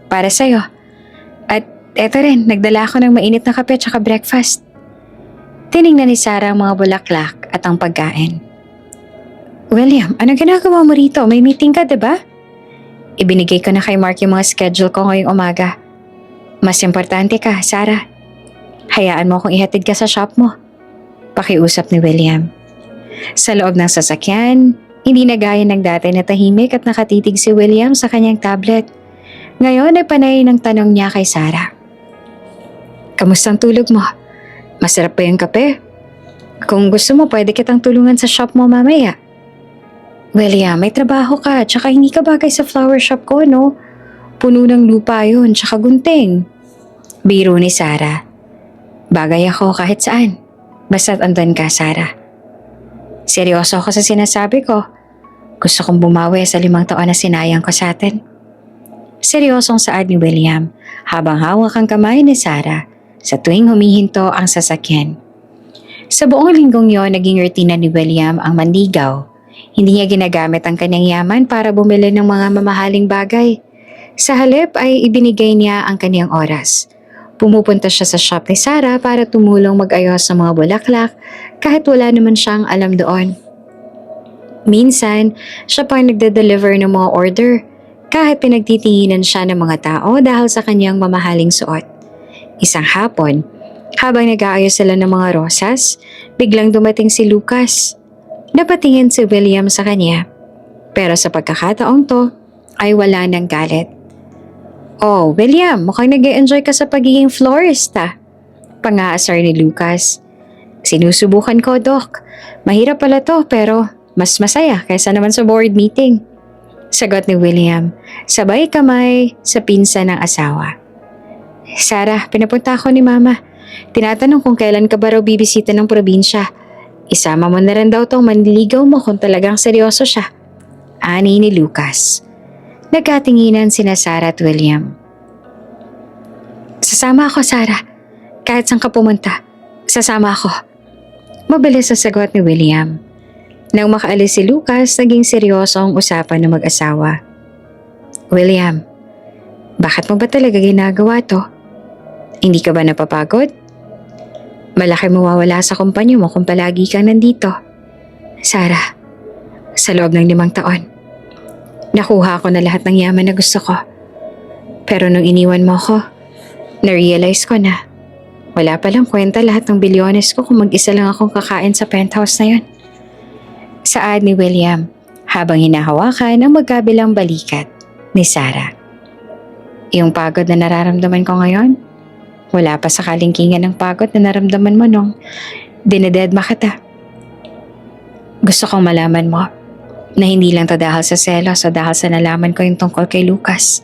Para sa'yo. At eto rin, nagdala ako ng mainit na kape at breakfast. Tiningnan ni Sarah ang mga bulaklak at ang pagkain. William, anong ginagawa mo rito? May meeting ka, diba? Ibinigay ko na kay Mark yung mga schedule ko ngayong umaga. Mas importante ka, Sarah. Hayaan mo akong ihatid ka sa shop mo. Pakiusap ni William. Sa loob ng sasakyan, hindi na gaya ng dati na tahimik at nakatitig si William sa kanyang tablet. Ngayon ay panay ng tanong niya kay Sarah. Kamusta ang tulog mo? Masarap pa yung kape. Kung gusto mo, pwede kitang tulungan sa shop mo mamaya. William, may trabaho ka, tsaka hindi ka bagay sa flower shop ko, no? Puno ng lupa yun, tsaka gunting. Biro ni Sarah. Bagay ako kahit saan. Basta't andan ka, Sarah. Seryoso ako sa sinasabi ko. Gusto kong bumawi sa 5 taon na sinayang ko sa atin. Seryosong saad ni William habang hawak ang kamay ni Sarah sa tuwing humihinto ang sasakyan. Sa buong linggong yon, naging rutina ni William ang manligaw. Hindi niya ginagamit ang kanyang yaman para bumili ng mga mamahaling bagay. Sa halip ay ibinigay niya ang kanyang oras. Pumupunta siya sa shop ni Sarah para tumulong mag-ayos ng mga bulaklak kahit wala naman siyang alam doon. Minsan, siya pang nagde-deliver ng mga order kahit pinagtitinginan siya ng mga tao dahil sa kanyang mamahaling suot. Isang hapon, habang nag-aayos sila ng mga rosas, biglang dumating si Lucas. Napatingin si William sa kanya, pero sa pagkakataong to ay wala ng galit. Oh, William, mukhang nag-e-enjoy ka sa pagiging florist ah. Pang-aasar ni Lucas. Sinusubukan ko, Doc. Mahirap pala to pero mas masaya kaysa naman sa board meeting. Sagot ni William, sabay kamay sa pinsa ng asawa. Sarah, pinapunta ako ni Mama. Tinatanong kung kailan ka ba raw bibisita ng probinsya. Isama mo na rin daw tong manliligaw mo kung talagang seryoso siya. Ani ni Lucas. Nagkatinginan sina Sarah at William. Sasama ako, Sarah. Kahit saan ka pumunta, sasama ako. Mabilis ang sagot ni William. Nang makaalis si Lucas, naging seryoso ang usapan ng mag-asawa. William, bakit mo ba talaga ginagawa to? Hindi ka ba napapagod? Malaki mawawala sa kumpanya mo kung palagi kang nandito. Sarah, sa loob ng 5 taon, nakuha ko na lahat ng yaman na gusto ko. Pero nung iniwan mo ko, na-realize ko na wala palang kwenta lahat ng bilyones ko kung mag-isa lang akong kakain sa penthouse na yun. Saad ni William habang hinahawakan ang magkabilang balikat ni Sarah. Yung pagod na nararamdaman ko ngayon, wala pa sa kalingkingan ng pagod na naramdaman mo nung dinededma kita. Gusto kong malaman mo na hindi lang to dahil sa selos o dahil sa nalaman ko yung tungkol kay Lucas.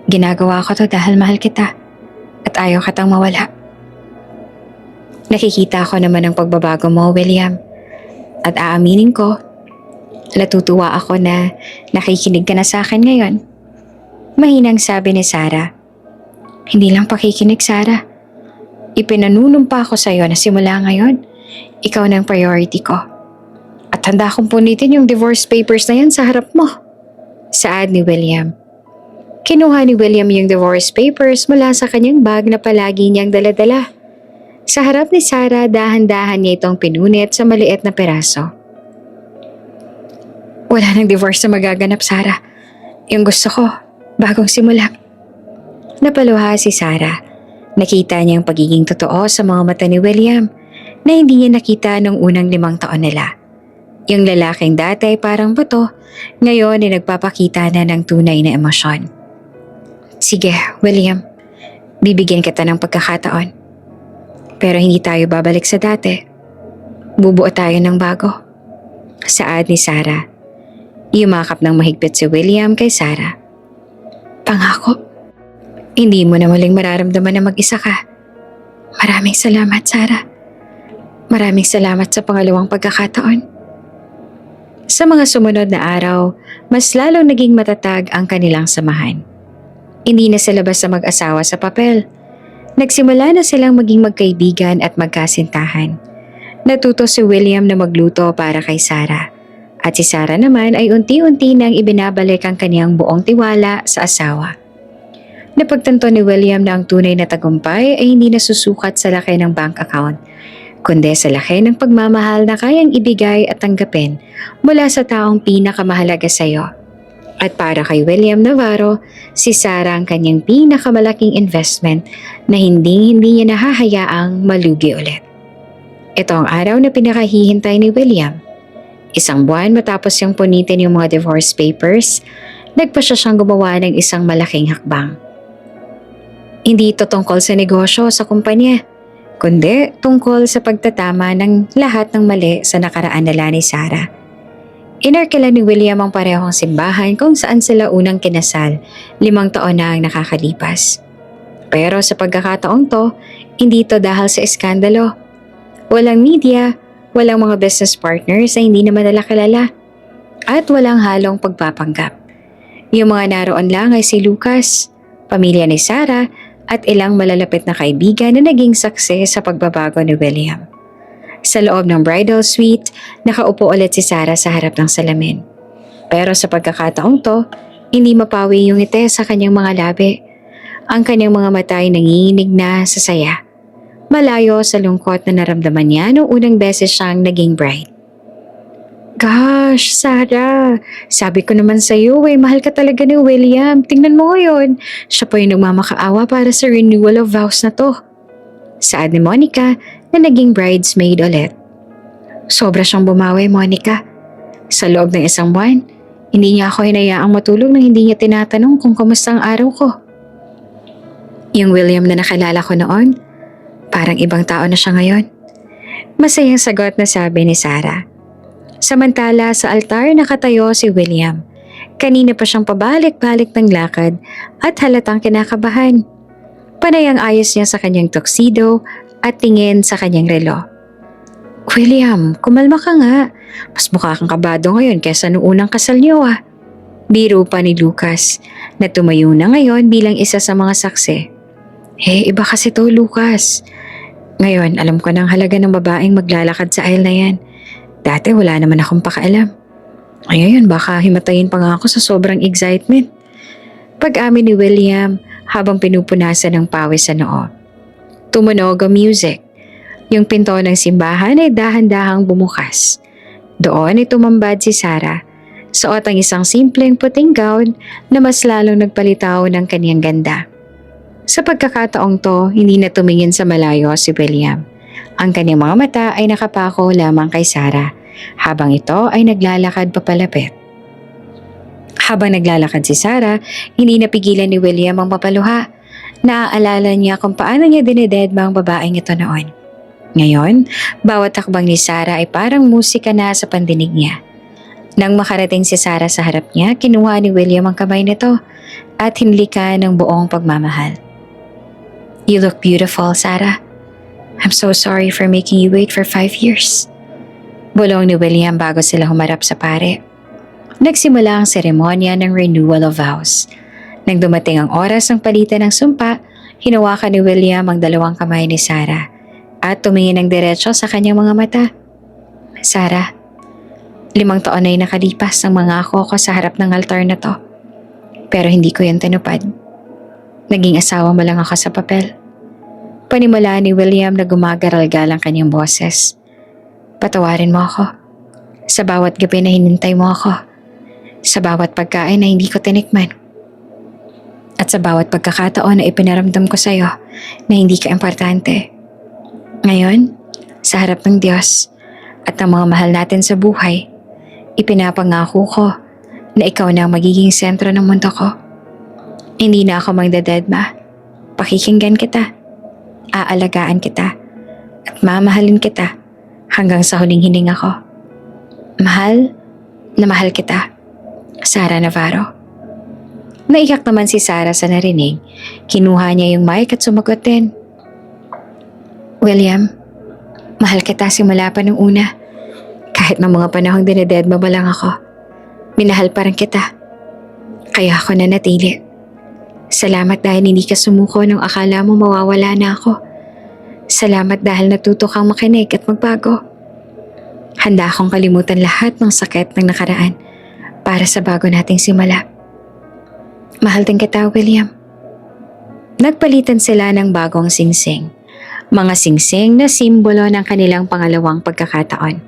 Ginagawa ko to dahil mahal kita at ayaw kitang mawala. Nakikita ko naman ang pagbabago mo, William. At aaminin ko, natutuwa ako na nakikinig ka na sa akin ngayon. Mahinang sabi ni Sarah. Hindi lang pakikinig, Sarah. Ipinanunumpa ko sa iyo na simula ngayon, ikaw na ang priority ko. At handa akong punitin yung divorce papers na yan sa harap mo. Saad ni William. Kinuha ni William yung divorce papers mula sa kanyang bag na palagi niyang daladala. Sa harap ni Sarah, dahan-dahan niya itong pinunit sa maliit na peraso. Wala nang divorce na magaganap, Sarah. Yung gusto ko, bagong simula. Napaluha si Sarah. Nakita niya ang pagiging totoo sa mga mata ni William na hindi niya nakita nung unang 5 taon nila. Yung lalaking dati ay parang bato, ngayon ay nagpapakita na ng tunay na emosyon. Sige, William, bibigyan kita ng pagkakataon. Pero hindi tayo babalik sa dati. Bubuo tayo ng bago. Saad ni Sarah. Yumakap ng mahigpit si William kay Sarah. Pangako, hindi mo na muling mararamdaman na mag-isa ka. Maraming salamat, Sarah. Maraming salamat sa pangalawang pagkakataon. Sa mga sumunod na araw, mas lalong naging matatag ang kanilang samahan. Hindi na sila basta mag-asawa sa papel. Nagsimula na silang maging magkaibigan at magkasintahan. Natuto si William na magluto para kay Sarah. At si Sarah naman ay unti-unti nang ibinabalik ang kanyang buong tiwala sa asawa. Napagtanto ni William na ang tunay na tagumpay ay hindi nasusukat sa laki ng bank account, kundi sa laki ng pagmamahal na kayang ibigay at tanggapin mula sa taong pinakamahalaga sa iyo. At para kay William Navarro, si Sarah ang kanyang pinakamalaking investment na hindi niya nahahayaang malugi ulit. Ito ang araw na pinakahihintay ni William. 1 buwan matapos siyang punitin yung mga divorce papers, nagpa siyang gumawa ng isang malaking hakbang. Hindi ito tungkol sa negosyo o sa kumpanya, kundi tungkol sa pagtatama ng lahat ng mali sa nakaraan nila ni Sarah. Inarkila ni William ang parehong simbahan kung saan sila unang kinasal, 5 taon na ang nakakalipas. Pero sa pagkakataong to, hindi to dahil sa iskandalo. Walang media, walang mga business partners na hindi naman nila kilala, at walang halong pagpapanggap. Yung mga naroon lang ay si Lucas, pamilya ni Sarah, at ilang malalapit na kaibigan na naging saksi sa pagbabago ni William. Sa loob ng bridal suite, nakaupo ulit si Sarah sa harap ng salamin. Pero sa pagkakataong to, hindi mapawi yung ngiti sa kanyang mga labi. Ang kanyang mga mata ay nanginginig na sa saya. Malayo sa lungkot na naramdaman niya noong unang beses siyang naging bride. Gosh, Sarah, sabi ko naman sa'yo mahal ka talaga ni William. Tingnan mo ngayon, siya pa yung nagmamakaawa para sa renewal of vows na to. Saad ni Monica na naging bridesmaid ulit. Sobra siyang bumawi, Monica. Sa loob ng 1 buwan, hindi niya ako hinayaang matulog nang hindi niya tinatanong kung kamusta ang araw ko. Yung William na nakilala ko noon, parang ibang tao na siya ngayon. Masayang sagot na sabi ni Sarah. Samantala sa altar nakatayo si William. Kanina pa siyang pabalik-balik ng lakad at halatang kinakabahan. Panay ang ayos niya sa kanyang tuxedo at tingin sa kanyang relo. William, kumalma ka nga. Mas mukha kang kabado ngayon kaysa noong unang kasal niyo ah. Biro pa ni Lucas na tumayo na ngayon bilang isa sa mga saksi. Iba kasi to, Lucas. Ngayon, alam ko ng halaga ng babaeng maglalakad sa aisle na yan. Dati wala naman akong pakaalam. Ngayon, baka himatayin pa nga ako sa sobrang excitement. Pag-amin ni William habang pinupunasan ng pawis sa noo. Tumunog ang music. Yung pinto ng simbahan ay dahan-dahang bumukas. Doon ay tumambad si Sarah. Suot ang isang simpleng puting gown na mas lalong nagpalitaw ng kaniyang ganda. Sa pagkakataong to, hindi na tumingin sa malayo si William. Ang kanyang mga mata ay nakapako lamang kay Sarah, habang ito ay naglalakad papalapit. Habang naglalakad si Sarah, hindi napigilan ni William ang mapaluha. Naaalala niya kung paano niya dinededma ang babaeng ito noon. Ngayon, bawat takbang ni Sarah ay parang musika na sa pandinig niya. Nang makarating si Sarah sa harap niya, kinuha ni William ang kamay nito at hinlika ng buong pagmamahal. You look beautiful, Sarah. I'm so sorry for making you wait for 5 years. Bulong ni William bago sila humarap sa pare. Nagsimula ang seremonya ng renewal of vows. Nang dumating ang oras ng palitan ng sumpa, hinawakan ni William ang 2 kamay ni Sarah at tumingin ng diretso sa kanyang mga mata. Sarah, 5 taon na yung nakalipas ang mga ako sa harap ng altar na to. Pero hindi ko yan tinupad. Naging asawa mo lang ako sa papel. Panimula ni William na gumagaral-gal ang kanyang boses. Patawarin mo ako. Sa bawat gabi na hinintay mo ako. Sa bawat pagkain na hindi ko tinikman. At sa bawat pagkakataon na ipinaramdam ko sa'yo na hindi ka importante. Ngayon, sa harap ng Diyos at ng mga mahal natin sa buhay, ipinapangako ko na ikaw na ang magiging sentro ng mundo ko. Hindi na ako magdadedma. Pakikinggan kita. Aalagaan kita. At mamahalin kita hanggang sa huling hininga ko. Mahal na mahal kita. Sarah Navarro. Naiyak naman si Sarah sa narinig. Kinuha niya yung mic at sumagot din. William, mahal kita simula pa nung una. Kahit ng mga panahong dinededma mo lang ako. Minahal pa rin kita. Kaya ako nanatili. Salamat dahil hindi ka sumuko nung akala mo mawawala na ako. Salamat dahil natuto kang makinig at magbago. Handa akong kalimutan lahat ng sakit ng nakaraan para sa bago nating simula. Mahal din kita, William. Nagpalitan sila ng bagong singsing. Mga singsing na simbolo ng kanilang pangalawang pagkakataon.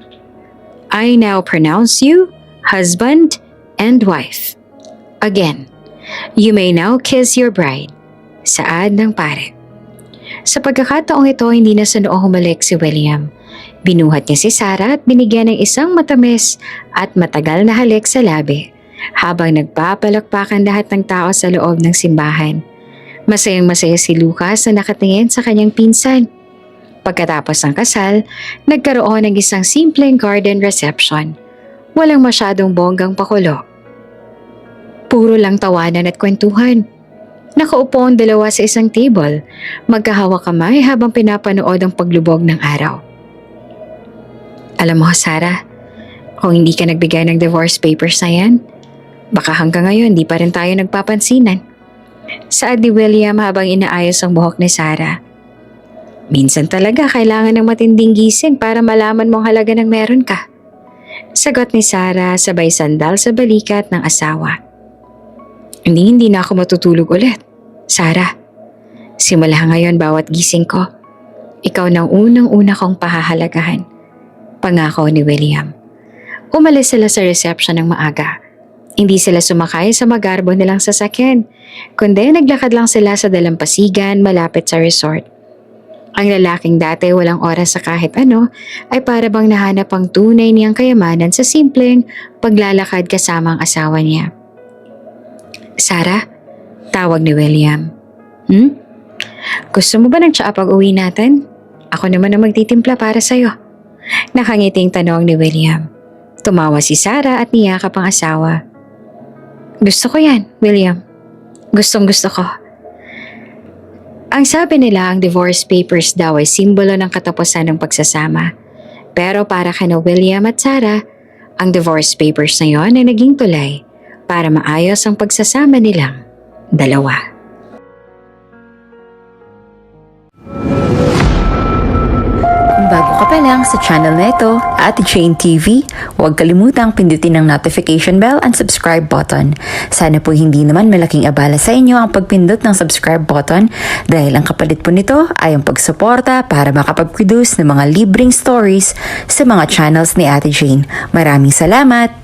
I now pronounce you husband and wife. Again. You may now kiss your bride. Saad ng pare. Sa pagkakataong ito, hindi na sa noo humalik si William. Binuhat niya si Sarah at binigyan ng isang matamis at matagal na halik sa labi habang nagpapalakpakan lahat ng tao sa loob ng simbahan. Masayang-masaya si Lucas na nakatingin sa kanyang pinsan. Pagkatapos ng kasal, nagkaroon ng isang simpleng garden reception. Walang masyadong bonggang pakulo. Puro lang tawanan at kwentuhan. Nakaupo ang dalawa sa isang table, magkahawak kamay habang pinapanood ang paglubog ng araw. Alam mo, Sarah, kung hindi ka nagbigay ng divorce papers na yan, baka hanggang ngayon di pa rin tayo nagpapansinan. Saad ni William habang inaayos ang buhok ni Sarah. Minsan talaga kailangan ng matinding gising para malaman mong halaga ng meron ka. Sagot ni Sarah sabay sandal sa balikat ng asawa. Hindi na ako matutulog ulit. Sarah, simula ngayon bawat gising ko, ikaw nang unang-una kong pahahalagahan. Pangako ni William. Umalis sila sa reception ng maaga. Hindi sila sumakay sa magarbo nilang sasakyan, kundi naglakad lang sila sa dalampasigan malapit sa resort. Ang lalaking dati walang oras sa kahit ano ay para bang nahanap ang tunay niyang kayamanan sa simpleng paglalakad kasama ang asawa niya. Sarah, tawag ni William. Gusto mo ba ng tsaa pag uwi natin? Ako naman ang magtitimpla para sa'yo. Nakangiting tanong ni William. Tumawa si Sarah at niyakap ang asawa. Gusto ko yan, William. Gustong gusto ko. Ang sabi nila ang divorce papers daw ay simbolo ng katapusan ng pagsasama. Pero para kina William at Sarah, ang divorce papers na yon ay naging tulay para maayos ang pagsasama nilang dalawa. Kung bago ka pa lang sa channel na ito, Ate Jane TV, huwag kalimutang pindutin ang notification bell and subscribe button. Sana po hindi naman malaking abala sa inyo ang pagpindot ng subscribe button dahil ang kapalit po nito ay ang pagsuporta para makapag-produce ng mga libreng stories sa mga channels ni Ate Jane. Maraming salamat!